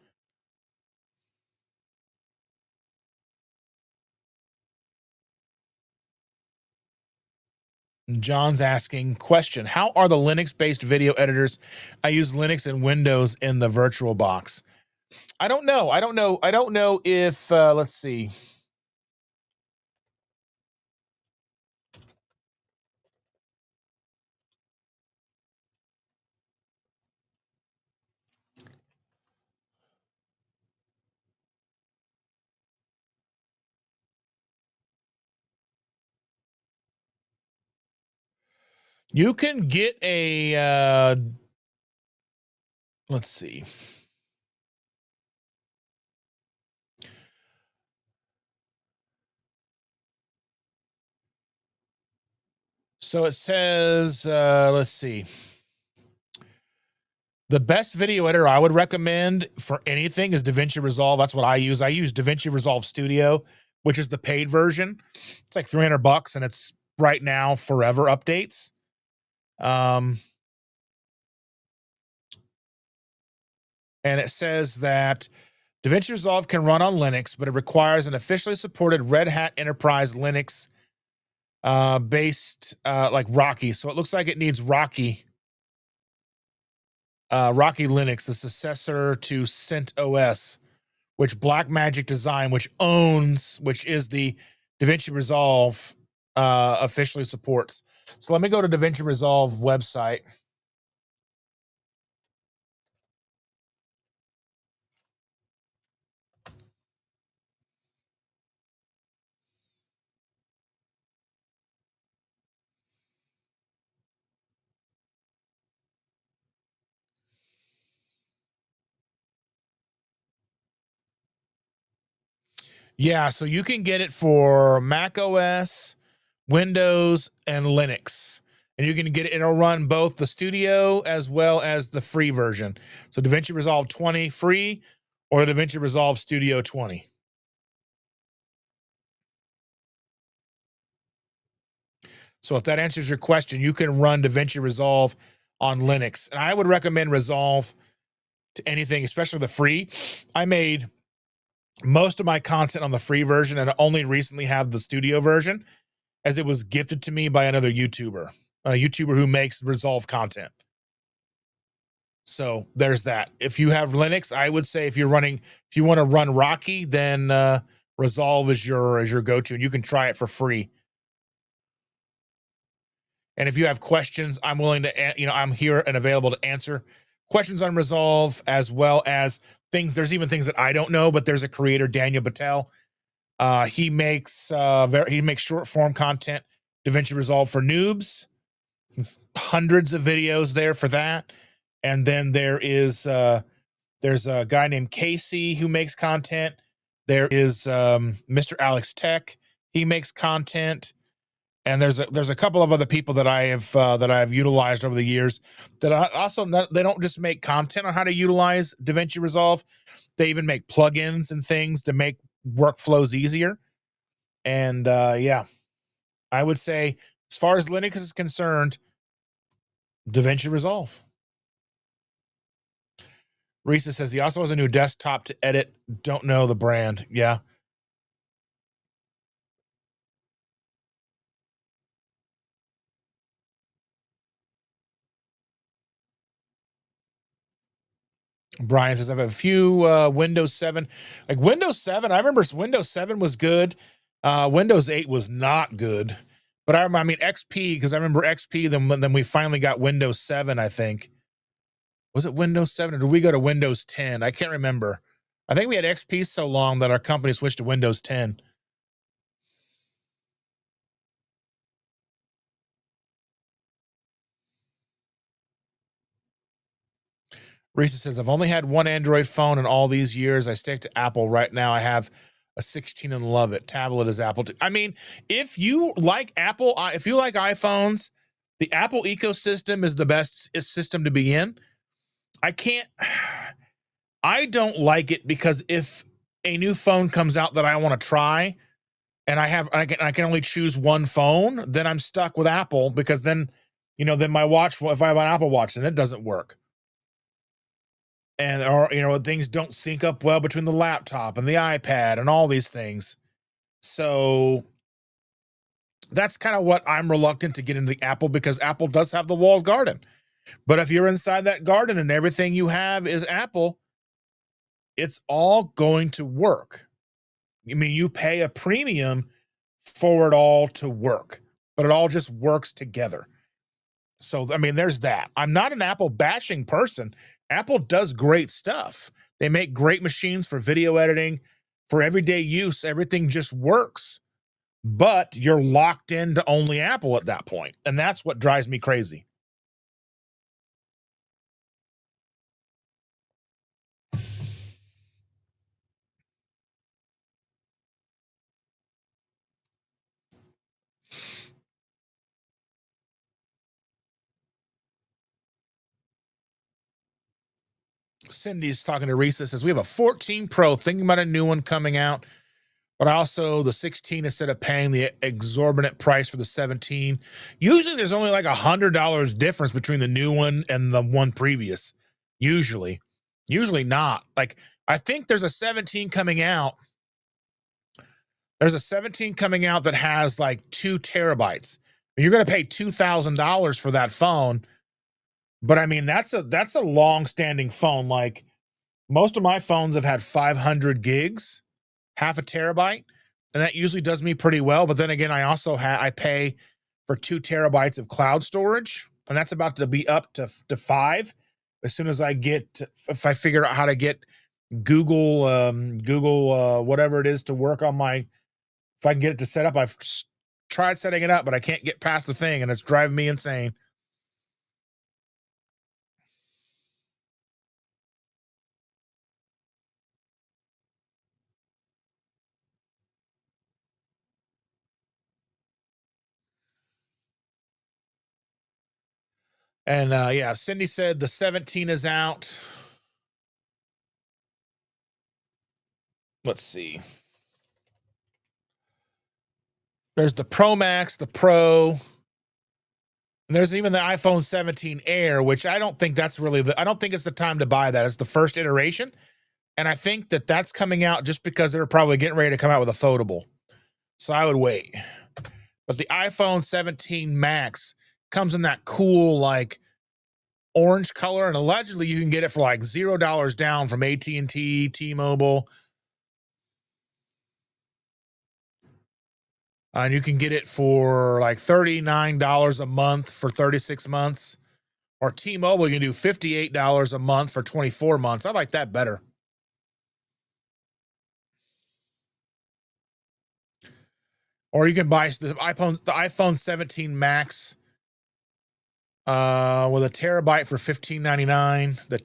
John's asking, question, how are the Linux-based video editors? I use Linux and Windows in the virtual box. I don't know. I don't know if, let's see. You can get a, let's see. So it says, let's see. The best video editor I would recommend for anything is DaVinci Resolve. That's what I use. I use DaVinci Resolve Studio, which is the paid version. It's like $300 and it's right now forever updates. And it says that DaVinci Resolve can run on Linux, but it requires an officially supported Red Hat Enterprise Linux based like Rocky. So it looks like it needs Rocky Linux, the successor to CentOS, which Blackmagic Design, which is the DaVinci Resolve officially supports. So let me go to DaVinci Resolve website. Yeah, so you can get it for Mac OS, Windows, and Linux. And you can get it, it'll run both the studio as well as the free version. So DaVinci Resolve 20 free or DaVinci Resolve Studio 20. So if that answers your question, you can run DaVinci Resolve on Linux. And I would recommend Resolve to anything, especially the free. I made most of my content on the free version and only recently have the studio version as it was gifted to me by another YouTuber, a YouTuber who makes Resolve content. So there's that. If you have Linux, I would say if you want to run Rocky, then Resolve is your go-to, and you can try it for free. And if you have questions, I'm willing to, I'm here and available to answer questions on Resolve, as well as things. There's even things that I don't know, but there's a creator, Daniel Battelle. He makes short form content, DaVinci Resolve for noobs. Hundreds of videos there for that. And then there's a guy named Casey who makes content. There is Mr. Alex Tech. He makes content, and there's a couple of other people that I've utilized over the years. That I also they don't just make content on how to utilize DaVinci Resolve. They even make plugins and things to make workflows easier. And yeah, I would say as far as Linux is concerned, DaVinci Resolve. Risa says he also has a new desktop to edit. Don't know the brand. Yeah. Brian says I have a few Windows 7. Like Windows 7, I remember Windows 7 was good. Windows 8 was not good. But I mean XP, because I remember XP, then we finally got Windows 7, I think. Was it Windows 7 or did we go to Windows 10? I can't remember. I think we had XP so long that our company switched to Windows 10. Risa says, I've only had one Android phone in all these years. I stick to Apple right now. I have a 16 and love it. Tablet is Apple. I mean, if you like Apple, if you like iPhones, the Apple ecosystem is the best system to be in. I don't like it because if a new phone comes out that I want to try and I can only choose one phone, then I'm stuck with Apple because then my watch, if I have an Apple Watch, then it doesn't work. And or things don't sync up well between the laptop and the iPad and all these things. So that's kind of what I'm reluctant to get into the Apple, because Apple does have the walled garden. But if you're inside that garden and everything you have is Apple, it's all going to work. I mean, you pay a premium for it all to work, but it all just works together. So, I mean, there's that. I'm not an Apple bashing person. Apple does great stuff. They make great machines for video editing, for everyday use. Everything just works, but you're locked into only Apple at that point. And that's what drives me crazy. Cindy's talking to Risa, says, we have a 14 Pro, thinking about a new one coming out, but also the 16 instead of paying the exorbitant price for the 17. Usually there's only like $100 difference between the new one and the one previous. Usually not. Like, I think there's a 17 coming out. There's a 17 coming out that has like 2 terabytes. You're going to pay $2,000 for that phone. But I mean, that's a long-standing phone. Like, most of my phones have had 500 gigs, half a terabyte, and that usually does me pretty well. But then again, I also I pay for 2 terabytes of cloud storage, and that's about to be up to 5 as soon as if I figure out how to get Google whatever it is to work on my, if I can get it to set up. I've tried setting it up, but I can't get past the thing, and it's driving me insane. And yeah, Cindy said the 17 is out. Let's see. There's the Pro Max, the Pro, and there's even the iPhone 17 Air, which I don't think that's really I don't think it's the time to buy that. It's the first iteration. And I think that that's coming out just because they're probably getting ready to come out with a foldable. So I would wait. But the iPhone 17 Max comes in that cool, like, orange color, and allegedly you can get it for like $0 down from AT&T, T-Mobile. And you can get it for like $39 a month for 36 months. Or T-Mobile, you can do $58 a month for 24 months. I like that better. Or you can buy the iPhone 17 Max with a terabyte for $15.99.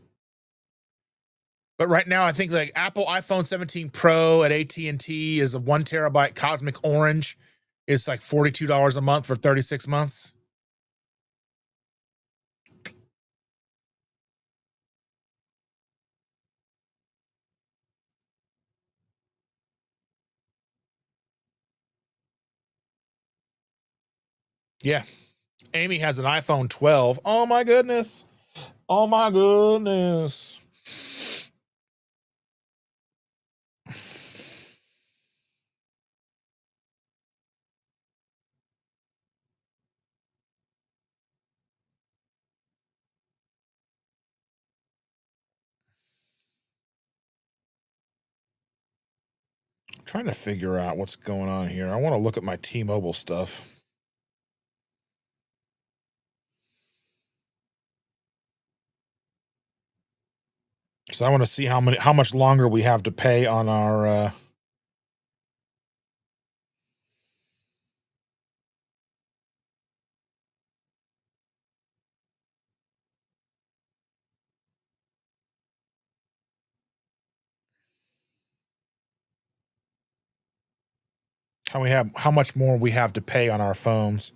But right now, I think like Apple iPhone 17 Pro at AT&T is a 1 terabyte Cosmic Orange. It's like $42 a month for 36 months. Yeah. Amy has an iPhone 12. Oh my goodness. Oh my goodness. I'm trying to figure out what's going on here. I want to look at my T-Mobile stuff. Because I want to see how much longer we have to pay on our how much more we have to pay on our phones.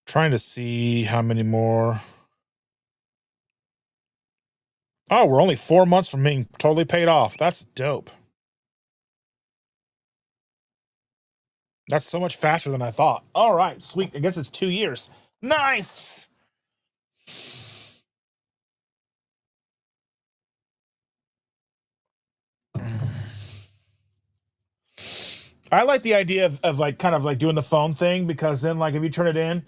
Trying to see how many more. Oh, we're only 4 months from being totally paid off. That's dope. That's so much faster than I thought. All right, sweet. I guess it's 2 years. Nice. I like the idea of like kind of like doing the phone thing, because then like if you turn it in,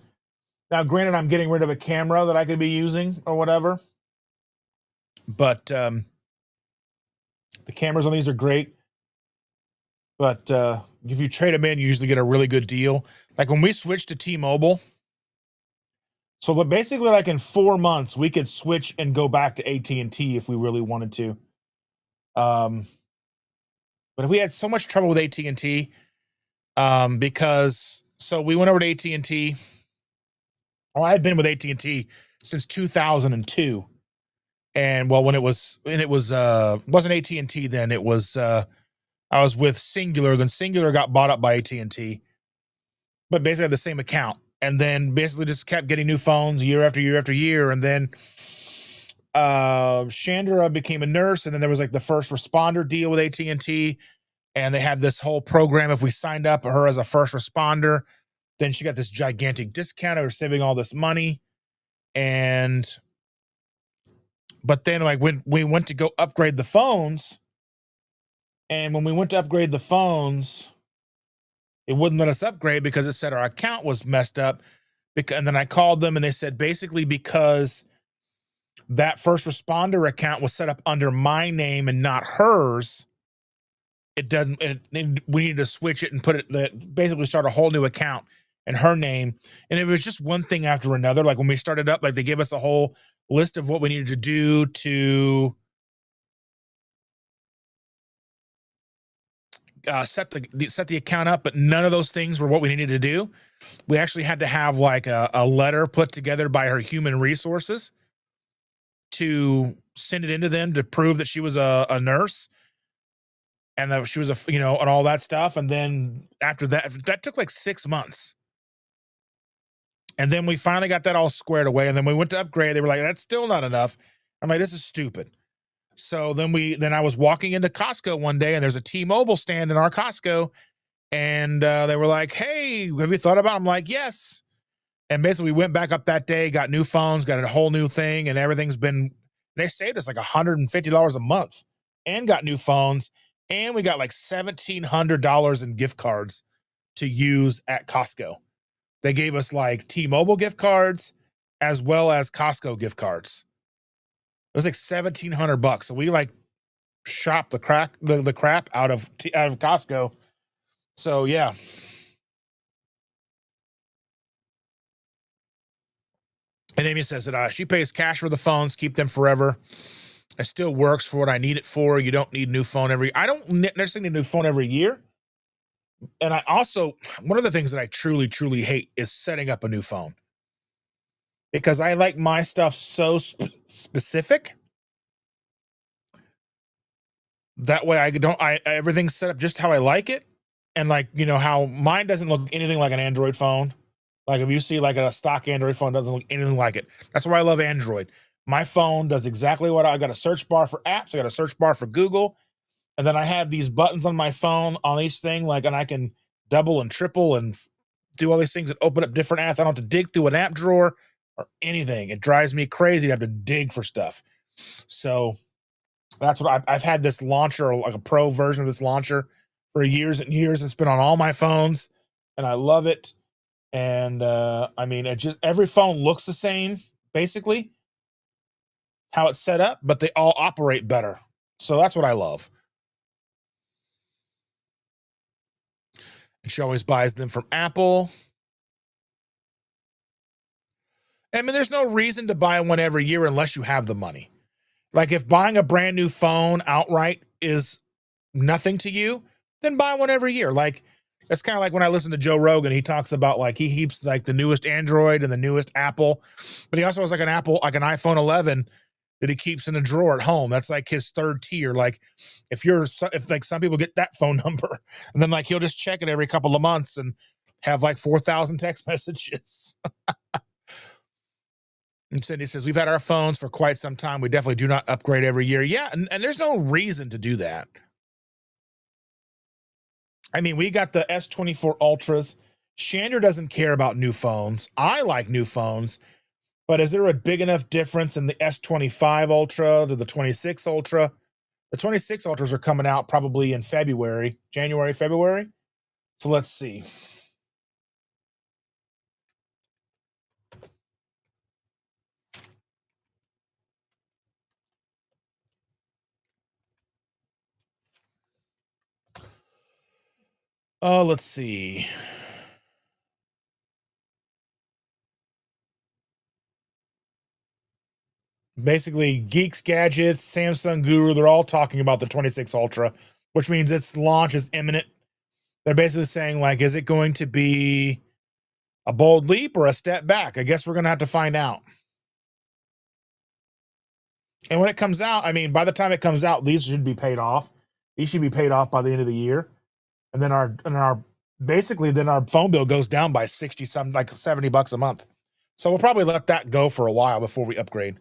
now granted I'm getting rid of a camera that I could be using or whatever, but the cameras on these are great. But if you trade them in, you usually get a really good deal. Like when we switched to T-Mobile, so basically like in 4 months we could switch and go back to AT&T if we really wanted to. But if we had so much trouble with AT&T, because so we went over to AT&T. Oh, I had been with AT&T since 2002. And well, when it was wasn't AT&T then, it was I was with Singular, then Singular got bought up by AT&T. But basically had the same account. And then basically just kept getting new phones year after year after year. And then Chandra became a nurse, and then there was like the first responder deal with AT&T, and they had this whole program. If we signed up her as a first responder, then she got this gigantic discount. They were saving all this money. And but then like when we went to go upgrade the phones, and when we went to upgrade the phones, it wouldn't let us upgrade because it said our account was messed up. And then I called them, and they said basically because that first responder account was set up under my name and not hers, it doesn't. We need to switch it and put it, basically start a whole new account in her name. And it was just one thing after another. Like when we started up, like they gave us a whole list of what we needed to do to set the account up, but none of those things were what we needed to do. We actually had to have like a letter put together by her human resources to send it into them to prove that she was a nurse and that she was and all that stuff. And then after that took like 6 months. And then we finally got that all squared away. And then we went to upgrade. They were like, that's still not enough. I'm like, this is stupid. So then I was walking into Costco one day, and there's a T-Mobile stand in our Costco. And they were like, hey, have you thought about it? I'm like, yes. And basically we went back up that day, got new phones, got a whole new thing, and they saved us like $150 a month and got new phones. And we got like $1,700 in gift cards to use at Costco. They gave us like T-Mobile gift cards as well as Costco gift cards. It was like $1,700. So we like shopped the crap out of Costco. So yeah. And Amy says that she pays cash for the phones, keep them forever. It still works for what I need it for. You don't need a new phone I don't necessarily need a new phone every year. And I also, one of the things that I truly, truly hate is setting up a new phone because I like my stuff so specific. That way everything's set up just how I like it. And like, how mine doesn't look anything like an Android phone. Like if you see like a stock Android phone, doesn't look anything like it. That's why I love Android. My phone does exactly what I got a search bar for apps. I got a search bar for Google. And then I have these buttons on my phone on each thing, and I can double and triple and do all these things and open up different apps. I don't have to dig through an app drawer or anything. It drives me crazy to have to dig for stuff. So that's what I've had this launcher, like a pro version of this launcher, for years and years. It's been on all my phones, and I love it. And it just every phone looks the same, basically, how it's set up, but they all operate better. So that's what I love. And she always buys them from Apple. I mean, there's no reason to buy one every year unless you have the money. Like if buying a brand new phone outright is nothing to you, then buy one every year. Like it's kind of like when I listen to Joe Rogan, he talks about like he keeps like the newest Android and the newest Apple, but he also has like an iPhone 11 that he keeps in a drawer at home. That's like his third tier. Like if like some people get that phone number and then like he'll just check it every couple of months and have like 4,000 text messages. And Cindy says, we've had our phones for quite some time. We definitely do not upgrade every year. Yeah, and there's no reason to do that. I mean, we got the S24 Ultras. Shander doesn't care about new phones. I like new phones, but is there a big enough difference in the S25 Ultra to the 26 Ultra? The 26 Ultras are coming out probably in January, February. So let's see. Oh, let's see. Basically, Geeks Gadgets, Samsung Guru, they're all talking about the 26 Ultra, which means its launch is imminent. They're basically saying, like, is it going to be a bold leap or a step back? I guess we're going to have to find out. And when it comes out, I mean, by the time it comes out, these should be paid off. These should be paid off by the end of the year. And then our phone bill goes down by 60 some, like $70 a month. So we'll probably let that go for a while before we upgrade.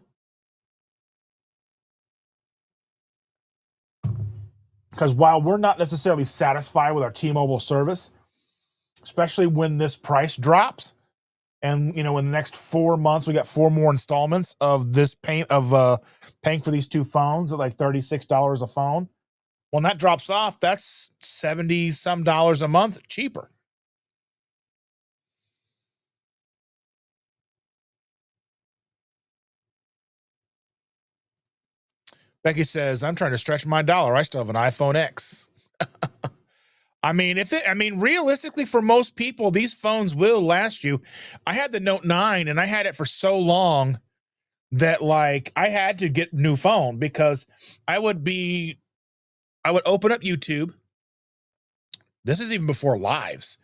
Because while we're not necessarily satisfied with our T-Mobile service, especially when this price drops, and in the next 4 months we got 4 more installments of this paying for these two phones at like $36 a phone. When that drops off, that's 70 some dollars a month cheaper. Becky says, I'm trying to stretch my dollar. I still have an iPhone X. I mean, realistically, for most people, these phones will last you. I had the Note 9 and I had it for so long that like I had to get a new phone because I would open up YouTube. This is even before lives.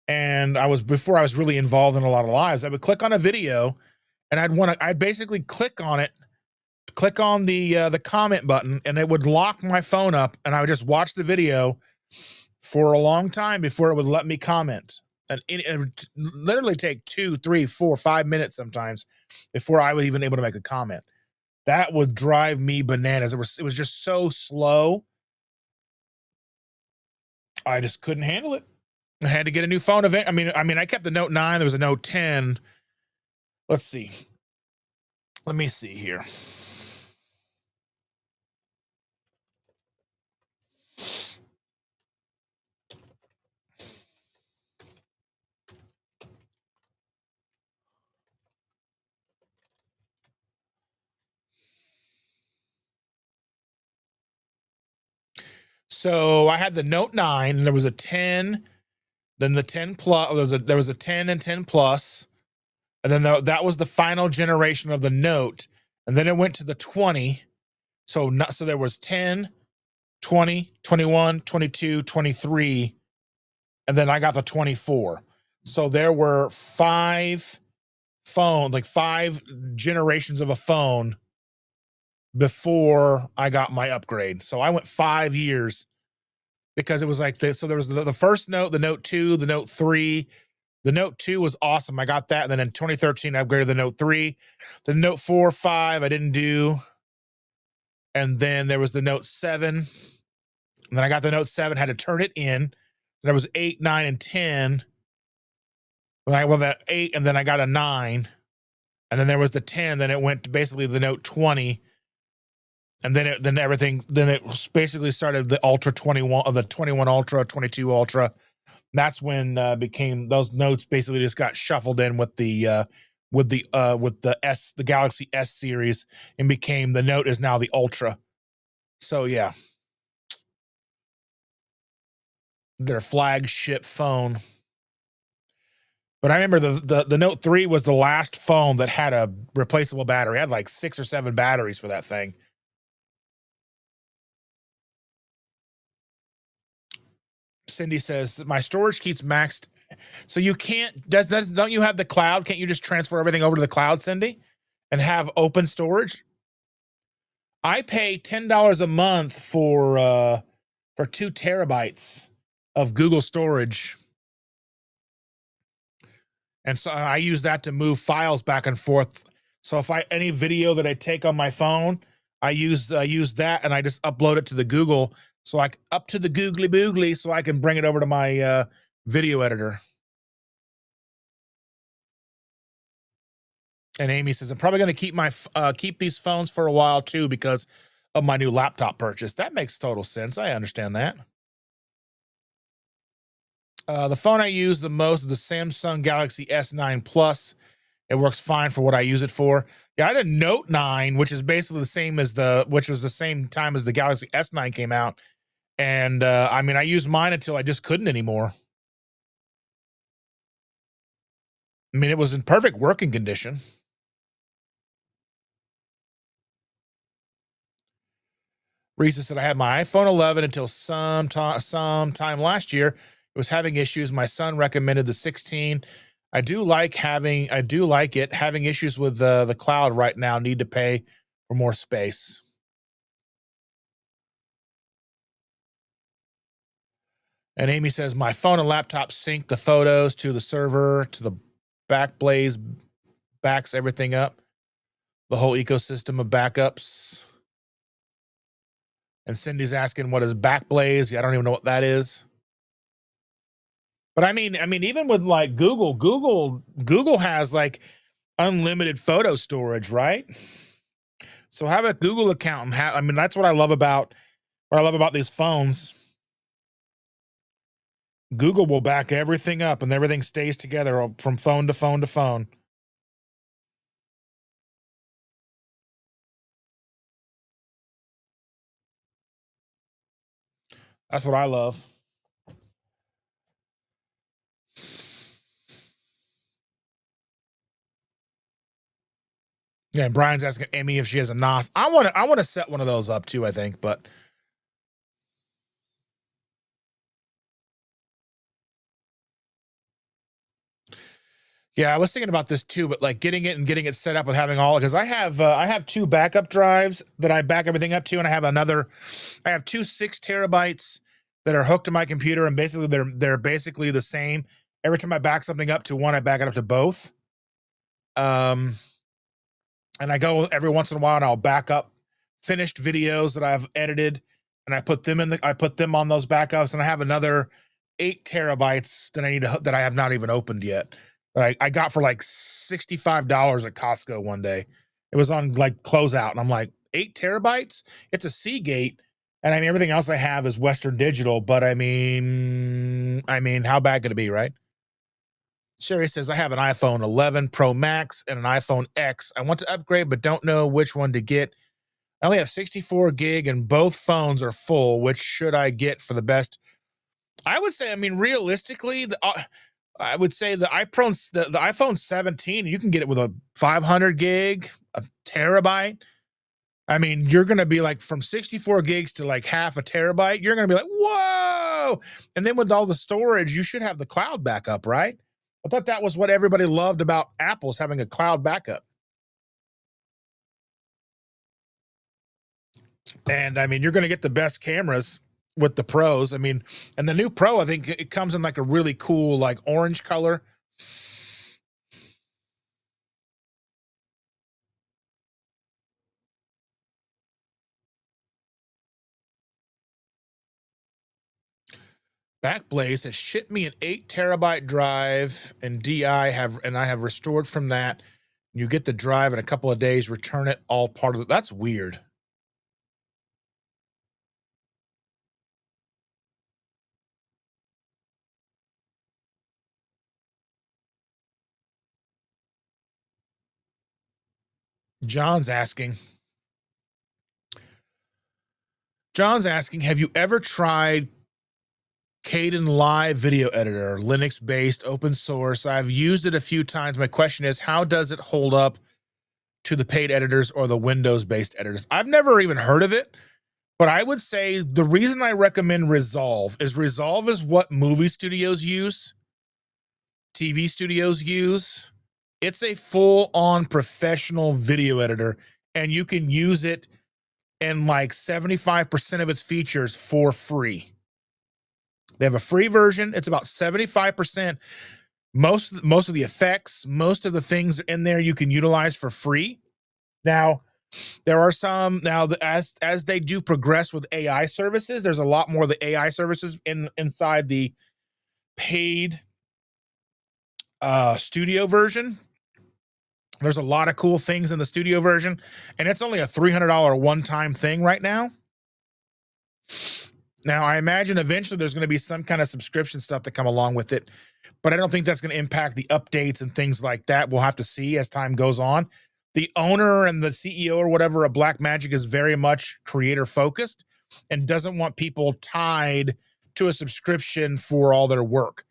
And before I was really involved in a lot of lives. I would click on a video and I'd basically click on it, click on the comment button, and it would lock my phone up and I would just watch the video for a long time before it would let me comment. And it would literally take 2, 3, 4, 5 minutes sometimes before I was even able to make a comment. That would drive me bananas. It was just so slow. I just couldn't handle it. I had to get a new phone event. I kept the Note 9. There was a Note 10. Let's see. Let me see here. So I had the Note 9, and there was a 10, then the 10 plus. There was a 10 and 10 plus, and then that was the final generation of the Note, and then it went to the 20. So there was 10, 20, 21, 22, 23, and then I got the 24. So there were five generations of a phone before I got my upgrade. So I went 5 years because it was like this. So there was the first Note, the Note 2, the Note 3. The Note 2 was awesome. I got that. And then in 2013, I upgraded the Note 3. The Note 4, 5, I didn't do. And then there was the Note 7. And then I got the Note 7, had to turn it in. And there was 8, 9, and 10. That 8, and then I got a 9. And then there was the 10. Then it went to basically the Note 20. And then it basically started the Ultra 21, of the 21 Ultra, 22 Ultra. That's when became those notes basically just got shuffled in with the Galaxy S series, and became the Note is now the Ultra. So yeah, their flagship phone. But I remember the Note 3 was the last phone that had a replaceable battery. It had like 6 or 7 batteries for that thing. Cindy says my storage keeps maxed. So you can't don't you have the cloud? Can't you just transfer everything over to the cloud, Cindy, and have open storage? I pay $10 a month for 2 terabytes of Google storage. And so I use that to move files back and forth. So if any video that I take on my phone, I use that, and I just upload it to the Google, up to the googly boogly, so I can bring it over to my video editor. And Amy says I'm probably going to keep these phones for a while too because of my new laptop purchase. That makes total sense. I understand that. The phone I use the most is the Samsung Galaxy S9 Plus. It works fine for what I use it for. Yeah, I had a Note 9, which is basically the same which was the same time as the Galaxy S9 came out. And I used mine until I just couldn't anymore. It was in perfect working condition. Risa said I had my iPhone 11 until sometime last year. It was having issues. My son recommended the 16. I do like it. Having issues with the cloud right now. Need to pay for more space. And Amy says my phone and laptop sync the photos to the server, to the Backblaze, backs everything up. The whole ecosystem of backups. And Cindy's asking what is Backblaze? I don't even know what that is. But even with like Google has like unlimited photo storage, right? So have a Google account and that's what I love about these phones. Google will back everything up and everything stays together from phone to phone to phone. That's what I love. Yeah, and Brian's asking Amy if she has a NOS. I want to set one of those up too, I think, but yeah, I was thinking about this too, but like getting it set up with having because I have 2 backup drives that I back everything up to, and I have 2 6 terabytes that are hooked to my computer, and basically they're basically the same. Every time I back something up to one, I back it up to both. And I go every once in a while and I'll back up finished videos that I've edited, and I put them on those backups, and I have another 8 terabytes that I have not even opened yet. I got for like $65 at Costco one day. It was on like closeout, and I'm like, 8 terabytes? It's a Seagate, and everything else I have is Western Digital, but how bad could it be, right? Sherry says, I have an iPhone 11 Pro Max and an iPhone X. I want to upgrade, but don't know which one to get. I only have 64 gig and both phones are full. Which should I get for the best? I would say, I mean, realistically, I would say the iPhone 17, you can get it with a 500 gig, a terabyte. I mean, you're going to be like from 64 gigs to like half a terabyte. You're going to be like, whoa. And then with all the storage, you should have the cloud backup, right? I thought that was what everybody loved about Apple's having a cloud backup. And I mean, you're going to get the best cameras with the pros. I mean, and the new Pro, I think it comes in like a really cool, like orange color. Backblaze has shipped me an 8 terabyte drive, and I have restored from that. You get the drive in a couple of days, return it, all part of it. That's weird. John's asking, John's asking, have you ever tried Caden Live Video Editor, Linux based, open source? I've used it a few times. My question is, how does it hold up to the paid editors or the Windows based editors? I've never even heard of it, but I would say the reason I recommend Resolve is what movie studios use, TV studios use. It's a full on professional video editor, and you can use it in like 75% of its features for free. They have a free version. It's about 75%. Most of the effects, most of the things in there you can utilize for free. Now, there are some as they do progress with AI services, there's a lot more of the AI services inside the paid studio version. There's a lot of cool things in the studio version, and it's only a $300 one-time thing right now. Now, I imagine eventually there's going to be some kind of subscription stuff that come along with it, but I don't think that's going to impact the updates and things like that. We'll have to see as time goes on. The owner and the CEO or whatever of Blackmagic is very much creator focused and doesn't want people tied to a subscription for all their work.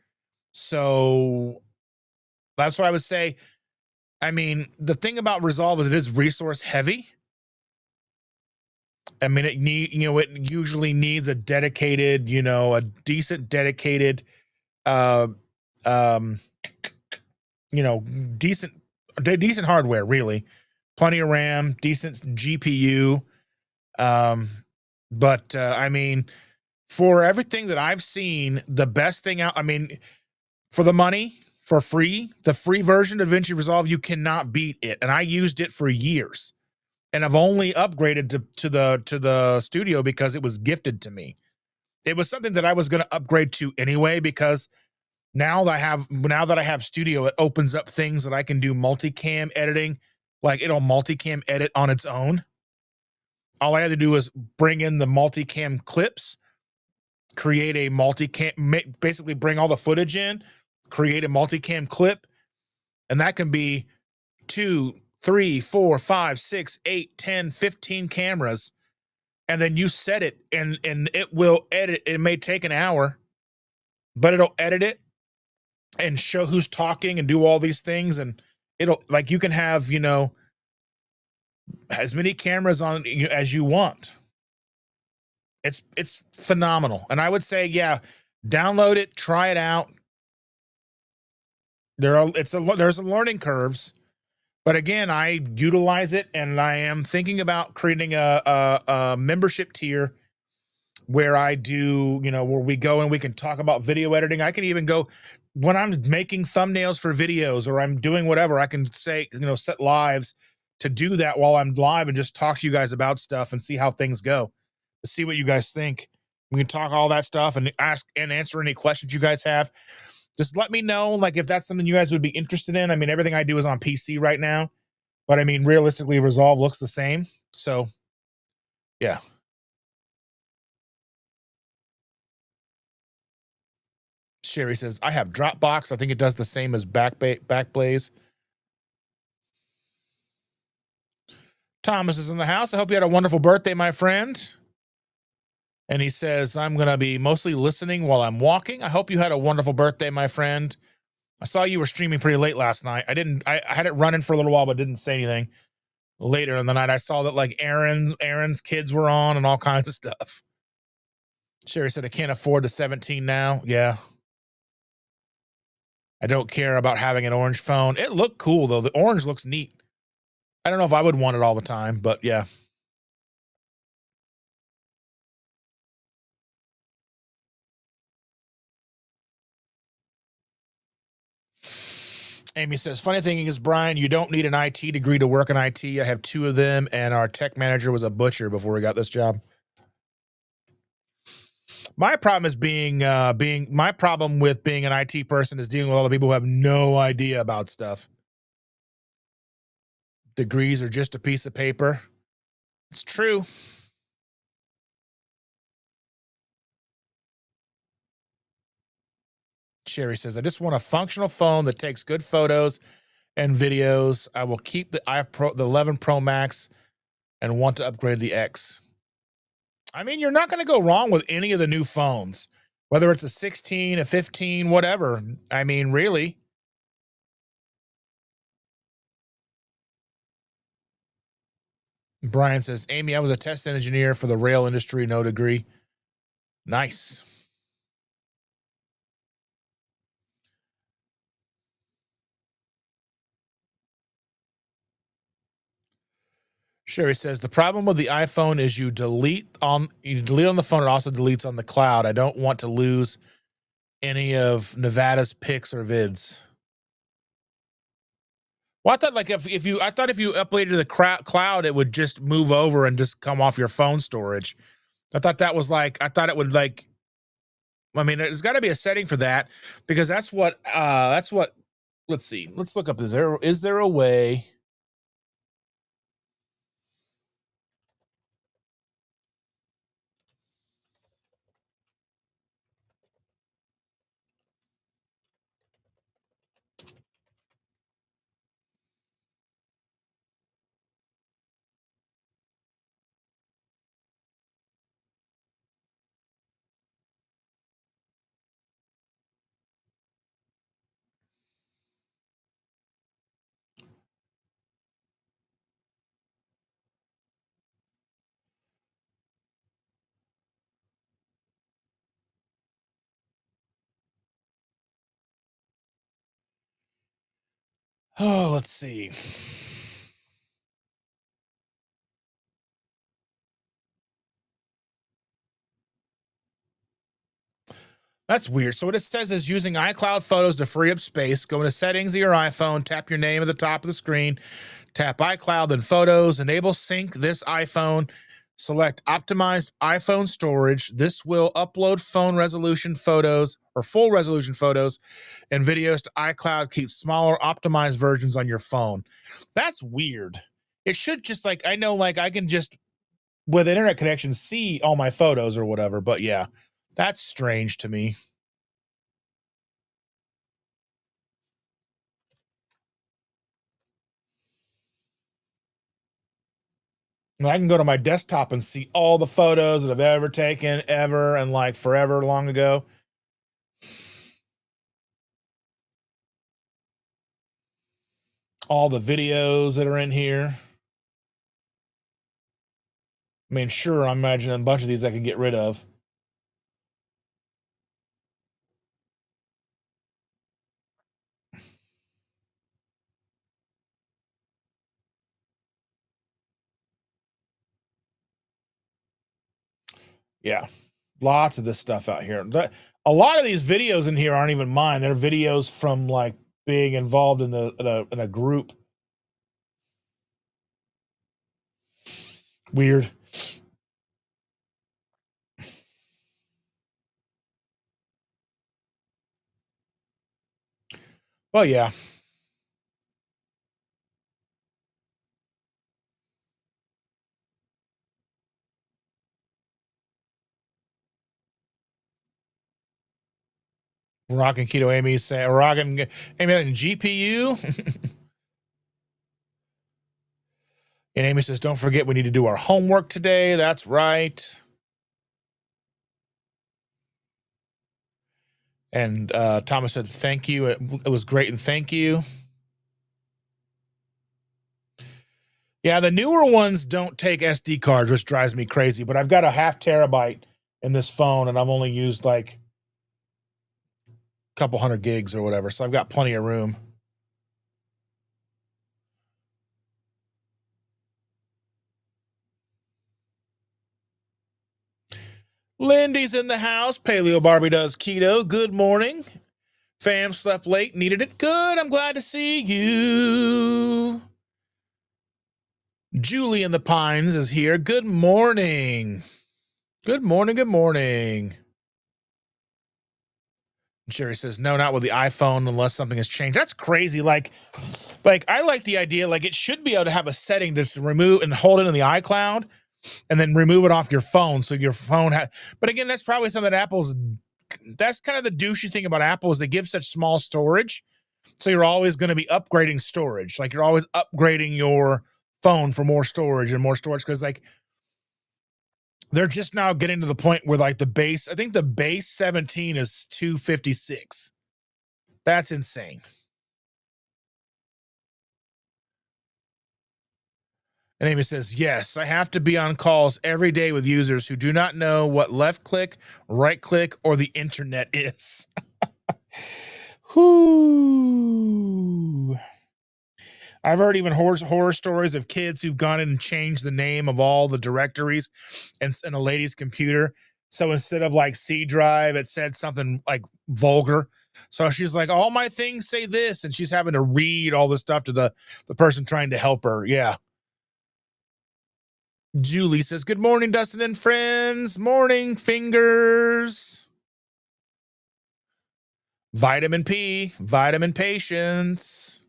So that's why I would say, I mean, the thing about Resolve is it is resource heavy. I mean, it usually needs a dedicated, a decent dedicated, uh, um, decent hardware, really, plenty of RAM, decent GPU. But I mean, for everything that I've seen, the best thing out, I mean, for the money, for free, the free version of DaVinci Resolve, you cannot beat it. And I used it for years. And I've only upgraded to the studio because it was gifted to me. It was something that I was going to upgrade to anyway, because now that I have studio, it opens up things that I can do multicam editing. Like it'll multicam edit on its own. All I had to do was bring in the multicam clips, create a multicam, basically bring all the footage in, create a multicam clip, and that can be 2, 3, 4, 5, 6, 8, 10, 15 cameras. And then you set it and it will edit. It may take an hour, but it'll edit it and show who's talking and do all these things. And it'll, like, you can have, as many cameras on as you want. It's phenomenal. And I would say, yeah, download it, try it out. There's a learning curves, but again, I utilize it, and I am thinking about creating a membership tier where I do, where we go and we can talk about video editing. I can even go when I'm making thumbnails for videos or I'm doing whatever, I can say, set lives to do that while I'm live and just talk to you guys about stuff and see how things go, to see what you guys think. We can talk all that stuff and ask and answer any questions you guys have. Just let me know, like, if that's something you guys would be interested in. I mean, everything I do is on PC right now, but I mean, realistically, Resolve looks the same. So, yeah. Sherry says, I have Dropbox. I think it does the same as Backblaze. Thomas is in the house. I hope you had a wonderful birthday, my friend. And he says, I'm going to be mostly listening while I'm walking. I hope you had a wonderful birthday, my friend. I saw you were streaming pretty late last night. I had it running for a little while, but didn't say anything. Later in the night, I saw that like Aaron's kids were on and all kinds of stuff. Sherry said, I can't afford the 17 now. Yeah. I don't care about having an orange phone. It looked cool, though. The orange looks neat. I don't know if I would want it all the time, but yeah. Amy says, funny thing is, Brian, you don't need an IT degree to work in IT. I have 2 of them, and our tech manager was a butcher before we got this job. My problem is my problem with being an IT person is dealing with all the people who have no idea about stuff. Degrees are just a piece of paper. It's true. Sherry says, I just want a functional phone that takes good photos and videos. I will keep the 11 Pro Max and want to upgrade the X. I mean, you're not going to go wrong with any of the new phones, whether it's a 16, a 15, whatever. I mean, really. Brian says, Amy, I was a test engineer for the rail industry, no degree. Nice. Sherry says, the problem with the iPhone is you delete on the phone, it also deletes on the cloud. I don't want to lose any of Nevada's pics or vids. Well, I thought like if you uploaded to the cloud, it would just move over and just come off your phone storage. I thought that was like, I thought it would like, I mean, there's got to be a setting for that because that's what, let's see. Let's look up. Is there a way? Oh, let's see. That's weird. So what it says is using iCloud Photos to free up space. Go into settings of your iPhone, tap your name at the top of the screen, tap iCloud, then Photos, enable sync this iPhone, select optimized iPhone storage. This will upload phone resolution photos or full resolution photos and videos to iCloud. Keep smaller optimized versions on your phone. That's weird. It should just like, I know like I can just with internet connection see all my photos or whatever, but yeah, that's strange to me. I can go to my desktop and see all the photos that I've ever taken, ever, and like forever long ago. All the videos that are in here. I mean, sure, I'm imagining a bunch of these I can get rid of. Yeah, lots of this stuff out here. A lot of these videos in here aren't even mine. They're videos from like being involved in a group. Weird. Well, yeah. Rockin' Keto Amy saying, Amy, GPU. And Amy says, don't forget we need to do our homework today. That's right. And Thomas said, thank you. It was great, and thank you. Yeah, the newer ones don't take SD cards, which drives me crazy. But I've got a 0.5 terabyte in this phone, and I've only used like a couple hundred gigs or whatever. So I've got plenty of room. Lindy's in the house. Paleo Barbie does keto. Good morning. Fam slept late, needed it. Good. I'm glad to see you. Julie in the Pines is here. Good morning. Good morning. Good morning. Sherry says, no, not with the iPhone unless something has changed. That's crazy. Like I like the idea, like it should be able to have a setting to remove and hold it in the iCloud and then remove it off your phone. So your phone but again, that's probably something that that's kind of the douchey thing about Apple is they give such small storage. So you're always going to be upgrading storage. Like you're always upgrading your phone for more storage and more storage. Cause like, they're just now getting to the point where like I think the base 17 is 256. That's insane. And Amy says, yes, I have to be on calls every day with users who do not know what left click, right click, or the internet is. Whoo. I've heard even horror stories of kids who've gone in and changed the name of all the directories in a lady's computer. So instead of like C drive, it said something like vulgar. So she's like, all my things say this. And she's having to read all this stuff to the person trying to help her. Yeah. Julie says, good morning, Dustin and friends. Morning, fingers. Vitamin P, vitamin patience.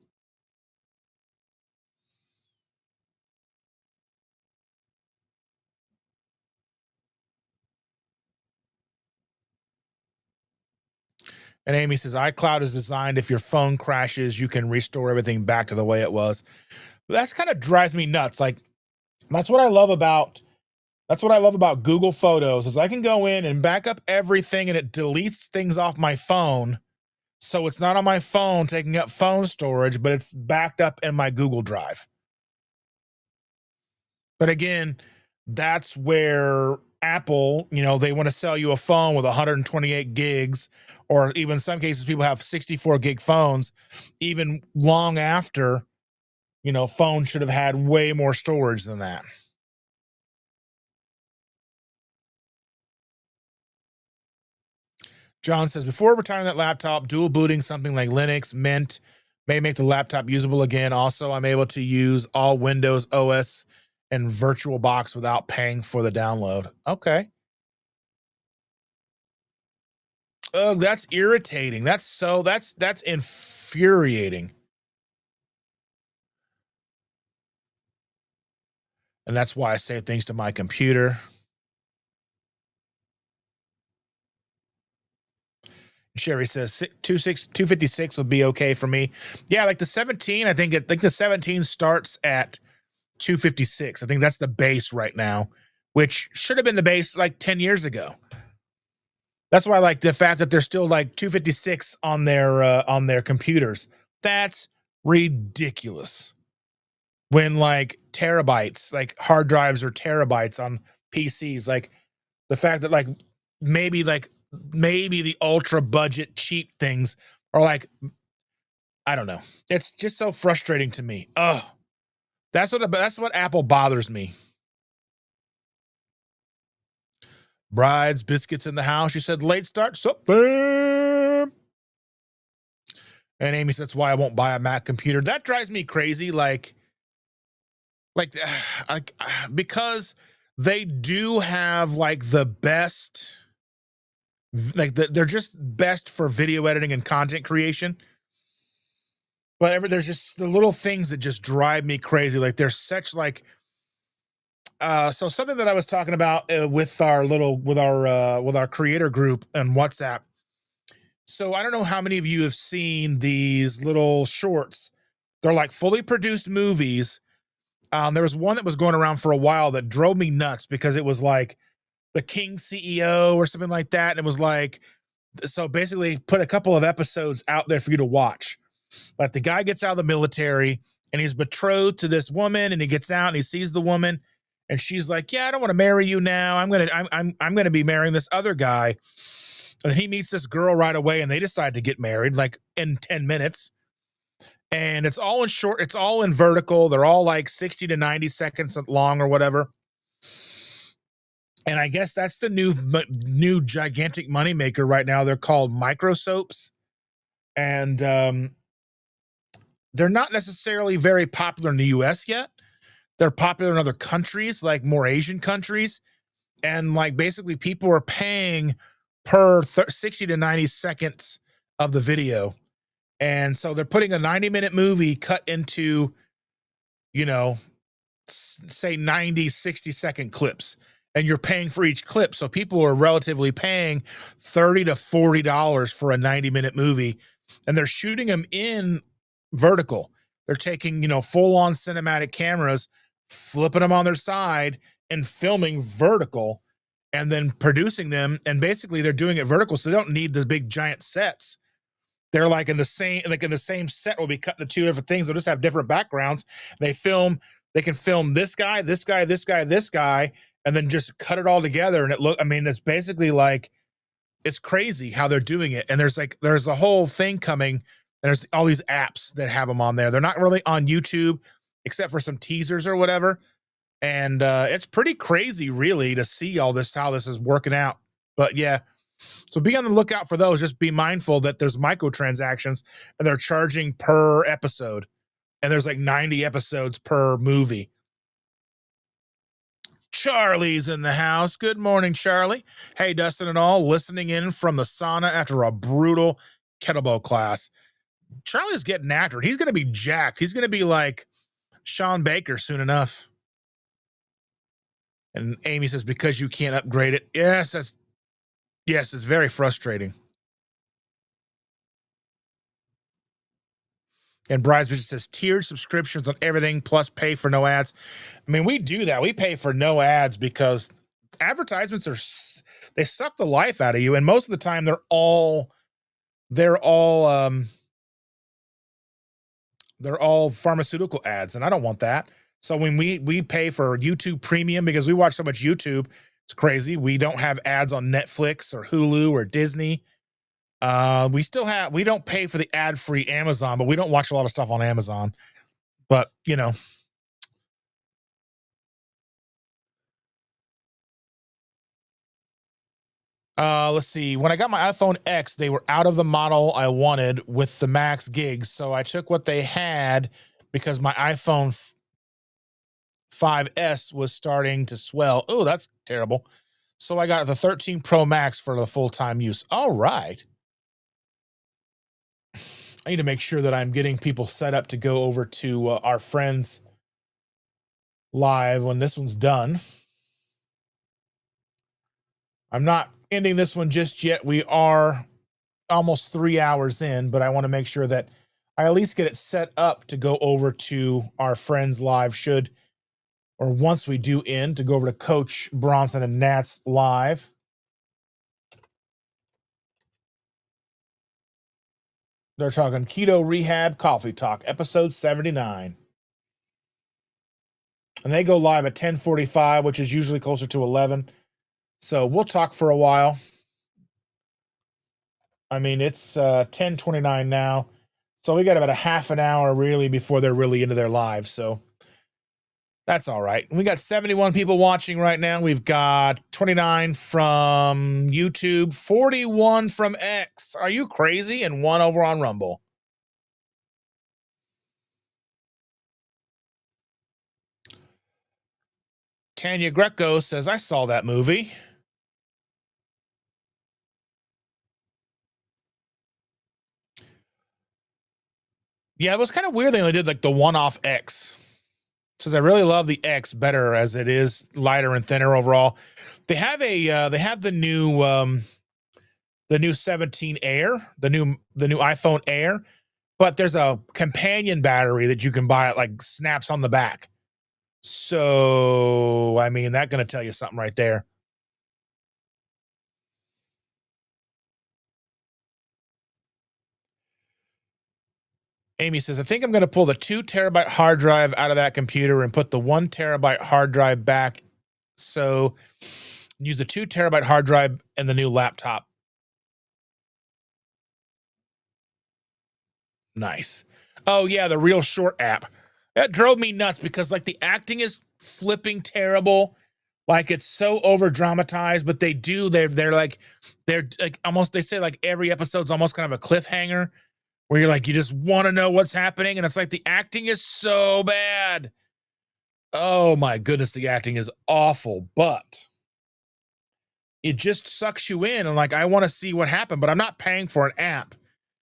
And Amy says, iCloud is designed if your phone crashes, you can restore everything back to the way it was. That's kind of drives me nuts. Like, that's what I love about Google Photos is I can go in and back up everything and it deletes things off my phone. So it's not on my phone taking up phone storage, but it's backed up in my Google Drive. But again, that's where Apple, they want to sell you a phone with 128 gigs, or even in some cases, people have 64 gig phones, even long after, phones should have had way more storage than that. John says, before retiring that laptop, dual booting something like Linux, Mint may make the laptop usable again. Also, I'm able to use all Windows OS and VirtualBox without paying for the download. Okay. Oh, that's irritating. That's infuriating. And that's why I save things to my computer. Sherry says 256 would be okay for me. Yeah, like the 17, I think the 17 starts at 256. I think that's the base right now, which should have been the base like 10 years ago. That's why I like the fact that they're still like 256 on their computers. That's ridiculous. When like terabytes, like hard drives are terabytes on PCs, like the fact that like maybe the ultra budget cheap things are like, I don't know. It's just so frustrating to me. Oh, that's what Apple bothers me. Bride's biscuits in the house. You said late start. So firm. And Amy says that's why I won't buy a Mac computer. That drives me crazy. Like because they do have like the best, like they're just best for video editing and content creation. But there's just the little things that just drive me crazy. Like there's such like, so something that I was talking about with our creator group and WhatsApp. So I don't know how many of you have seen these little shorts. They're like fully produced movies, There was one that was going around for a while that drove me nuts because it was like the King CEO or something like that. And it was like, so basically put a couple of episodes out there for you to watch. But the guy gets out of the military and he's betrothed to this woman, and he gets out and he sees the woman, and she's like, "Yeah, I don't want to marry you now. I'm gonna be marrying this other guy." And he meets this girl right away, and they decide to get married like in 10 minutes. And it's all in short, it's all in vertical. They're all like 60 to 90 seconds long or whatever. And I guess that's the new gigantic moneymaker right now. They're called micro soaps. And they're not necessarily very popular in the US yet. They're popular in other countries, like more Asian countries. And like basically people are paying per 60 to 90 seconds of the video. And so they're putting a 90-minute movie cut into, you know, say 90, 60-second clips. And you're paying for each clip. So people are relatively paying $30 to $40 for a 90-minute movie. And they're shooting them in vertical. They're taking, full-on cinematic cameras, flipping them on their side, and filming vertical, and then producing them. And basically they're doing it vertical, so they don't need the big giant sets. They're like in the same set will be cut into two different things. They'll just have different backgrounds. They can film this guy, this guy, this guy, this guy, and then just cut it all together. And it's basically like, it's crazy how they're doing it. And there's a whole thing coming. And there's all these apps that have them on there. They're not really on YouTube except for some teasers or whatever. And it's pretty crazy really to see all this, how this is working out. But yeah, so be on the lookout for those. Just be mindful that there's microtransactions and they're charging per episode. And there's like 90 episodes per movie. Charlie's in the house. Good morning, Charlie. Hey, Dustin and all, listening in from the sauna after a brutal kettlebell class. Charlie's getting after it. He's going to be jacked. He's going to be like Sean Baker soon enough. And Amy says, because you can't upgrade it. Yes, it's very frustrating. And Bridesmaid says tiered subscriptions on everything plus pay for no ads. I mean, we do that. We pay for no ads because advertisements they suck the life out of you. And most of the time they're all pharmaceutical ads. And I don't want that. So when we pay for YouTube Premium because we watch so much YouTube, it's crazy. We don't have ads on Netflix or Hulu or Disney. We don't pay for the ad-free Amazon, but we don't watch a lot of stuff on Amazon. But, let's see. When I got my iPhone X, they were out of the model I wanted with the max gigs. So I took what they had because my iPhone 5S was starting to swell. Oh, that's terrible. So I got the 13 Pro Max for the full-time use. All right. I need to make sure that I'm getting people set up to go over to our friends live when this one's done. I'm not ending this one just yet. We are almost 3 hours in, but I want to make sure that I at least get it set up to go over to our friends live once we do end, to go over to Coach Bronson and Nat's live. They're talking Keto Rehab Coffee Talk, episode 79. And they go live at 10:45, which is usually closer to 11. So we'll talk for a while. I mean, it's 10:29 now. So we got about a half an hour really before they're really into their live. So that's all right. We got 71 people watching right now. We've got 29 from YouTube, 41 from X. Are you crazy? And 1 over on Rumble. Tanya Greco says, I saw that movie. Yeah, it was kind of weird they only did like the one-off X. Says I really love the X better as it is lighter and thinner overall. They have the new 17 Air, the new iPhone Air, but there's a companion battery that you can buy. It like snaps on the back. So, I mean, that gonna tell you something right there. Amy says, I think I'm going to pull the 2 terabyte hard drive out of that computer and put the 1 terabyte hard drive back. So use the 2 terabyte hard drive and the new laptop. Nice. Oh, yeah, the Real Short app. That drove me nuts because, like, the acting is flipping terrible. Like, it's so over dramatized, but they're like almost, they say like every episode's almost kind of a cliffhanger where you're like, you just want to know what's happening. And it's like the acting is so bad. Oh my goodness, the acting is awful, but it just sucks you in. And like, I want to see what happened, but I'm not paying for an app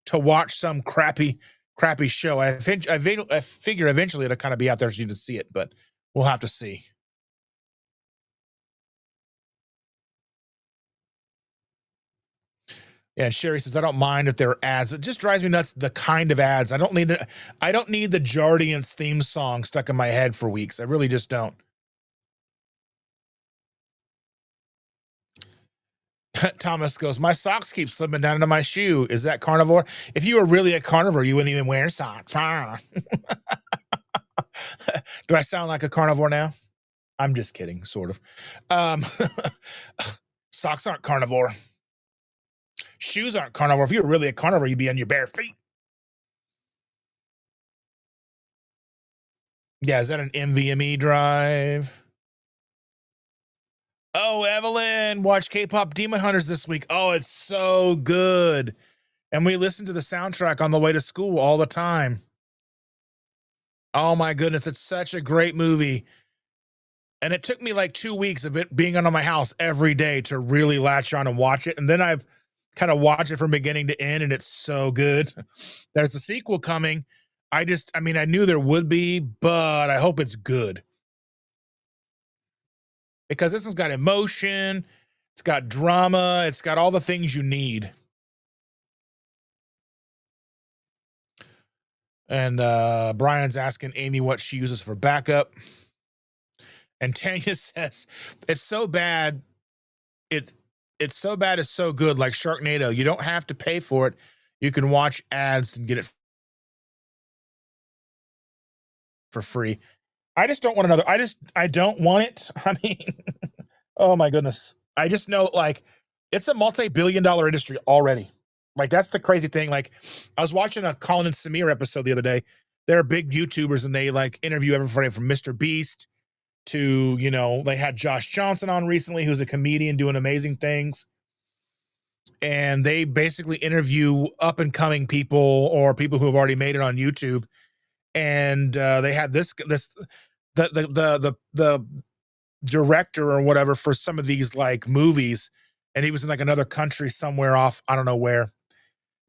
to watch some crappy show. I figure eventually it'll kind of be out there for you to see it, but we'll have to see. Yeah, and Sherry says, I don't mind if there are ads. It just drives me nuts, the kind of ads. I don't need the Jardiance theme song stuck in my head for weeks. I really just don't. Thomas goes, my socks keep slipping down into my shoe. Is that carnivore? If you were really a carnivore, you wouldn't even wear socks. Do I sound like a carnivore now? I'm just kidding, sort of. Um, Socks aren't carnivore. Shoes aren't carnivore. If you were really a carnivore, you'd be on your bare feet. Yeah, is that an NVMe drive? Oh, Evelyn, watch K-pop Demon Hunters this week. Oh, it's so good. And we listen to the soundtrack on the way to school all the time. Oh my goodness, it's such a great movie. And it took me like 2 weeks of it being on my house every day to really latch on and watch it. And then I've kind of watched it from beginning to end, and it's so good. There's a sequel coming. I mean, I knew there would be, but I hope it's good. Because this one's got emotion, it's got drama, it's got all the things you need. And Brian's asking Amy what she uses for backup. And Tanya says, it's so bad, it's it's so bad it's so good, like Sharknado. You don't have to pay for it. You can watch ads and get it for free. I just don't want another. I don't want it. I mean, oh my goodness. I just know like it's a multi-billion-dollar industry already. Like that's the crazy thing. Like I was watching a Colin and Samir episode the other day. They're big YouTubers and they like interview everybody from Mr. Beast to, they had Josh Johnson on recently, who's a comedian doing amazing things. And they basically interview up and coming people or people who have already made it on YouTube. And they had the director or whatever for some of these like movies, and he was in like another country somewhere off, I don't know where.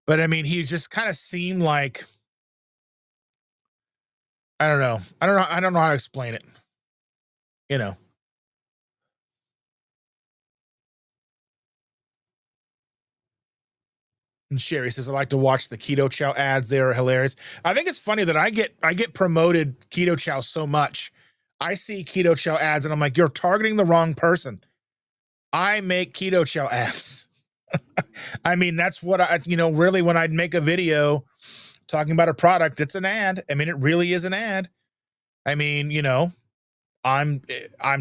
But I mean, he just kind of seemed like I don't know how to explain it. You know. And Sherry says, I like to watch the Keto Chow ads. They are hilarious. I think it's funny that I get promoted Keto Chow so much. I see Keto Chow ads and I'm like, you're targeting the wrong person. I make Keto Chow ads. I mean, that's what really when I'd make a video talking about a product, it's an ad. I mean, it really is an ad. I mean, I'm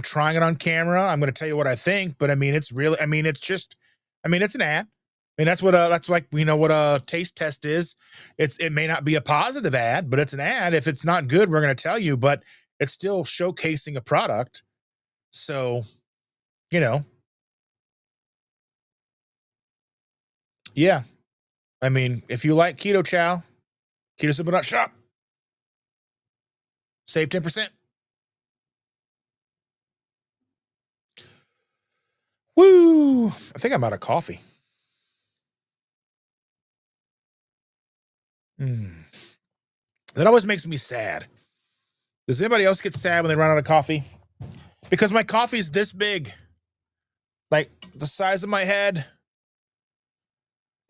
trying it on camera. I'm going to tell you what I think, but I mean, it's really, I mean, it's just, I mean, it's an ad. I mean, that's like, what a taste test is. It may not be a positive ad, but it's an ad. If it's not good, we're going to tell you, but it's still showcasing a product. So, you know, yeah. I mean, if you like Keto Chow, Keto Super Shop, save 10%. Woo! I think I'm out of coffee. Mm. That always makes me sad. Does anybody else get sad when they run out of coffee? Because my coffee's this big, like the size of my head.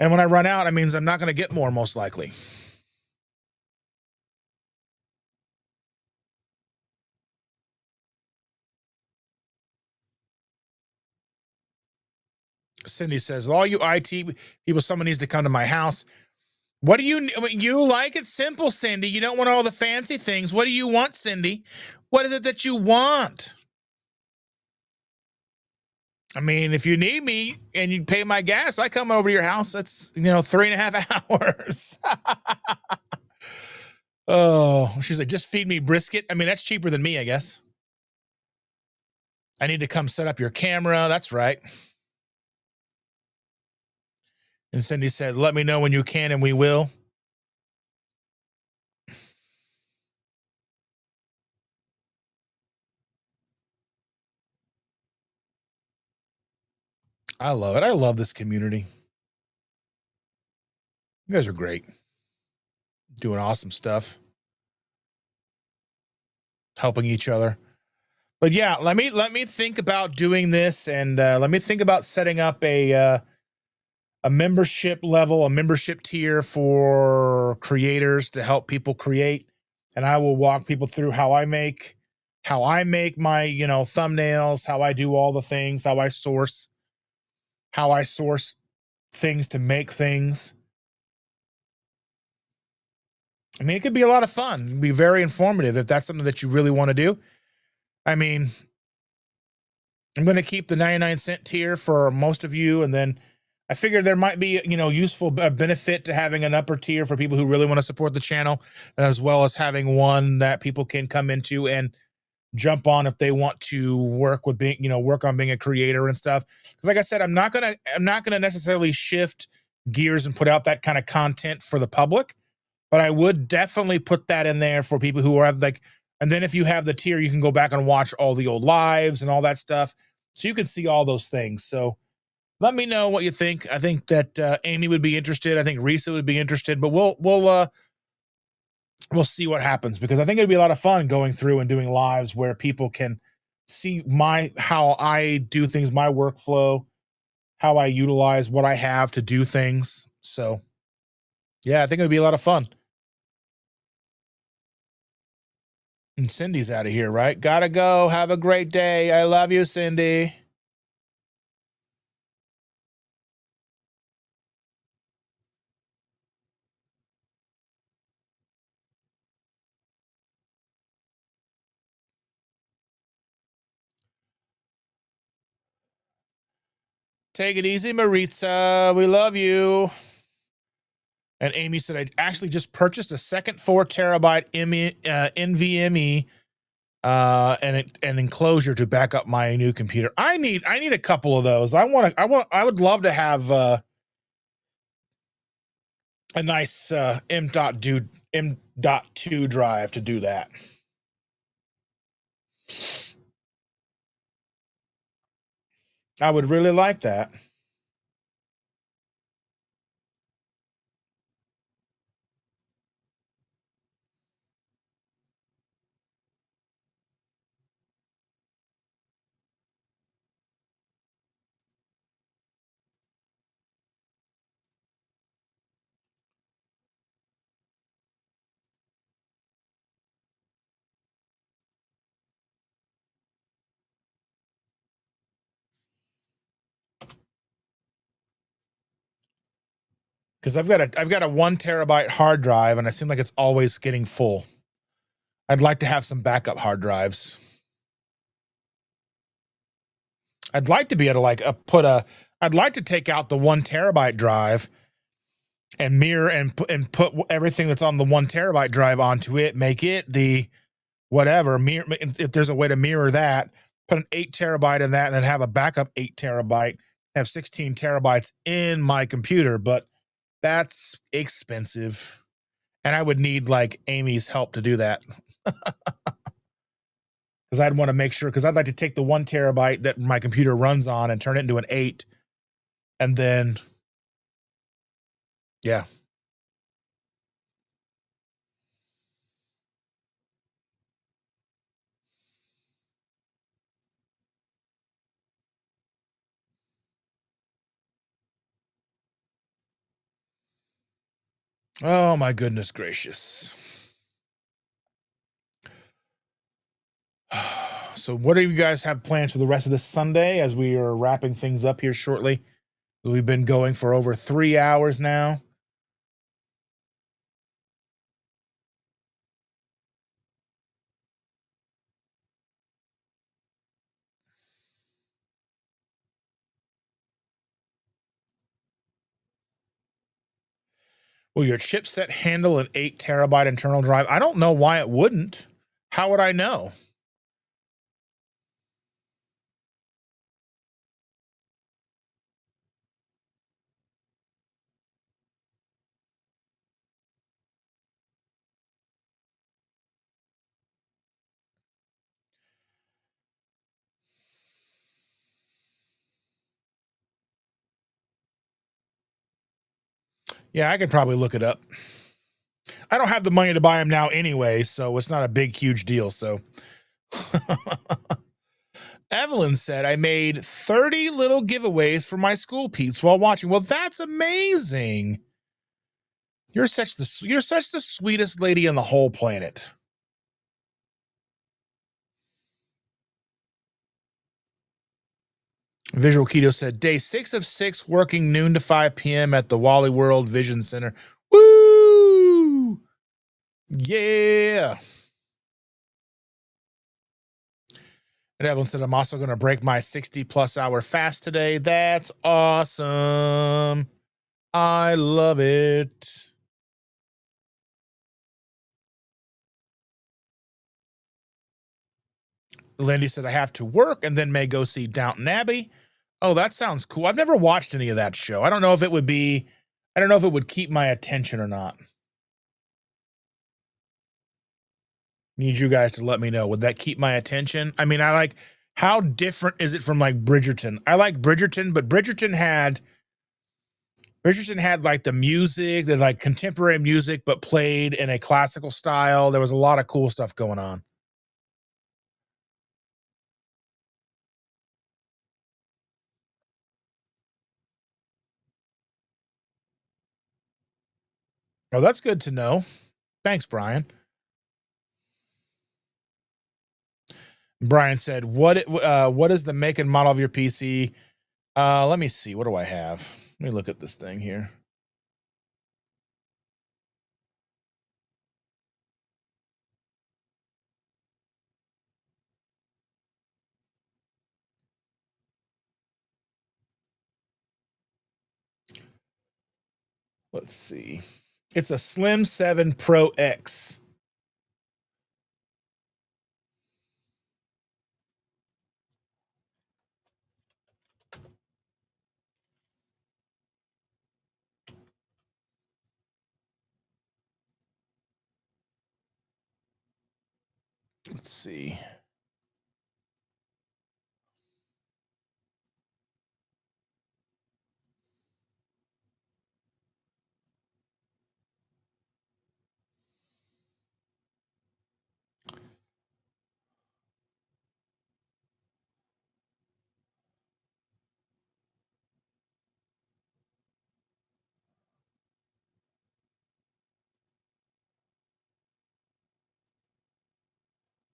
And when I run out, it means I'm not going to get more, most likely. Cindy says, all you IT people, someone needs to come to my house. What do you like it simple, Cindy? You don't want all the fancy things. What do you want, Cindy? What is it that you want? I mean, if you need me and you pay my gas, I come over to your house. That's 3.5 hours. Oh, she's like, just feed me brisket. I mean, that's cheaper than me, I guess. I need to come set up your camera. That's right. And Cindy said, let me know when you can and we will. I love it. I love this community. You guys are great. Doing awesome stuff. Helping each other. But yeah, let me think about doing this, and let me think about setting up a membership level, a membership tier for creators to help people create. And I will walk people through how I make my, thumbnails, how I do all the things, how I source things to make things. I mean, it could be a lot of fun. It could be very informative if that's something that you really want to do. I mean, I'm going to keep the 99-cent tier for most of you, and then I figured there might be, useful benefit to having an upper tier for people who really want to support the channel, as well as having one that people can come into and jump on if they want to work on being a creator and stuff. Because like I said, I'm not gonna necessarily shift gears and put out that kind of content for the public, but I would definitely put that in there for people who are like. And then if you have the tier, you can go back and watch all the old lives and all that stuff, so you can see all those things. So let me know what you think. I think that Amy would be interested. I think Risa would be interested, but we'll see what happens, because I think it'd be a lot of fun going through and doing lives where people can see how I do things, my workflow, how I utilize what I have to do things. So yeah, I think it'd be a lot of fun. And Cindy's out of here, right? Gotta go. Have a great day. I love you, Cindy. Take it easy, Maritza. We love you. And Amy said, I actually just purchased a second 4 terabyte NVMe and an enclosure to back up my new computer. I need a couple of those. I would love to have a nice M.2 drive to do that. I would really like that. Because I've got a 1 terabyte hard drive, and it seems like it's always getting full. I'd like to have some backup hard drives. I'd like to be able to I'd like to take out the 1 terabyte drive and mirror and put everything that's on the 1 terabyte drive onto it, make it the whatever mirror. If there's a way to mirror that, put an 8 terabyte in that, and then have a backup 8 terabyte, have 16 terabytes in my computer. But that's expensive, and I would need like Amy's help to do that. Because I'd want to make sure, because I'd like to take the 1 terabyte that my computer runs on and turn it into an 8, and then yeah. Oh my goodness gracious. So what do you guys have plans for the rest of this Sunday as we are wrapping things up here shortly? We've been going for over 3 hours now. Will your chipset handle an 8 terabyte internal drive? I don't know why it wouldn't. How would I know? Yeah, I could probably look it up. I don't have the money to buy them now anyway, so it's not a big, huge deal. So Evelyn said, I made 30 little giveaways for my school peeps while watching. Well, that's amazing. You're such the sweetest lady on the whole planet. Visual Keto said, day 6 of 6 working noon to 5 p.m. at the Wally World Vision Center. Woo! Yeah. And Evelyn said, I'm also going to break my 60+ hour fast today. That's awesome. I love it. Lindy said, I have to work and then may go see Downton Abbey. Oh, that sounds cool. I've never watched any of that show. I don't know if it would keep my attention or not. Need you guys to let me know. Would that keep my attention? I mean, how different is it from like Bridgerton? I like Bridgerton, but Bridgerton had like the music, there's like contemporary music, but played in a classical style. There was a lot of cool stuff going on. Oh, that's good to know. Thanks, Brian. Brian said, what is the make and model of your PC? Let me see. What do I have? Let me look at this thing here. Let's see. It's a Slim 7 Pro X. Let's see.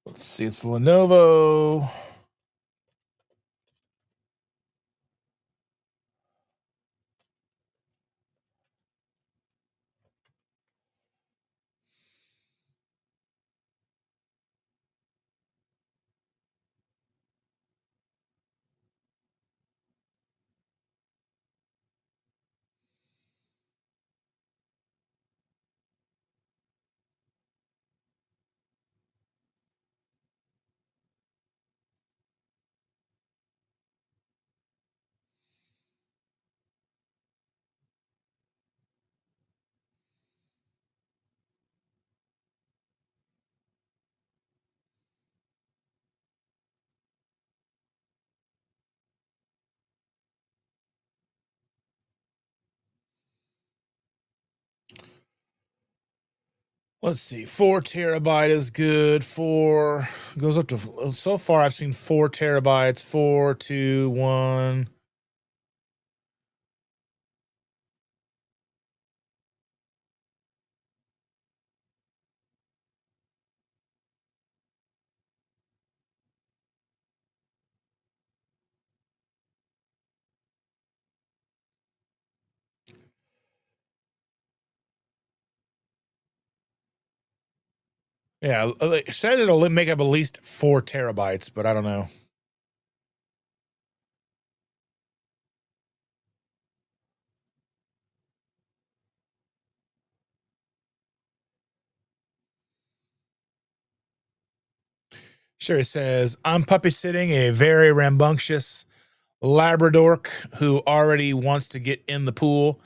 Let's see. It's Lenovo. Let's see. 4 terabyte is good. Four goes up to, so far I've seen 4 terabytes. 4, 2, 1. Yeah, it said it'll make up at least 4 terabytes, but I don't know. Sherry says, I'm puppy sitting a very rambunctious Labrador who already wants to get in the pool.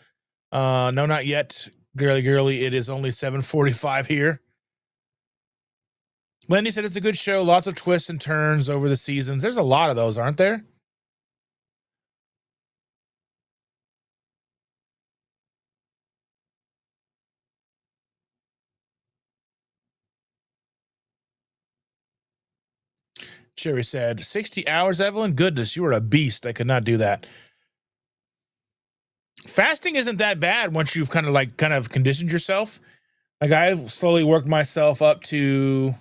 No, not yet. Girly, it is only 7:45 here. Lenny said it's a good show, lots of twists and turns over the seasons. There's a lot of those, aren't there? Sherry said, 60 hours, Evelyn? Goodness, you are a beast. I could not do that. Fasting isn't that bad once you've kind of conditioned yourself. Like I've slowly worked myself up to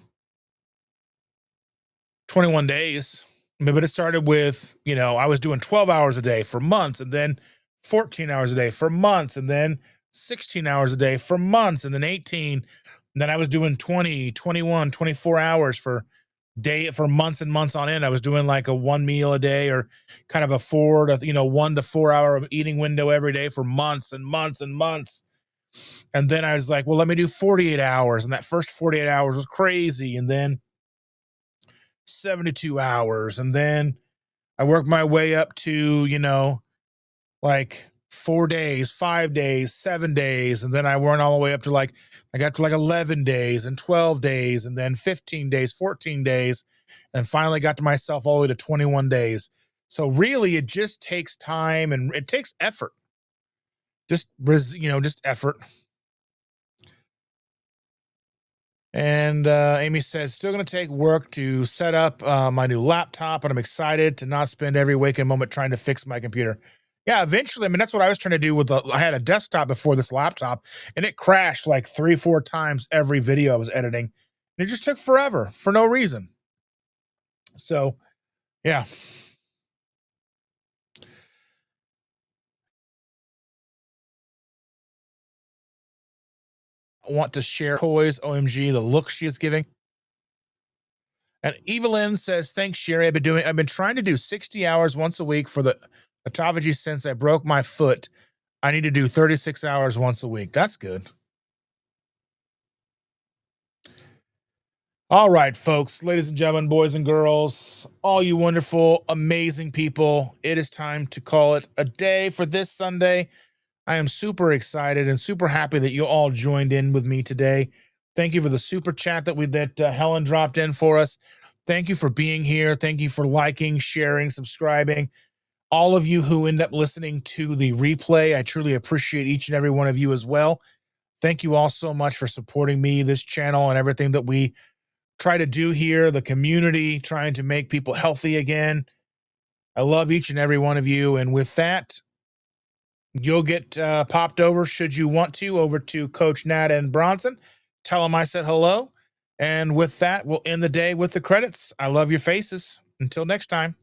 21 days. But it started with, I was doing 12 hours a day for months, and then 14 hours a day for months, and then 16 hours a day for months, and then 18. And then I was doing 20, 21, 24 hours for months and months on end. I was doing like a one meal a day or kind of a 1 to 4 hour eating window every day for months and months and months. And then I was like, well, let me do 48 hours. And that first 48 hours was crazy. And then 72 hours. And then I worked my way up to, like 4 days, 5 days, 7 days. And then I went all the way up to I got to like 11 days and 12 days and then 15 days, 14 days, and finally got to myself all the way to 21 days. So really it just takes time and it takes effort. Just effort. And Amy says, still going to take work to set up my new laptop, but I'm excited to not spend every waking moment trying to fix my computer. Yeah, eventually. I mean, that's what I was trying to do I had a desktop before this laptop, and it crashed like 3-4 times every video I was editing. And it just took forever for no reason. So, yeah. I want to share toys. OMG, the look she is giving. And Evelyn says, thanks, Sherry. I've been trying to do 60 hours once a week for the autophagy since I broke my foot. I need to do 36 hours once a week. That's good. All right, folks, ladies and gentlemen, boys and girls, all you wonderful, amazing people, it is time to call it a day for this Sunday. I am super excited and super happy that you all joined in with me today. Thank you for the super chat that Helen dropped in for us. Thank you for being here. Thank you for liking, sharing, subscribing. All of you who end up listening to the replay, I truly appreciate each and every one of you as well. Thank you all so much for supporting me, this channel, and everything that we try to do here, the community, trying to make people healthy again. I love each and every one of you. And with that, you'll get popped over, should you want to, over to Coach Nat and Bronson. Tell them I said hello. And with that, we'll end the day with the credits. I love your faces. Until next time.